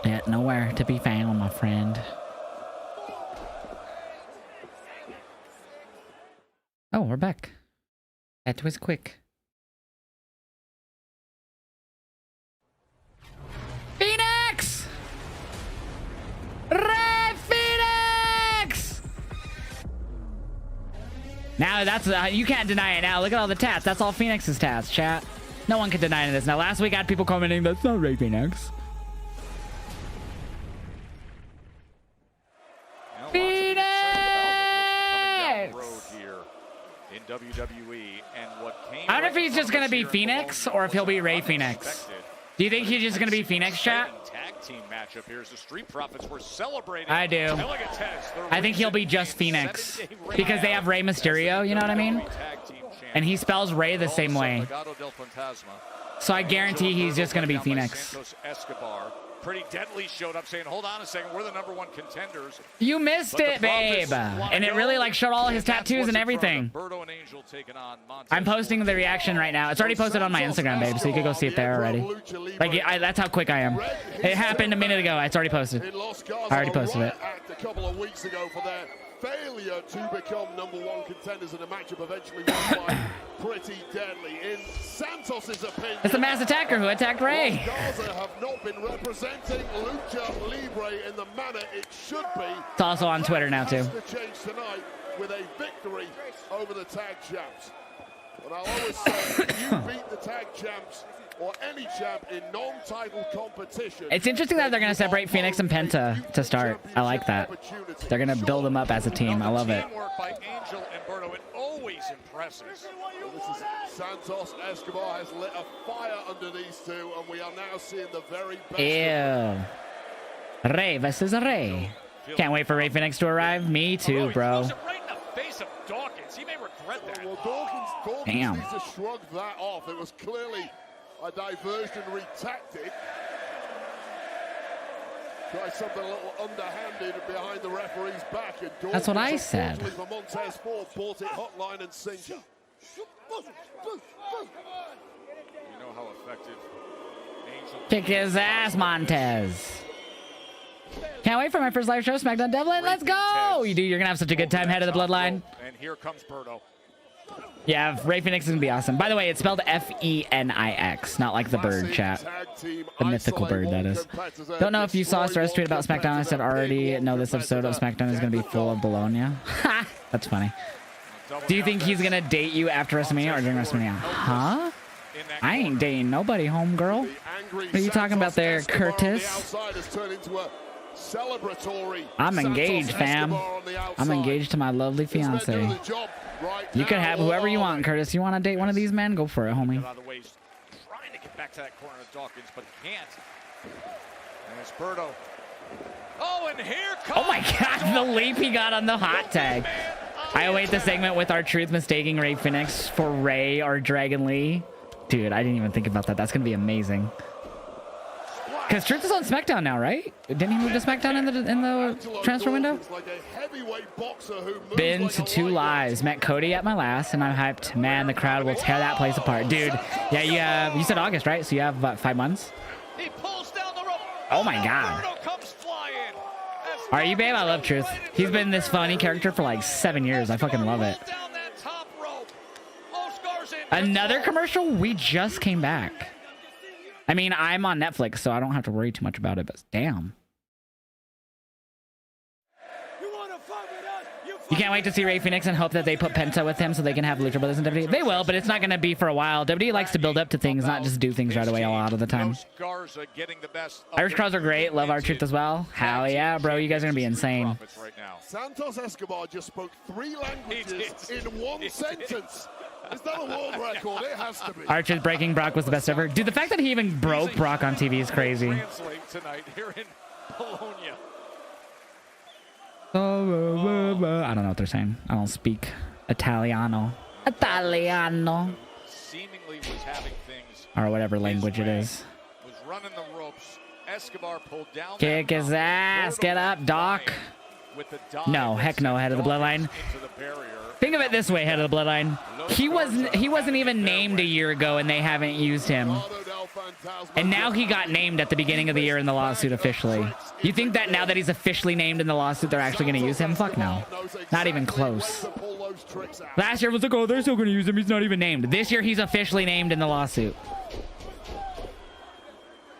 Yeah, nowhere to be found, my friend. Oh, we're back. That was quick. Phoenix! Ray Phoenix! Now that's you can't deny it now. Look at all the tats. That's all Phoenix's tats, chat. No one can deny this. Now last week I had people commenting that's not Ray Phoenix. Phoenix! In WWE, and what came I wonder if he's just gonna be Phoenix or if he'll be Ray Phoenix. Do you think he's just gonna be Phoenix, chat? Tag team matchup here as the Street Profits were celebrating. I do. I think he'll be just Phoenix because they have Rey Mysterio, you know what I mean? And he spells Ray the same way. So I guarantee he's just gonna be Phoenix. Pretty Deadly showed up saying, hold on a second, we're the #1 contenders. You missed it, babe. And it really like showed all his tattoos and everything. I'm posting the reaction right now. It's already posted on my Instagram, babe, so you can go see it there already. Like, that's how quick I am. It happened a minute ago. It's already posted. I already posted it. A couple of weeks ago for their failure to become #1 contenders in a matchup eventually won by Pretty Deadly. In Santos's opinion, It's the mass attacker who attacked Ray. Gaza have not been representing Lucha Libre in the manner it should be. It's also on Twitter now too. To change tonight with a victory over the tag champs. And I'll always say, you beat the tag champs or any champ in non-title competition. It's interesting that they're going to separate Phoenix and Penta to start. I like that. They're going to build them up as a team. I love it. Teamwork by Angel and Berto, it always impresses. Well, this is Santos Escobar has lit a fire under these two, and we are now seeing the very best. Ew. Ray versus Ray. Can't wait for Ray Phoenix to arrive. Me too, bro. Right in the face of Dawkins. He may regret that. Well, Dawkins Damn. needs to shrug that off. It was clearly a diversionary tactic. Try something a little underhanded behind the referee's back. And That's what I said. For Montez Ford, bought it hotline and sinker. You know how effective Angel. Kick his ass, Montez. Can't wait for my first live show, SmackDown Devlin. Let's go! You dude, you're gonna have such a good time, head of the bloodline. And here comes Berto. Yeah, Ray Phoenix is gonna be awesome. By the way, it's spelled F-E-N-I-X, not like the bird, chat. The mythical bird, that is. Don't know if you saw Sarah's tweet about SmackDown. I said already know this episode of SmackDown is gonna be full of Bologna. Ha! That's funny. Do you think he's gonna date you after WrestleMania or during WrestleMania? Huh? I ain't dating nobody, homegirl. What are you talking about there, Curtis? I'm engaged, fam. I'm engaged to my lovely fiance. You can have whoever you want, Curtis. You want to date one of these men? Go for it, homie. Trying to get back to that corner of Dawkins, but he can't. And it's Berto. Oh, and here comes. Oh my God, the leap he got on the hot tag. I await the segment with our truth mistaking Ray Phoenix for Ray or Dragon Lee. Dude, I didn't even think about that. That's gonna be amazing. Because Truth is on SmackDown now, right? Didn't he move to SmackDown in the transfer window? Been to 2 lives. Met Cody at my last, and I'm hyped. Man, the crowd will tear that place apart. Dude, yeah, you said August, right? So you have, what, 5 months? He pulls down the rope. Oh my God. Are you, babe? I love Truth. He's been this funny character for like 7 years. I fucking love it. Another commercial? We just came back. I mean, I'm on Netflix, so I don't have to worry too much about it, but damn. You can't wait to see Rey Fenix and hope that they put Penta with him so they can have Lucha Brothers in WWE. They will, but it's not going to be for a while. WWE likes to build up to things, not just do things right away a lot of the time. Irish Crows are great. Love R-Truth as well. Hell yeah, bro. You guys are going to be insane. Santos Escobar just spoke 3 languages in 1 sentence. Is that a world record? It has to be. R-Truth breaking Brock was the best ever. Dude, the fact that he even broke Brock on TV is crazy. Tonight here in Bologna. I don't know what they're saying. I don't speak Italiano. Seemingly was having things. Or whatever language it is. Was running the ropes. Escobar pulled down. Kick his ass. Get up, Doc. No, heck no, head of the Bloodline. Think of it this way, head of the Bloodline. He wasn't even named a year ago and they haven't used him. And now he got named at the beginning of the year in the lawsuit officially. You think that now that he's officially named in the lawsuit, they're actually going to use him? Fuck no. Not even close. Last year was like, oh, they're still going to use him. He's not even named. This year, he's officially named in the lawsuit.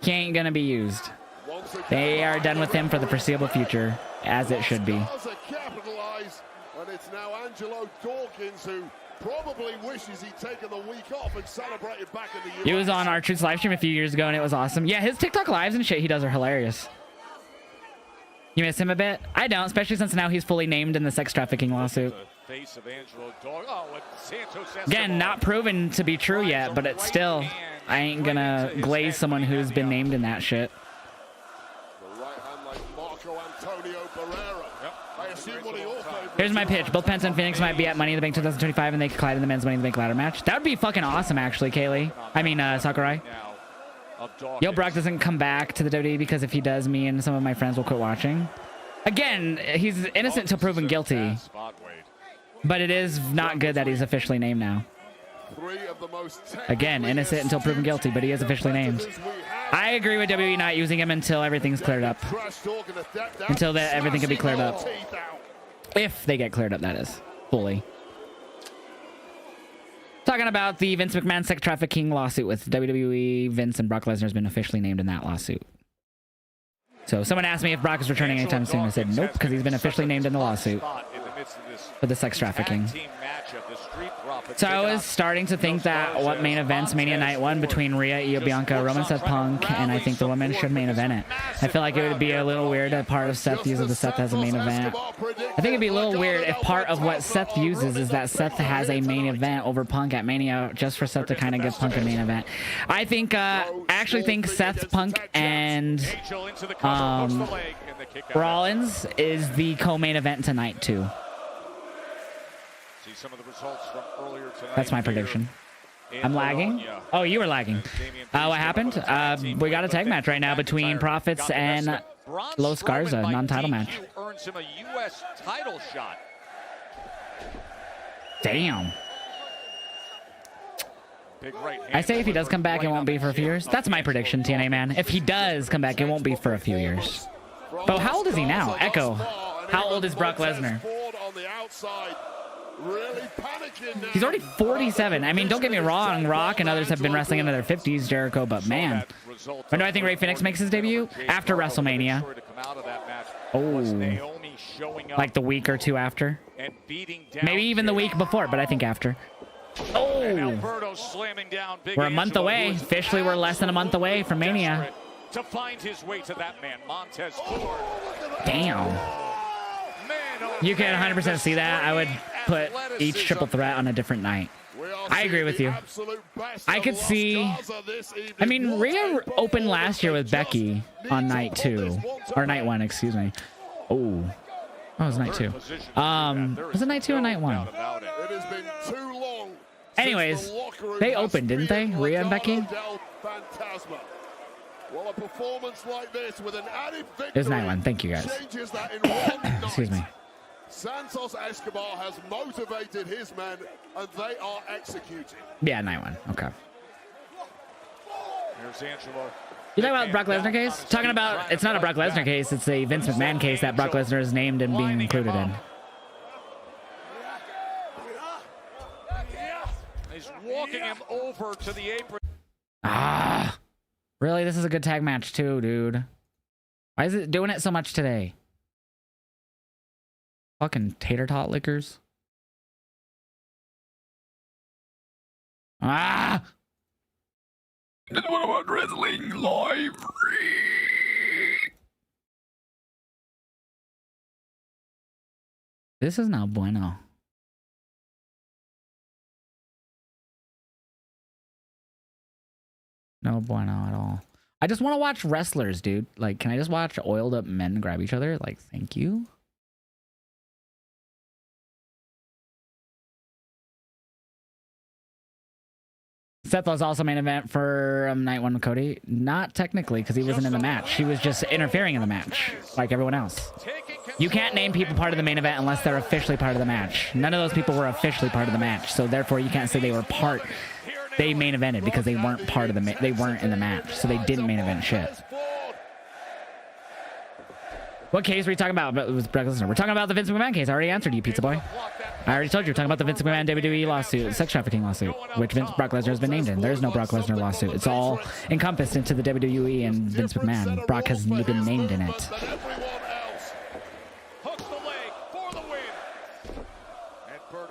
He ain't going to be used. They are done with him for the foreseeable future, as it should be. And it's now Angelo Dawkins who probably wishes he'd taken the week off and celebrated back in the US. He was on R-Truth's live stream a few years ago and it was awesome. Yeah, his TikTok lives and shit he does are hilarious. You miss him a bit? I don't, especially since now he's fully named in the sex trafficking lawsuit. Again, not proven to be true yet, but it's still, I ain't gonna glaze someone who's been named in that shit. Here's my pitch. Both Penta and Phoenix might be at Money in the Bank 2025 and they could collide in the men's Money in the Bank ladder match. That would be fucking awesome, actually, Kaylee. I mean, Sakurai. Yo, Brock doesn't come back to the WWE because if he does, me and some of my friends will quit watching. Again, he's innocent until proven guilty. But it is not good that he's officially named now. Again, innocent until proven guilty, but he is officially named. I agree with WWE not using him until everything's cleared up. Until that everything can be cleared up. If they get cleared up, that is. Fully. Talking about the Vince McMahon sex trafficking lawsuit with WWE. Vince and Brock Lesnar has been officially named in that lawsuit. So someone asked me if Brock is returning anytime soon. I said nope, because he's been officially named in the lawsuit for the sex trafficking. So I was starting to think that what main events Mania Night 1 between Rhea, Io Bianca, Roman, Seth Punk, and I think the women should main event it. I feel like it would be a little weird that part of Seth uses the Seth as a main event. I think it'd be a little weird if part of what Seth uses is that Seth has a main event over Punk at Mania just for Seth to kind of give Punk a main event. I think, I actually think Seth, Punk, and Rollins is the co-main event tonight too. Some of the results from earlier tonight. That's my prediction. I'm lagging? Oh, you were lagging. What happened? We got a tag match right now between Profits and Los Garza, non-title match. Earns him a US title shot. Damn. Big right hand. I say if he does come back, it won't be for a few years. That's my prediction, TNA man. If he does come back, it won't be for a few years. But how old is he now? Echo. How old is Brock Lesnar? Really panicking now. He's already 47. I mean, don't get me wrong, Rock and others have been wrestling into their 50s, Jericho, but man. When do I think Rey Fenix makes his debut? After WrestleMania. Oh. Like the week or two after. Maybe even the week before, but I think after. Oh. We're a month away. Officially, we're less than a month away from Mania. To find his way to that man, Montez Ford. Damn. You can 100% see that. I would put each triple threat on a different night. I agree with you. I could see... I mean, Rhea opened last year with Becky on night 2. Or night 1, excuse me. Oh. Oh, it was night 2. Was it night 2 or night 1? Anyways, they opened, didn't they? Rhea and Becky? Well, a performance like this with an added victory. It was night 1. Thank you, guys. Excuse me. Santos Escobar has motivated his men, and they are executing. Yeah, night 1. Okay. Here's Angelo. You talking about the Brock Lesnar case? Talking about, it's not a Brock Lesnar case, it's a Vince McMahon case that Brock Lesnar is named and being included in. He's walking him over to the apron. Ah, really? This is a good tag match too, dude. Why is it doing it so much today? Fucking tater tot lickers. Ah! What about wrestling live? This is not bueno. No bueno at all. I just want to watch wrestlers, dude. Like, can I just watch oiled up men grab each other? Like, thank you. Seth was also main event for night one with Cody. Not technically, because he wasn't in the match. He was just interfering in the match, like everyone else. You can't name people part of the main event unless they're officially part of the match. None of those people were officially part of the match, so therefore you can't say they were part. They main evented because they weren't part of the. They weren't in the match, so they didn't main event shit. What case were you talking about? It was Brock Lesnar. We're talking about the Vince McMahon case. I already answered you, pizza boy. I already told you. We're talking about the Vince McMahon WWE lawsuit, sex trafficking lawsuit, which Brock Lesnar has been named in. There is no Brock Lesnar lawsuit. It's all encompassed into the WWE and Vince McMahon. Brock has been named in it.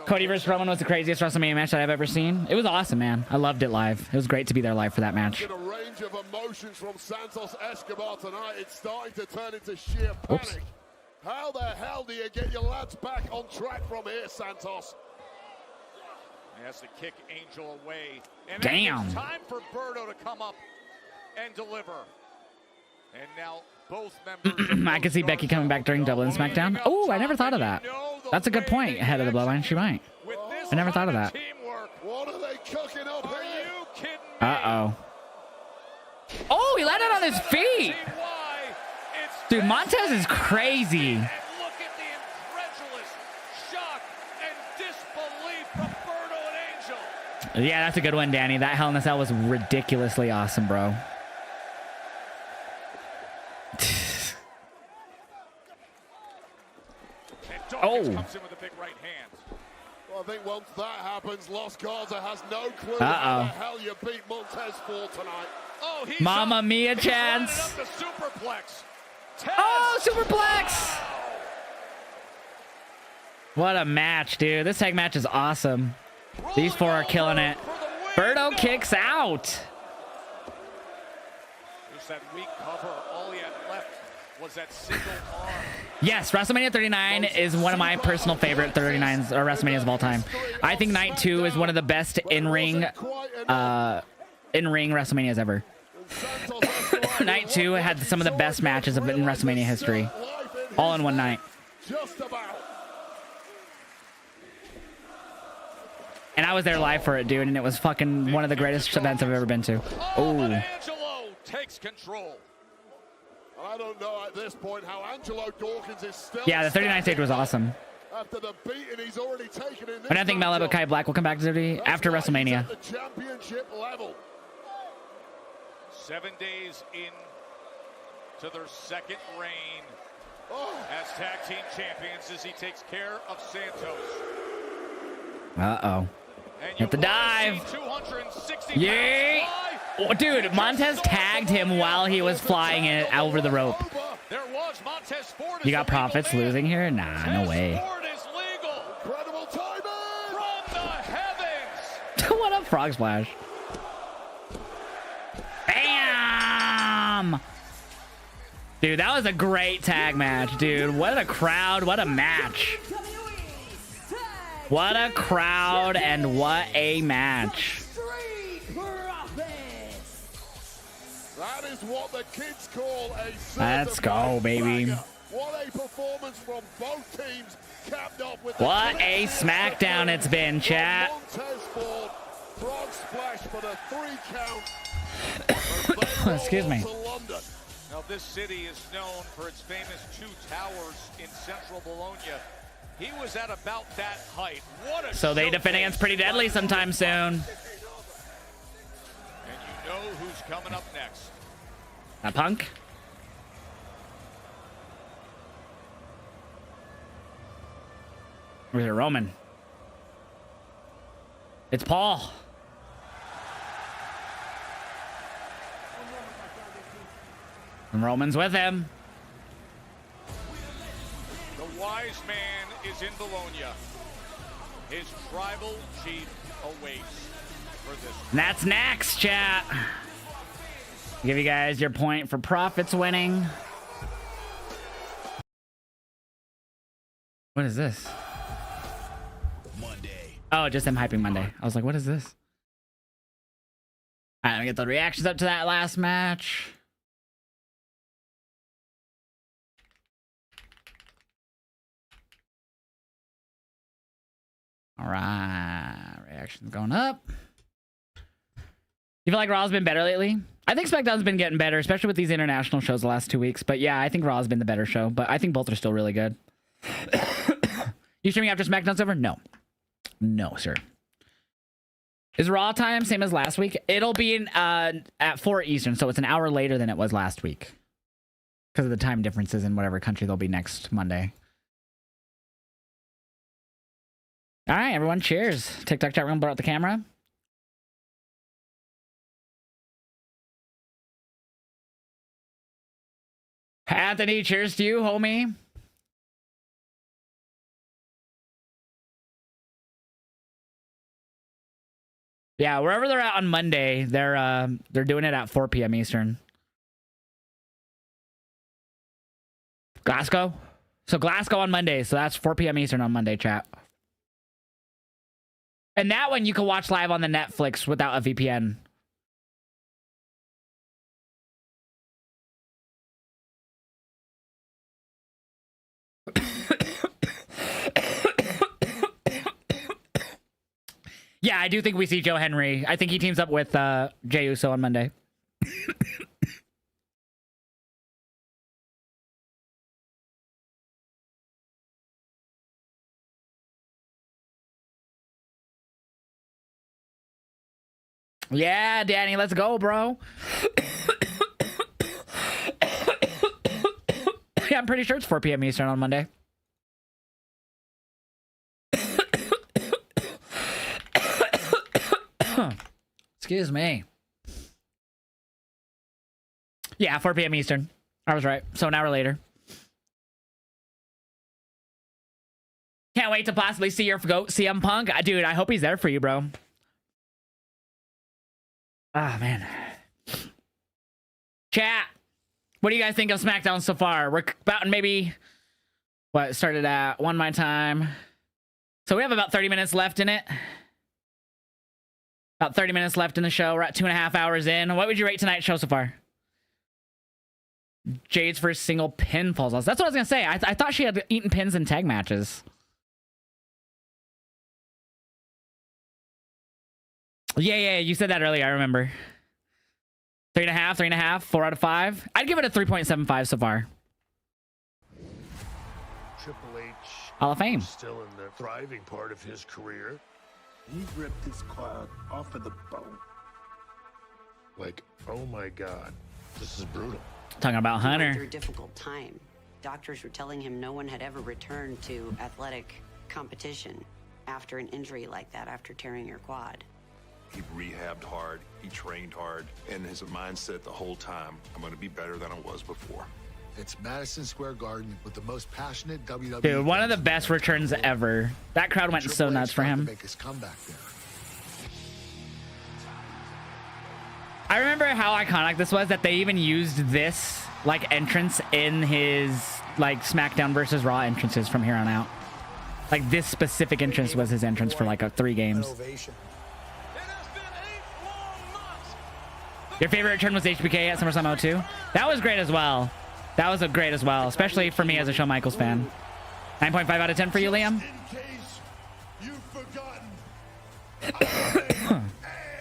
Cody vs. Roman was the craziest WrestleMania match that I've ever seen. It was awesome, man. I loved it live. It was great to be there live for that match. A range of emotions from Santos Escobar tonight. It's starting to turn into sheer panic. Oops. How the hell do you get your lads back on track from here, Santos? He has to kick Angel away. And damn. It's time for Berto to come up and deliver. And now both members. I could see Becky coming back during Double and SmackDown. Oh, I never thought of that. That's a good point. Ahead of the Bloodline, she might. I never thought of that. What are they cooking up here? Uh-oh. Oh, he landed on his feet. Dude, Montez is crazy. Look at the incredulous shock and disbelief from Berto and Angel. Yeah, that's a good one, Danny. That Hell in a Cell was ridiculously awesome, bro. Comes in with a big right hand. Well, I think once that happens, Los Garza has no clue how the hell you beat Montez for tonight. Oh, he's Mamma Mia chance. Superplex. Oh, superplex. What a match, dude. This tag match is awesome. These four are killing it. Berto kicks out. There's that weak cover. All he had left was that single arm. Yes, WrestleMania 39 is one of my personal favorite 39s or WrestleManias of all time. I think Night 2 is one of the best in-ring WrestleManias ever. Night 2 had some of the best matches in WrestleMania history, all in one night. And I was there live for it, dude, and it was fucking one of the greatest events I've ever been to. Oh. Angelo takes control. I don't know at this point how Angelo Dawkins is still. Yeah, the 39 stage was awesome. After the beating he's already taken in this And I think Mel Kai Black will come back to WWE after WrestleMania. The championship level. 7 days in to their second reign as tag team champions as he takes care of Santos. Uh-oh. Hit the dive. 260 Yay! Oh, dude, Montez tagged him while he was flying it over the rope. There was Montez Ford. You got Profits losing here? Nah, no way. Ford is legal. Incredible timing from the heavens. What a frog splash. Bam! Dude, that was a great tag match, dude. What a crowd. What a match. What a crowd and what a match. That is what the kids call a Let's go, baby. What a performance from both teams, capped off with what a SmackDown it's been, chat. Montez Ford, frog splash for the 3 count. Excuse me. Now this city is known for its famous 2 towers in central Bologna. He was at about that height. What a So they defend against Pretty Deadly sometime soon. And you know who's coming up next. That Punk? Or is it Roman? It's Paul. And Roman's with him. The wise man is in Bologna. His tribal chief awaits for this. And that's next, chat. Give you guys your point for Profits winning. What is this? Monday. Oh, just them hyping Monday. I was like, what is this? All right, let me get the reactions up to that last match. All right, reactions going up. You feel like Raw's been better lately? I think SmackDown's been getting better, especially with these international shows the last 2 weeks. But yeah, I think Raw's been the better show, but I think both are still really good. You streaming after SmackDown's over? No. No, sir. Is Raw time same as last week? It'll be in, at 4 Eastern, so it's an hour later than it was last week. Because of the time differences in whatever country they'll be next Monday. All right, everyone, cheers. TikTok chat room, blur out the camera. Anthony, cheers to you, homie. Yeah, wherever they're at on Monday, they're doing it at 4 p.m. Eastern. Glasgow? So Glasgow on Monday, so that's 4 p.m. Eastern on Monday, chat. And that one you can watch live on the Netflix without a VPN. Yeah, I do think we see Joe Henry. I think he teams up with Jey Uso on Monday. Yeah, Danny, let's go, bro. Yeah, I'm pretty sure it's 4 p.m. Eastern on Monday. Excuse me. Yeah, 4 p.m. Eastern. I was right. So an hour later. Can't wait to possibly see your goat, CM Punk. Dude, I hope he's there for you, bro. Ah, man. Chat. What do you guys think of SmackDown so far? We're about maybe... What, it started at 1 my time. So we have about 30 minutes left in it. About 30 minutes left in the show. We're at 2.5 hours in. What would you rate tonight's show so far? Jade's first single pinfalls. That's what I was going to say. I thought she had eaten pins in tag matches. Yeah, you said that earlier. I remember. 3.5, 3.5, 4 out of 5. I'd give it a 3.75 so far. Triple H. Hall of Fame. Still in the thriving part of his career. He ripped his quad off of the bone. Like, oh my God, this is brutal. Talking about He went Hunter. through a difficult time. Doctors were telling him no one had ever returned to athletic competition after an injury like that, after tearing your quad. He rehabbed hard, he trained hard, and his mindset the whole time, I'm going to be better than I was before. It's Madison Square Garden with the most passionate WWE. Dude, one of the best returns ever. That crowd went so nuts for him. Make his comeback there. I remember how iconic this was, that they even used this like entrance in his like SmackDown versus Raw entrances from here on out. Like this specific entrance was his entrance for like 3 games. Your favorite return was HBK at SummerSlam 02? That was great as well. That was great as well, especially for me as a Shawn Michaels fan. 9.5 out of 10 for you, Liam.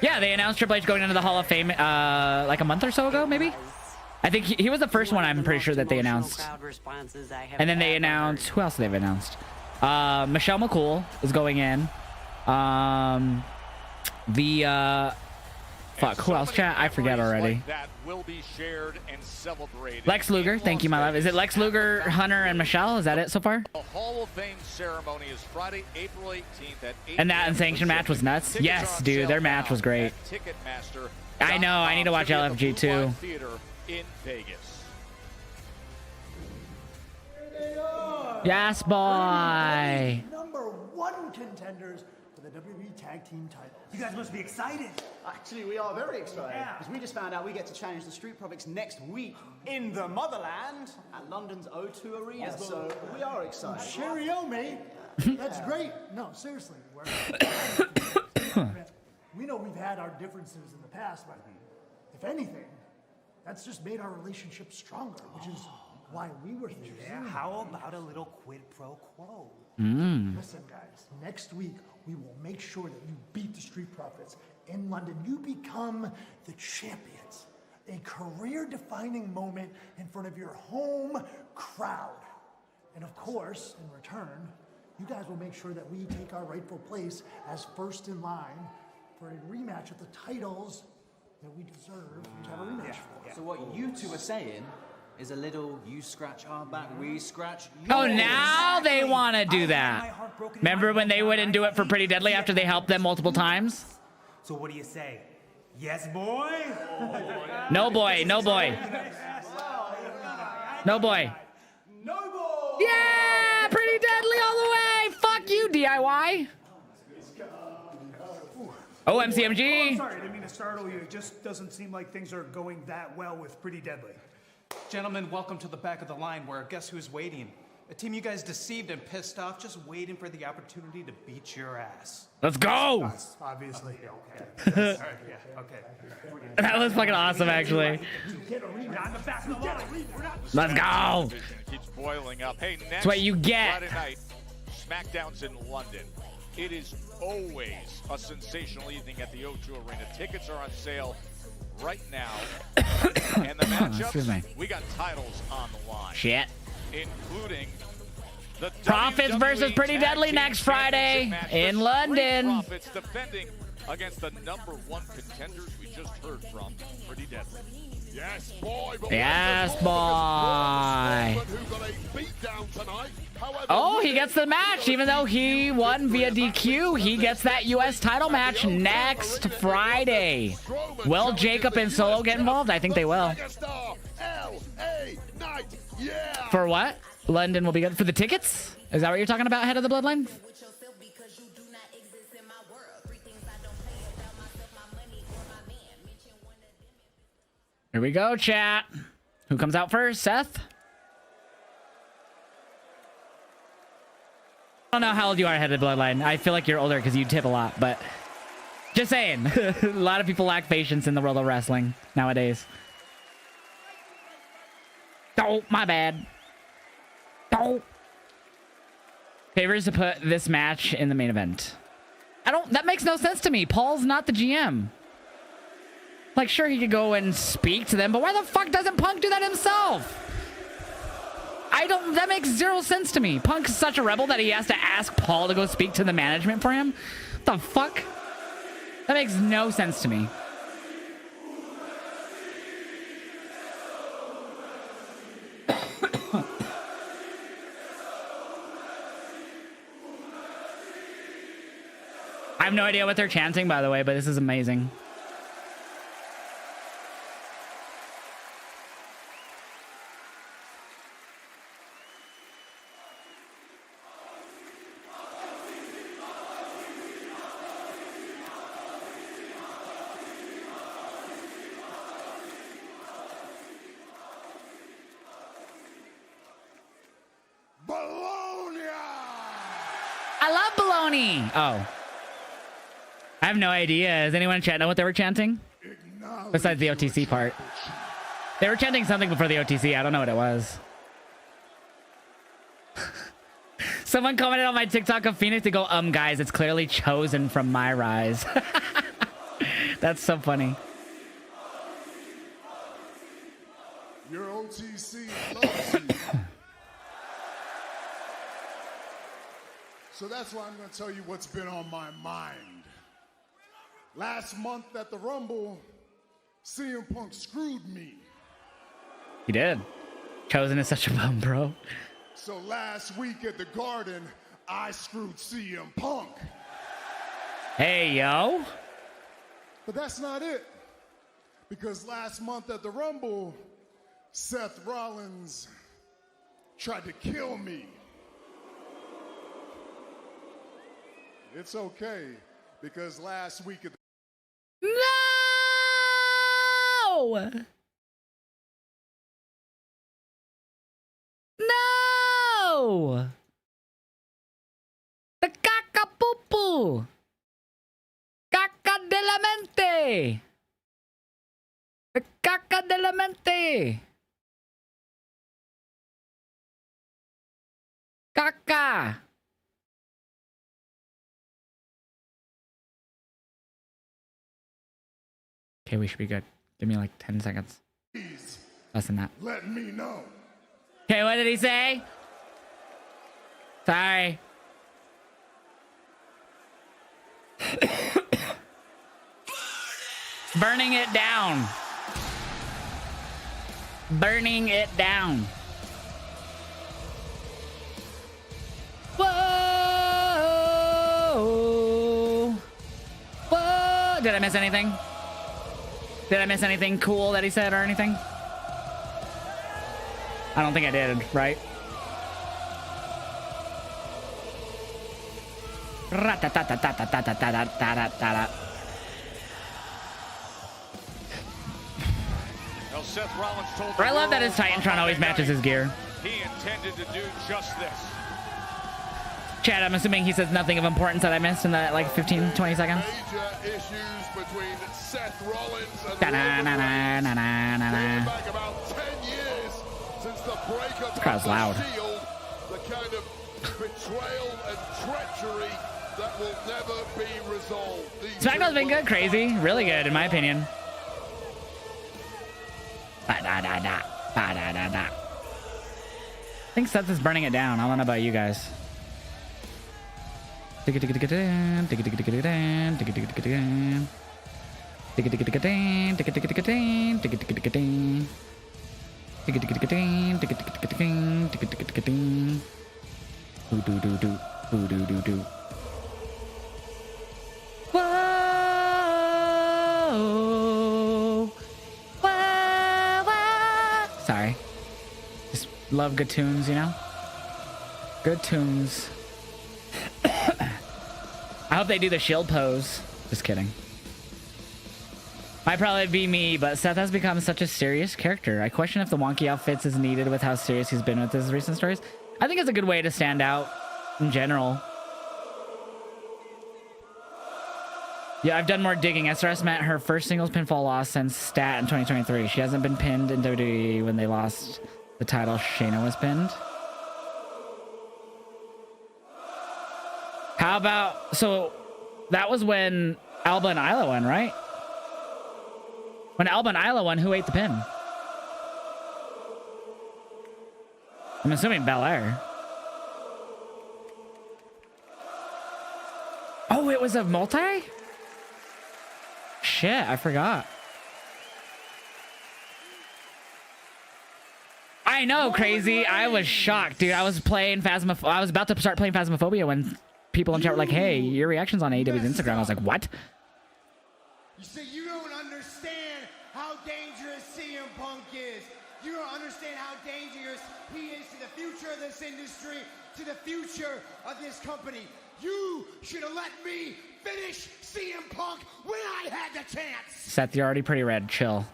Yeah, they announced Triple H going into the Hall of Fame like a month or so ago, maybe? I think he was the first one, I'm pretty sure, that they announced. And then they announced... Who else they've announced? Michelle McCool is going in. Fuck, who else, chat? I forget already. That will be shared and celebrated. Lex Luger, thank you, my love. Is it Lex Luger, Hunter, and Michelle? Is that it so far? The Hall of Fame ceremony is Friday, April 18th at 8 And that unsanctioned match was nuts? Yes, dude, their match was great. I know, I need to watch LFG too. Theater in Vegas. Yes, boy. #1 contenders for the WWE Tag Team titles. You guys must be excited. Actually, we are very excited. Yeah. Because we just found out we get to challenge the Street Profits next week in the motherland at London's O2 Arena. So we are excited. Cheerio, mate. That's great. No, seriously. We know we've had our differences in the past, but if anything, that's just made our relationship stronger, which is why we were here. Yeah, how about a little quid pro quo? Listen, guys, next week we will make sure that you beat the Street Profits in London. You become the champions. A career-defining moment in front of your home crowd. And of course, in return, you guys will make sure that we take our rightful place as first in line for a rematch of the titles that we deserve to have a rematch for. So what you two are saying is a little you scratch our back, we scratch Oh, yours. now they want to do that. Remember when they wouldn't do it for Pretty Deadly after they helped them multiple times? So what do you say? Yes, boy? No boy, no boy. No boy. No boy! Yeah, Pretty Deadly all the way. Fuck you, DIY. Oh, MCMG. Oh, sorry, I didn't mean to startle you. It just doesn't seem like things are going that well with Pretty Deadly. Gentlemen, welcome to the back of the line where guess who's waiting? A team you guys deceived and pissed off, just waiting for the opportunity to beat your ass. Let's go. Us, obviously. Okay. All right, yeah, okay. That was fucking awesome, actually. Let's go. Keeps boiling up. Hey, next That's what you get. Friday night, SmackDown's in London. It is always a sensational evening at the O2 Arena. Tickets are on sale right now. And the Excuse me. matchups, we got titles on the line. Shit. Including the Profits WWE versus Pretty Tag Deadly Team next Friday Championship match. in The London. Street Profits defending against the #1 contenders we just heard from, Pretty Deadly. Yes, boy. But Yes, boy. who got a beatdown tonight. However, Oh, he gets the match. Even though he won via DQ, he gets that U.S. title match next Friday. Will Jacob and Solo get involved? I think they will. For what? London will be good for the tickets? Is that what you're talking about, head of the Bloodline? Here we go, chat. Who comes out first? Seth? I don't know how old you are, head of the Bloodline. I feel like you're older because you tip a lot, but just saying. A lot of people lack patience in the world of wrestling nowadays. Oh, my bad. Oh. Favors to put this match in the main event. That makes no sense to me. Paul's not the GM. Like, sure, he could go and speak to them, but why the fuck doesn't Punk do that himself? That makes zero sense to me. Punk's such a rebel that he has to ask Paul to go speak to the management for him? What the fuck? That makes no sense to me. I have no idea what they're chanting, by the way, but this is amazing. I love baloney. Oh. I have no idea. Does anyone in chat know what they were chanting? Besides the OTC part. They were chanting something before the OTC. I don't know what it was. Someone commented on my TikTok of Phoenix to go, guys, it's clearly chosen from my rise. That's so funny. Your OTC loves you. So that's why I'm going to tell you what's been on my mind. Last month at the Rumble, CM Punk screwed me. He did. Chosen is such a bum, bro. So last week at the Garden, I screwed CM Punk. Hey, yo. But that's not it. Because last month at the Rumble, Seth Rollins tried to kill me. It's okay, because last week at the No! No! The caca poo poo! Caca de la mente! The caca de la mente! Caca! Okay, we should be good. Give me like 10 seconds. please Less than that. let me know. Okay, what did he say? Sorry. Burning it down. Burning it down. Whoa. Whoa. Did I miss anything? Did I miss anything cool that he said or anything? I don't think I did, right? Well, Seth Rollins told I love that his Titantron always matches his gear. he intended to do just this. Chad, I'm assuming he says nothing of importance that I missed in that like 15, 20 seconds. Major issues between Seth Rollins and Dating back about 10 years since the breakup This crowd's of the loud. Shield, the kind of betrayal and treachery that will never be resolved. These SmackDown's been two good, crazy. Really good, in my opinion. Ba-da-da-da. Ba-da-da-da. I think Seth is burning it down. I don't know about you guys. Sorry. Just love good tunes, you know? Good tunes. I hope they do the shield pose. Just kidding. Might probably be me, but Seth has become such a serious character. I question if the wonky outfits is needed with how serious he's been with his recent stories. I think it's a good way to stand out in general. Yeah, I've done more digging. SRS met her first singles pinfall loss since Stat in 2023. She hasn't been pinned in WWE when they lost the title. Shayna was pinned. How about... So, that was when Alba and Isla won, right? When Alba and Isla won, who ate the pin? I'm assuming Belair. Oh, it was a multi? Shit, I forgot. I know, crazy. I was shocked, dude. I was playing Phasmophobia. I was about to start playing Phasmophobia when people in chat were like, hey, your reaction's on AEW's Instagram. I was like, what? You see, you don't understand how dangerous CM Punk is. You don't understand how dangerous he is to the future of this industry, to the future of this company. You should have let me finish CM Punk when I had the chance. Seth, you're already pretty red. Chill.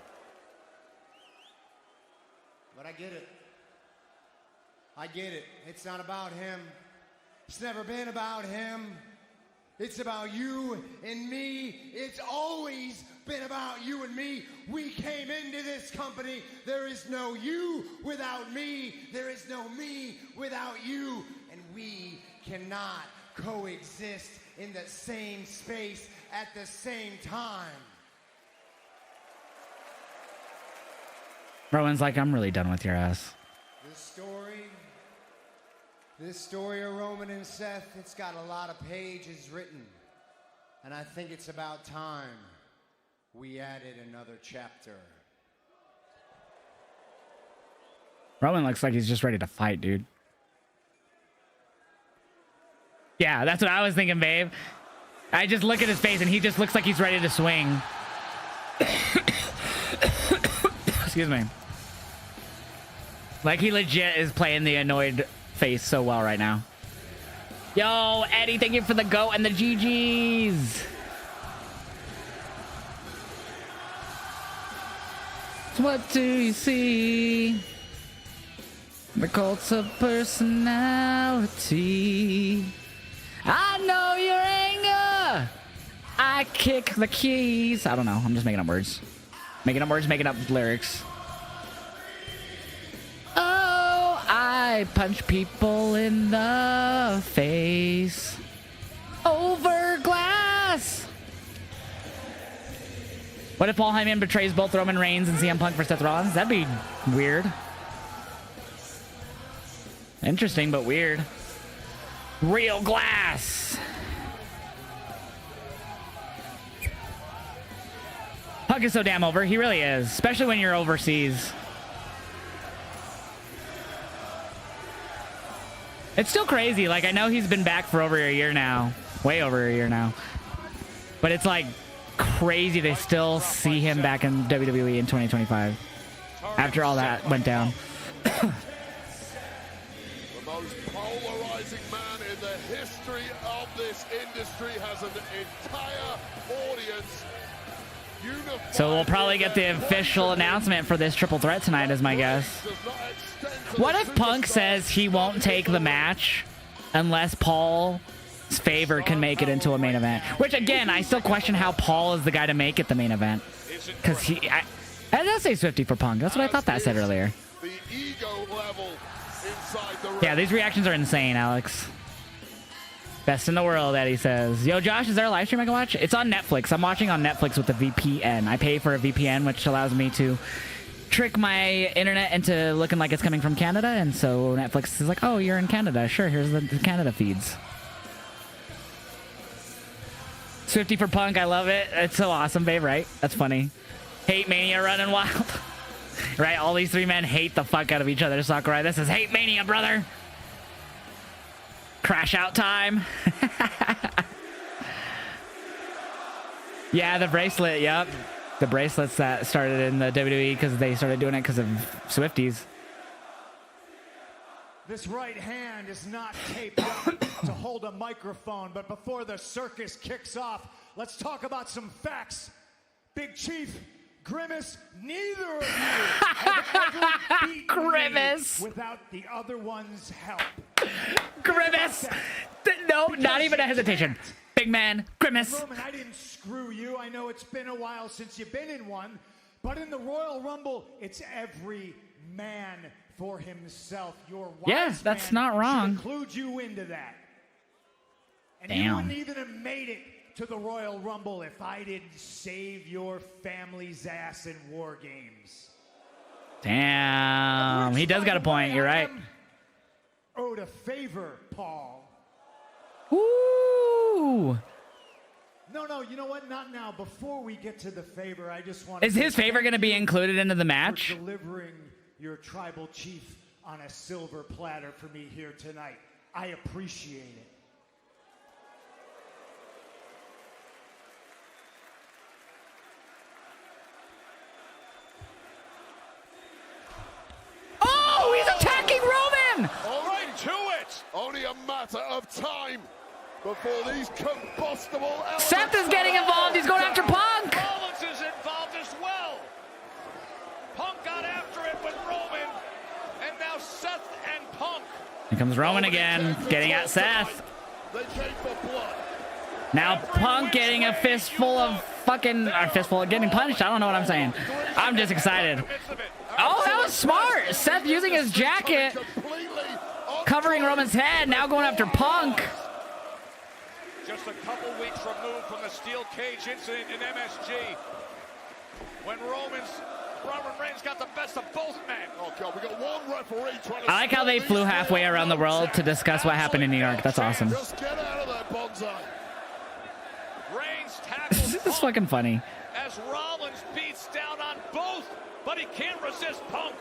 But I get it. I get it. It's not about him. It's never been about him. It's about you and me. It's always been about you and me. We came into this company. There is no you without me. There is no me without you. And we cannot coexist in the same space at the same time. Rowan's like, I'm really done with your ass. This story of Roman and Seth, it's got a lot of pages written. And I think it's about time we added another chapter. Rowan looks like he's just ready to fight, dude. Yeah, that's what I was thinking, babe. I just look at his face and he just looks like he's ready to swing. Excuse me. Like he legit is playing the annoyed face so well right now. Yo, Eddie, thank you for the GOAT and the GGs. What do you see? The cults of personality. I know your anger. I kick the keys. I don't know. I'm just making up words. Making up words, making up lyrics. Oh, I punch people in the face over glass. What if Paul Heyman betrays both Roman Reigns and CM Punk for Seth Rollins? That'd be weird. Interesting, but weird. Real glass. Punk is so damn over. He really is, especially when you're overseas. It's still crazy. Like, I know he's been back for over a year now. Way over a year now. But it's like crazy to still see him back in WWE in 2025 after all that went down. The most polarizing man in the history of this industry has an entire audience. So we'll probably get the official announcement for this triple threat tonight, is my guess. What if Punk says he won't take the match unless Paul's favor can make it into a main event? Which, again, I still question how Paul is the guy to make it the main event. Because I does say Swifty for Punk. That's what I thought that said earlier. Yeah, these reactions are insane, Alex. Best in the world, Eddie says. Yo, Josh, is there a live stream I can watch? It's on Netflix. I'm watching on Netflix with a VPN. I pay for a VPN, which allows me to trick my internet into looking like it's coming from Canada. And so Netflix is like, oh, you're in Canada. Sure, here's the Canada feeds. Swifty for Punk. I love it. It's so awesome, babe, right? That's funny. Hate Mania running wild. Right? All these three men hate the fuck out of each other. Sakurai, this is Hate Mania, brother. Crash out time. Yeah, the bracelet. Yep. The bracelets that started in the WWE because they started doing it because of Swifties. This right hand is not taped up to hold a microphone, but before the circus kicks off, let's talk about some facts. Big Chief, Grimace, neither of you have ever beaten Grimace me without the other one's help. Grimace! No, not even a hesitation. Big man, Grimace. Roman, I didn't screw you. I know it's been a while since you've been in one, but in the Royal Rumble, it's every man for himself. Your wise that's man not wrong. should include you into that. And Damn. you wouldn't even have made it to the Royal Rumble if I didn't save your family's ass in War Games. Damn. He does got a point. You're right. Owed a favor, Paul. Ooh. No, you know what? Not now. Before we get to the favor, I just want to... Is his favor going to be included into the match? For delivering your tribal chief on a silver platter for me here tonight. I appreciate it. Oh, he's attacking Roman! All right, to it. Only a matter of time before these combustible elements... Seth is getting involved. He's going after Punk. Rollins is involved as well. Punk got after it with Roman, and now Seth and Punk. Here comes Roman again, getting at Seth. They came for blood. Now Punk getting a fistful of fucking... Or fistful of getting punched. I don't know what I'm saying. I'm just excited. Oh, that was smart. Seth using his jacket, covering Roman's head, now going after Punk. Just a couple weeks removed from the steel cage incident in MSG, when Roman Reigns got the best of both men. Oh God, we got one referee trying to... I like how they flew halfway around the world to discuss what happened in New York. That's awesome. Just get out of there, Bonsai. Reigns tackles This is fucking funny. as Rollins beats down on both, but he can't resist Punk.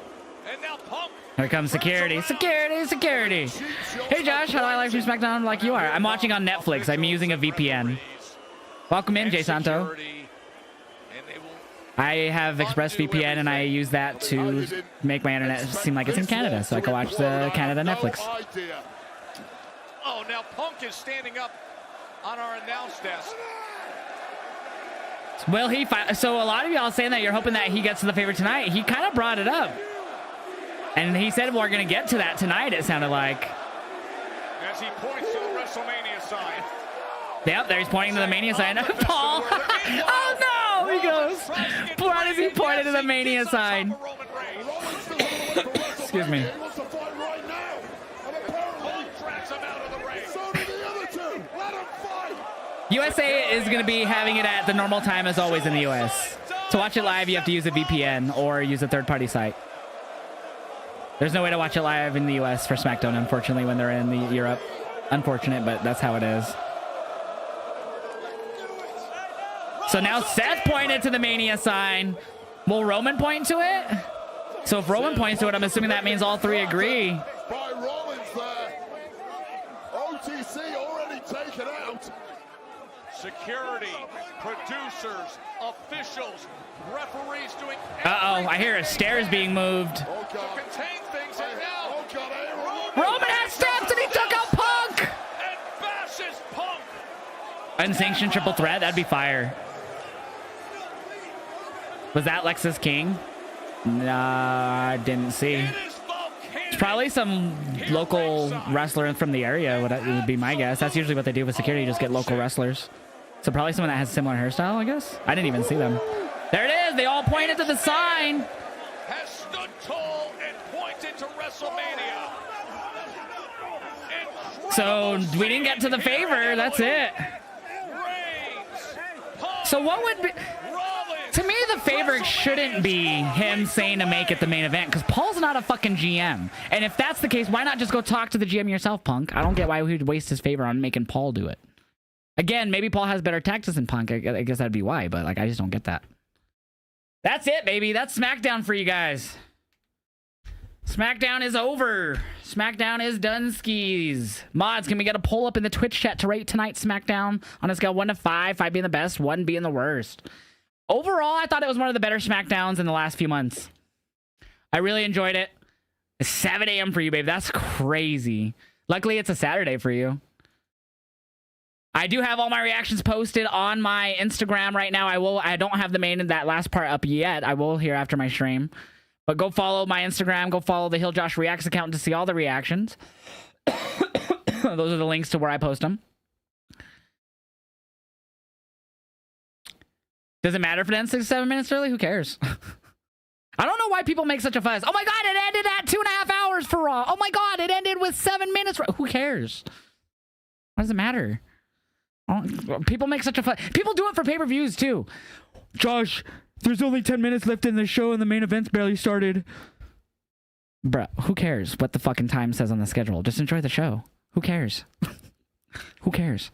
And now Punk. Here comes security. Security, security. Hey Josh, how do I live stream SmackDown like you are? I'm watching on Netflix. I'm using a VPN. Welcome in, Jay Santo. I have ExpressVPN and I use that to make my internet seem like it's in Canada, so I can watch the Canada Netflix. Uh-oh, now Punk is standing up on our announce desk. Will he fight? So a lot of y'all saying that you're hoping that he gets to the favorite tonight. He kind of brought it up. And he said we're going to get to that tonight, it sounded like. As he points to the WrestleMania sign. Yep, there he's pointing to the Mania sign. Paul! Oh no! He goes. Why does he point to the Mania sign? Excuse me. USA is going to be having it at the normal time as always in the US. To watch it live, you have to use a VPN or use a third-party site. There's no way to watch it live in the US for SmackDown, unfortunately, when they're in the Europe. Unfortunate, but that's how it is. So now Seth pointed to the Mania sign. Will Roman point to it? So if Roman points to it, I'm assuming that means all three agree. By Rollins there. OTC already taken out. Security, producers, officials, referees doing Uh-oh, I hear a stairs being moved. to contain things, and now Roman has steps and he took out Punk! And bashes Punk! Unsanctioned triple threat? That'd be fire. Was that Lexus King? Nah, I didn't see. It's probably some local wrestler from the area, would be my guess. That's usually what they do with security, just get local wrestlers. So probably someone that has a similar hairstyle, I guess. I didn't even see them. There it is. They all pointed to the sign. Has stood tall and pointed to WrestleMania. So we didn't get to the favor. That's it. So what would be... To me, the favor shouldn't be him saying to make it the main event, because Paul's not a fucking GM. And if that's the case, why not just go talk to the GM yourself, Punk? I don't get why he'd waste his favor on making Paul do it. Again, maybe Paul has better tactics than Punk. I guess that'd be why, but like I just don't get that. That's it, baby. That's SmackDown for you guys. SmackDown is over. SmackDown is done skis. Mods, can we get a poll up in the Twitch chat to rate tonight's SmackDown on a scale 1 to 5, 5 being the best, 1 being the worst? Overall, I thought it was one of the better SmackDowns in the last few months. I really enjoyed it. It's 7 a.m. for you, babe. That's crazy. Luckily, it's a Saturday for you. I do have all my reactions posted on my Instagram right now. I don't have the main and that last part up yet. I will here after my stream. But go follow my Instagram. Go follow the Heeljosh Reacts account to see all the reactions. Those are the links to where I post them. Does it matter if it ends 6 or 7 minutes early? Who cares? I don't know why people make such a fuss. Oh my God, it ended at 2.5 hours for Raw. Oh my God, it ended with 7 minutes. Who cares? What does it matter? People make such a fuss. People do it for pay-per-views too. Josh, there's only 10 minutes left in the show and the main event's barely started. Bruh, who cares what the fucking time says on the schedule? Just enjoy the show. Who cares? Who cares?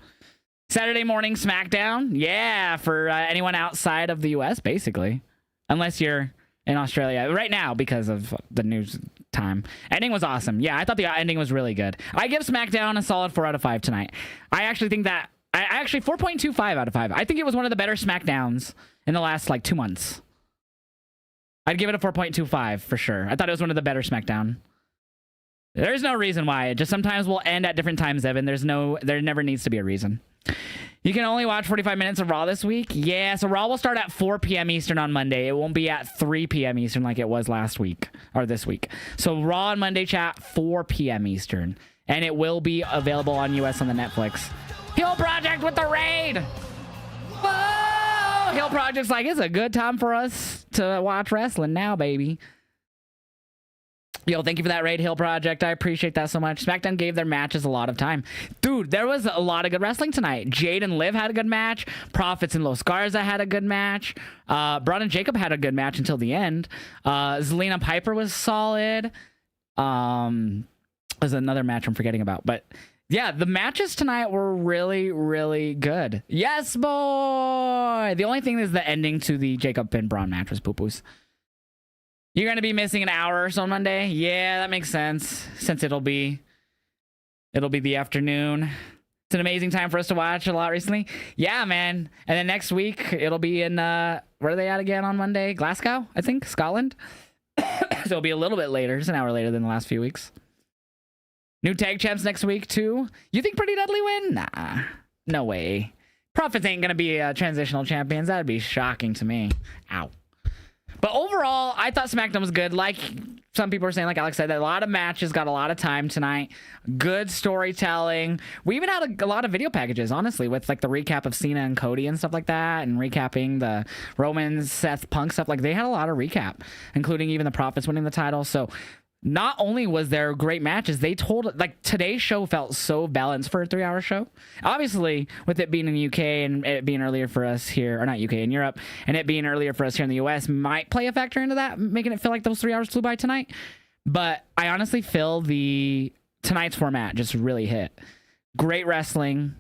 Saturday morning SmackDown. Yeah, for anyone outside of the US, basically. Unless you're in Australia. Right now, because of the news time. Ending was awesome. Yeah, I thought the ending was really good. I give SmackDown a solid 4 out of 5 tonight. I actually think that... I actually 4.25 out of 5. I think it was one of the better SmackDowns in the last, 2 months. I'd give it a 4.25 for sure. I thought it was one of the better SmackDown. There's no reason why. It just sometimes will end at different times, Evan. There never needs to be a reason. You can only watch 45 minutes of Raw this week? Yeah, so Raw will start at 4 p.m. Eastern on Monday. It won't be at 3 p.m. Eastern like it was last week, or this week. So Raw on Monday, chat, 4 p.m. Eastern. And it will be available on US on the Netflix. Heel Project with the raid! Whoa! Heel Project's like, it's a good time for us to watch wrestling now, baby. Yo, thank you for that raid, Hill Project. I appreciate that so much. SmackDown gave their matches a lot of time. Dude, there was a lot of good wrestling tonight. Jade and Liv had a good match. Profits and Los Garza had a good match. Braun and Jacob had a good match until the end. Zelina Piper was solid. There's another match I'm forgetting about. But yeah, the matches tonight were really, really good. Yes, boy! The only thing is the ending to the Jacob and Braun match was poo-poos. You're going to be missing an hour or so on Monday? Yeah, that makes sense. Since it'll be the afternoon. It's an amazing time for us to watch a lot recently. Yeah, man. And then next week, it'll be in, where are they at again on Monday? Glasgow, I think? Scotland? So it'll be a little bit later. Just an hour later than the last few weeks. New tag champs next week, too. You think Pretty Deadly win? Nah. No way. Profits ain't going to be transitional champions. That would be shocking to me. Ow. But overall, I thought SmackDown was good. Like some people were saying, like Alex said, that a lot of matches, got a lot of time tonight. Good storytelling. We even had a lot of video packages, honestly, with like the recap of Cena and Cody and stuff like that, and recapping the Roman, Seth, Punk stuff. Like they had a lot of recap, including even the Profits winning the title. So not only was there great matches, they told, like, today's show felt so balanced for a 3-hour show. Obviously, with it being in the UK and it being earlier for us here, or not UK, in Europe, and it being earlier for us here in the US might play a factor into that, making it feel like those 3 hours flew by tonight. But I honestly feel tonight's format just really hit. Great wrestling,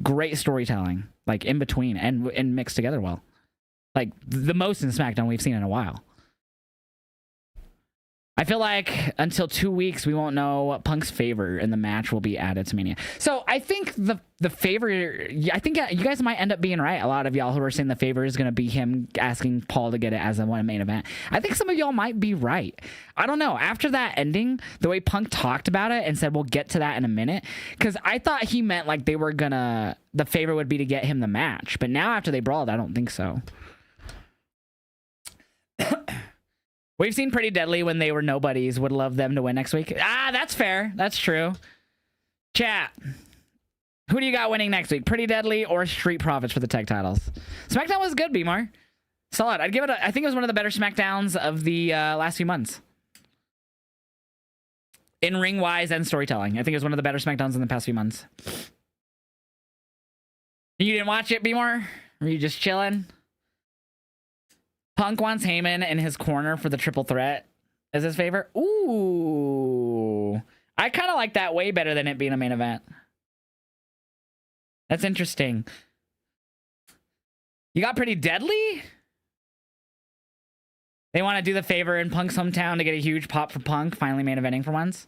great storytelling, like in between and mixed together well. Like the most in SmackDown we've seen in a while. I feel like until 2 weeks, we won't know what Punk's favor in the match will be added to Mania. So I think the favor, I think you guys might end up being right. A lot of y'all who are saying the favor is going to be him asking Paul to get it as a one main event. I think some of y'all might be right. I don't know. After that ending, the way Punk talked about it and said, we'll get to that in a minute, because I thought he meant like they were going to, the favor would be to get him the match. But now after they brawled, I don't think so. We've seen Pretty Deadly when they were nobodies. Would love them to win next week. That's fair. That's true. Chat. Who do you got winning next week? Pretty Deadly or Street Profits for the tag titles? SmackDown was good, Bmar. Solid. I'd give it I think it was one of the better SmackDowns of the last few months. In ring wise and storytelling. I think it was one of the better SmackDowns in the past few months. You didn't watch it, Bmar? Were you just chilling? Punk wants Heyman in his corner for the triple threat as his favorite. Ooh. I kind of like that way better than it being a main event. That's interesting. You got Pretty Deadly? They want to do the favor in Punk's hometown to get a huge pop for Punk, finally main eventing for once.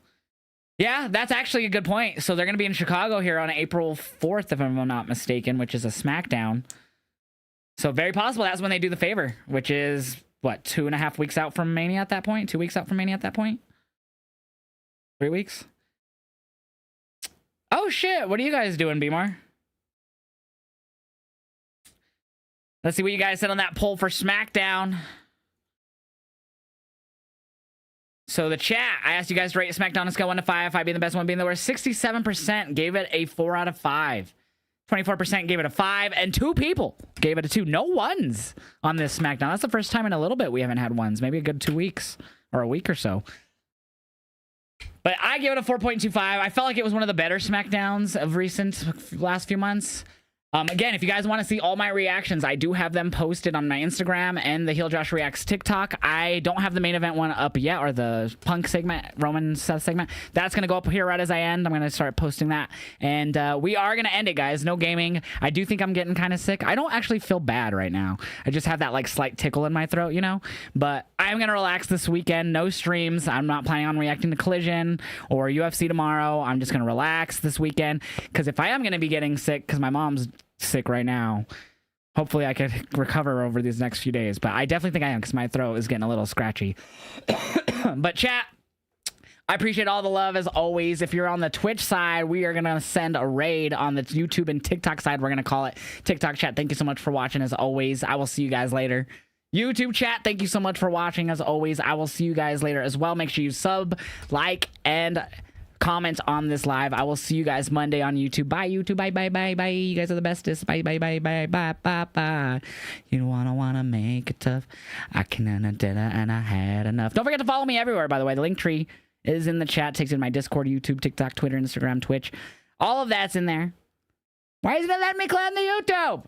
Yeah, that's actually a good point. So they're going to be in Chicago here on April 4th, if I'm not mistaken, which is a SmackDown. So very possible that's when they do the favor, which is, what, 2.5 weeks out from Mania at that point? 2 weeks out from Mania at that point? 3 weeks? Oh, shit. What are you guys doing, Bmar? Let's see what you guys said on that poll for SmackDown. So the chat, I asked you guys to rate SmackDown on a scale 1 to 5, 5 being the best, 1 being the worst. 67% gave it a 4 out of 5. 24% gave it a 5, and 2 people gave it a 2. No ones on this SmackDown. That's the first time in a little bit we haven't had ones. Maybe a good 2 weeks or a week or so. But I give it a 4.25. I felt like it was one of the better SmackDowns of last few months. Again, if you guys want to see all my reactions, I do have them posted on my Instagram and the Heeljosh Reacts TikTok. I don't have the main event one up yet, or the Punk segment, Roman Seth segment. That's going to go up here right as I end. I'm going to start posting that. And we are going to end it, guys. No gaming. I do think I'm getting kind of sick. I don't actually feel bad right now. I just have that like slight tickle in my throat, you know? But I'm going to relax this weekend. No streams. I'm not planning on reacting to Collision or UFC tomorrow. I'm just going to relax this weekend. Because if I am going to be getting sick, because my mom's sick right now, hopefully I could recover over these next few days, but I definitely think I am, because my throat is getting a little scratchy. But chat, I appreciate all the love as always. If you're on the Twitch side, we are gonna send a raid. On the YouTube and TikTok side, we're gonna call it TikTok chat. Thank you so much for watching as always. I will see you guys later. YouTube chat, thank you so much for watching as always. I will see you guys later as well. Make sure you sub, like, and comment on this live. I will see you guys Monday on YouTube. Bye, YouTube. Bye, bye, bye, bye. You guys are the bestest. Bye, bye, bye, bye, bye, bye, bye. You wanna make it tough. I can and I had enough. Don't forget to follow me everywhere, by the way. The link tree is in the chat. Takes you to my Discord, YouTube, TikTok, Twitter, Instagram, Twitch. All of that's in there. Why isn't it letting me click on the YouTube?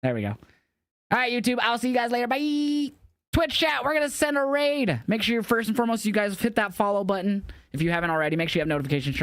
There we go. All right, YouTube. I'll see you guys later. Bye. Twitch chat, we're going to send a raid. Make sure you're first and foremost, you guys hit that follow button. If you haven't already, make sure you have notifications